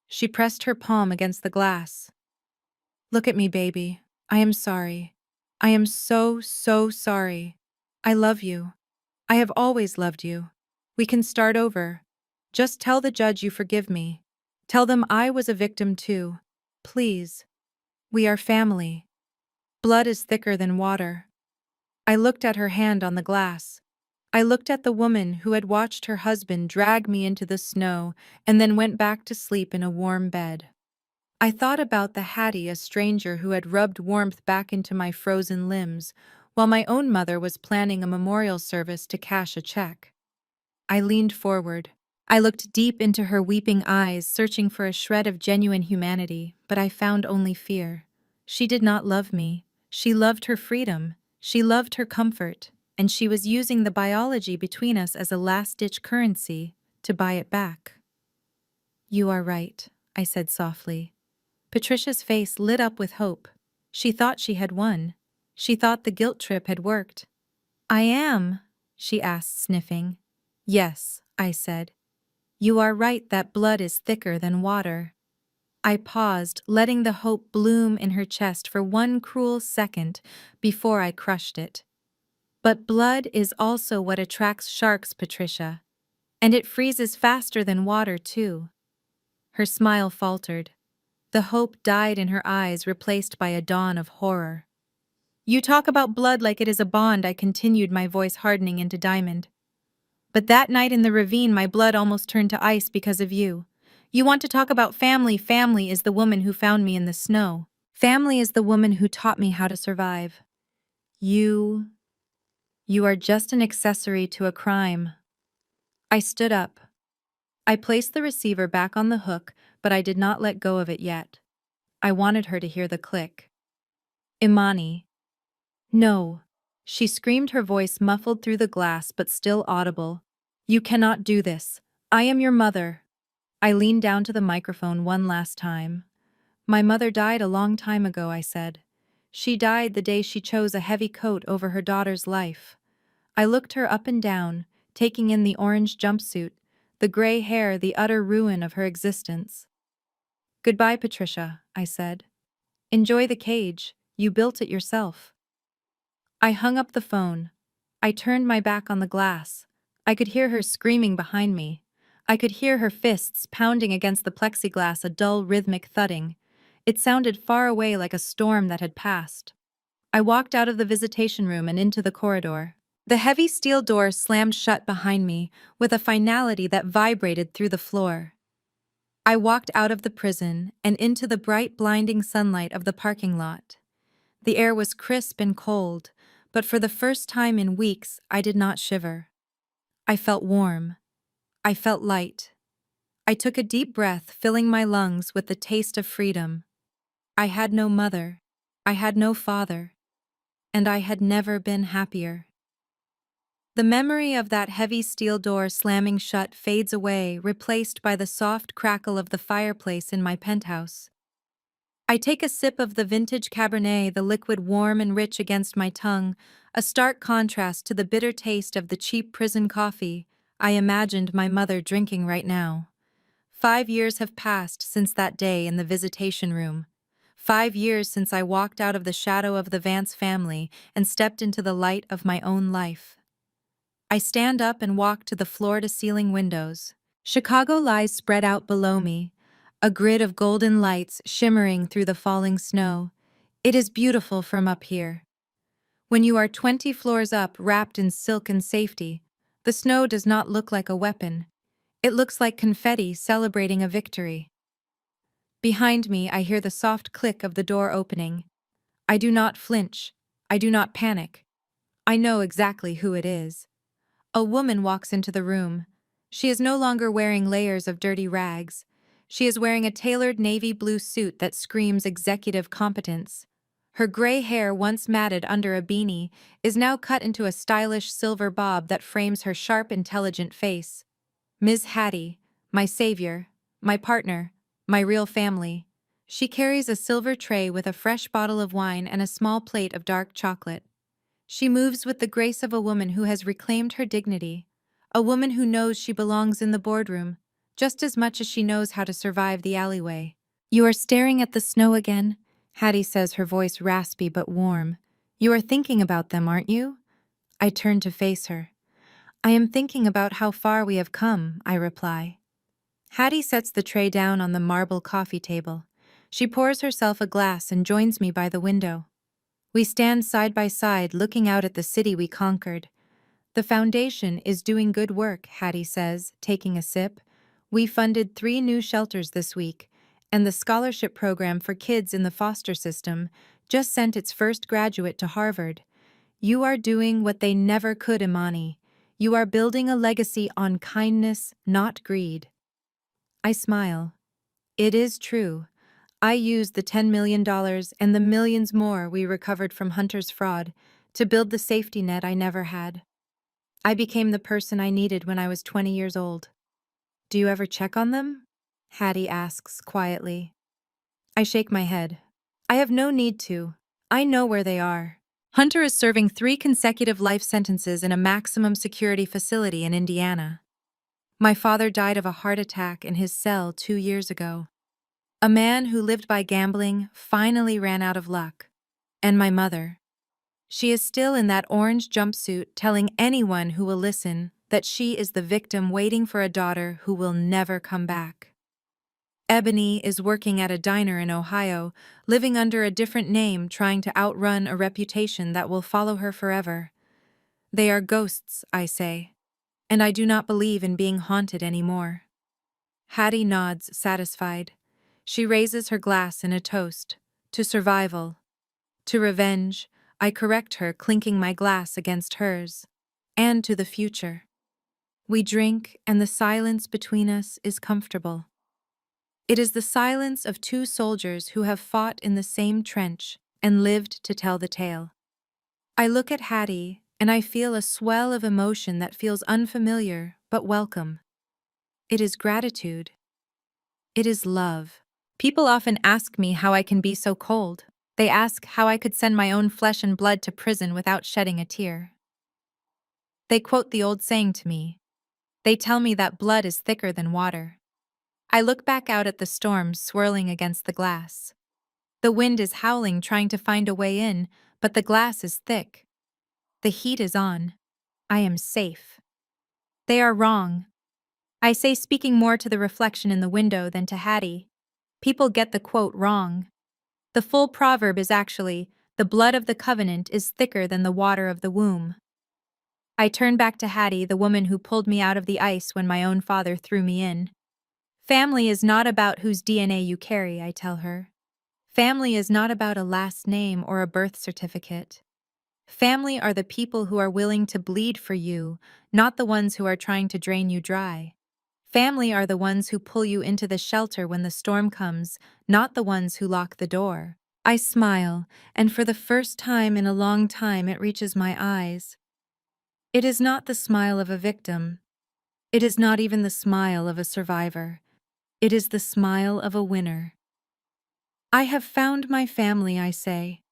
She pressed her palm against the glass. "Look at me, baby. I am sorry. I am so, so sorry. I love you. I have always loved you. We can start over. Just tell the judge you forgive me. Tell them I was a victim too. Please. We are family. Blood is thicker than water. I looked at her hand on the glass. I looked at the woman who had watched her husband drag me into the snow and then went back to sleep in a warm bed. I thought about the Hattie, a stranger who had rubbed warmth back into my frozen limbs, while my own mother was planning a memorial service to cash a check. I leaned forward. I looked deep into her weeping eyes, searching for a shred of genuine humanity, but I found only fear. She did not love me. She loved her freedom. She loved her comfort, and she was using the biology between us as a last-ditch currency to buy it back. You are right, I said softly. Patricia's face lit up with hope. She thought she had won. She thought the guilt trip had worked. I am, she asked, sniffing. Yes, I said. You are right that blood is thicker than water. I paused, letting the hope bloom in her chest for one cruel second before I crushed it. But blood is also what attracts sharks, Patricia. And it freezes faster than water, too. Her smile faltered. The hope died in her eyes, replaced by a dawn of horror. You talk about blood like it is a bond, I continued, my voice hardening into diamond. But that night in the ravine, my blood almost turned to ice because of you. You want to talk about family? Family is the woman who found me in the snow. Family is the woman who taught me how to survive. You are just an accessory to a crime. I stood up. I placed the receiver back on the hook, but I did not let go of it yet. I wanted her to hear the click. Imani. No. She screamed, her voice muffled through the glass but still audible. You cannot do this. I am your mother. I leaned down to the microphone one last time. My mother died a long time ago, I said. She died the day she chose a heavy coat over her daughter's life. I looked her up and down, taking in the orange jumpsuit, the gray hair, the utter ruin of her existence. Goodbye, Patricia, I said. Enjoy the cage. You built it yourself. I hung up the phone. I turned my back on the glass. I could hear her screaming behind me. I could hear her fists pounding against the plexiglass, a dull, rhythmic thudding. It sounded far away, like a storm that had passed. I walked out of the visitation room and into the corridor. The heavy steel door slammed shut behind me with a finality that vibrated through the floor. I walked out of the prison and into the bright, blinding sunlight of the parking lot. The air was crisp and cold, but for the first time in weeks, I did not shiver. I felt warm. I felt light. I took a deep breath, filling my lungs with the taste of freedom. I had no mother. I had no father. And I had never been happier. The memory of that heavy steel door slamming shut fades away, replaced by the soft crackle of the fireplace in my penthouse. I take a sip of the vintage Cabernet, the liquid warm and rich against my tongue, a stark contrast to the bitter taste of the cheap prison coffee I imagined my mother drinking right now. 5 years have passed since that day in the visitation room. 5 years since I walked out of the shadow of the Vance family and stepped into the light of my own life. I stand up and walk to the floor-to-ceiling windows. Chicago lies spread out below me, a grid of golden lights shimmering through the falling snow. It is beautiful from up here. When you are 20 floors up, wrapped in silk and safety, the snow does not look like a weapon. It looks like confetti celebrating a victory. Behind me, I hear the soft click of the door opening. I do not flinch. I do not panic. I know exactly who it is. A woman walks into the room. She is no longer wearing layers of dirty rags. She is wearing a tailored navy blue suit that screams executive competence. Her gray hair, once matted under a beanie, is now cut into a stylish silver bob that frames her sharp, intelligent face. Ms. Hattie, my savior, my partner, my real family. She carries a silver tray with a fresh bottle of wine and a small plate of dark chocolate. She moves with the grace of a woman who has reclaimed her dignity, a woman who knows she belongs in the boardroom, just as much as she knows how to survive the alleyway. You are staring at the snow again? Hattie says, her voice raspy but warm. You are thinking about them, aren't you? I turn to face her. I am thinking about how far we have come, I reply. Hattie sets the tray down on the marble coffee table. She pours herself a glass and joins me by the window. We stand side by side looking out at the city we conquered. The foundation is doing good work, Hattie says, taking a sip. We funded 3 new shelters this week, and the scholarship program for kids in the foster system just sent its first graduate to Harvard. You are doing what they never could, Imani. You are building a legacy on kindness, not greed. I smile. It is true. I used the $10 million and the millions more we recovered from Hunter's fraud to build the safety net I never had. I became the person I needed when I was 20 years old. Do you ever check on them? Hattie asks quietly. I shake my head. I have no need to. I know where they are. Hunter is serving 3 consecutive life sentences in a maximum security facility in Indiana. My father died of a heart attack in his cell 2 years ago. A man who lived by gambling finally ran out of luck. And my mother. She is still in that orange jumpsuit telling anyone who will listen that she is the victim waiting for a daughter who will never come back. Ebony is working at a diner in Ohio, living under a different name, trying to outrun a reputation that will follow her forever. They are ghosts, I say, and I do not believe in being haunted anymore. Hattie nods, satisfied. She raises her glass in a toast. To survival. To revenge, I correct her, clinking my glass against hers. And to the future. We drink, and the silence between us is comfortable. It is the silence of 2 soldiers who have fought in the same trench and lived to tell the tale. I look at Hattie, and I feel a swell of emotion that feels unfamiliar but welcome. It is gratitude. It is love. People often ask me how I can be so cold. They ask how I could send my own flesh and blood to prison without shedding a tear. They quote the old saying to me. They tell me that blood is thicker than water. I look back out at the storm swirling against the glass. The wind is howling, trying to find a way in, but the glass is thick. The heat is on. I am safe. They are wrong. I say, speaking more to the reflection in the window than to Hattie. People get the quote wrong. The full proverb is actually, the blood of the covenant is thicker than the water of the womb. I turn back to Hattie, the woman who pulled me out of the ice when my own father threw me in. Family is not about whose DNA you carry, I tell her. Family is not about a last name or a birth certificate. Family are the people who are willing to bleed for you, not the ones who are trying to drain you dry. Family are the ones who pull you into the shelter when the storm comes, not the ones who lock the door. I smile, and for the first time in a long time it reaches my eyes. It is not the smile of a victim. It is not even the smile of a survivor. It is the smile of a winner. I have found my family, I say.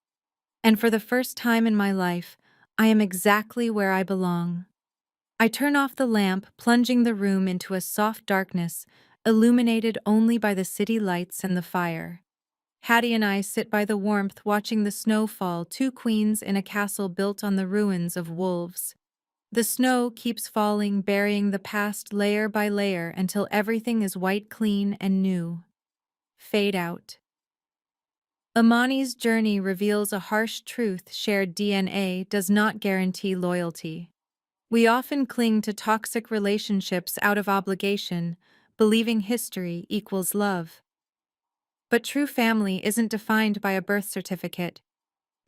And for the first time in my life, I am exactly where I belong. I turn off the lamp, plunging the room into a soft darkness, illuminated only by the city lights and the fire. Hattie and I sit by the warmth, watching the snow fall, 2 queens in a castle built on the ruins of wolves. The snow keeps falling, burying the past layer by layer until everything is white, clean, and new. Fade out. Imani's journey reveals a harsh truth: shared DNA does not guarantee loyalty. We often cling to toxic relationships out of obligation, believing history equals love. But true family isn't defined by a birth certificate.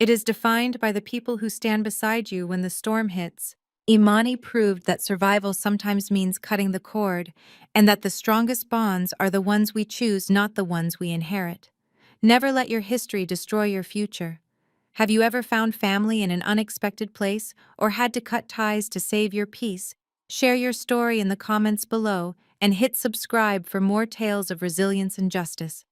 It is defined by the people who stand beside you when the storm hits. Imani proved that survival sometimes means cutting the cord, and that the strongest bonds are the ones we choose, not the ones we inherit. Never let your history destroy your future. Have you ever found family in an unexpected place or had to cut ties to save your peace? Share your story in the comments below and hit subscribe for more tales of resilience and justice.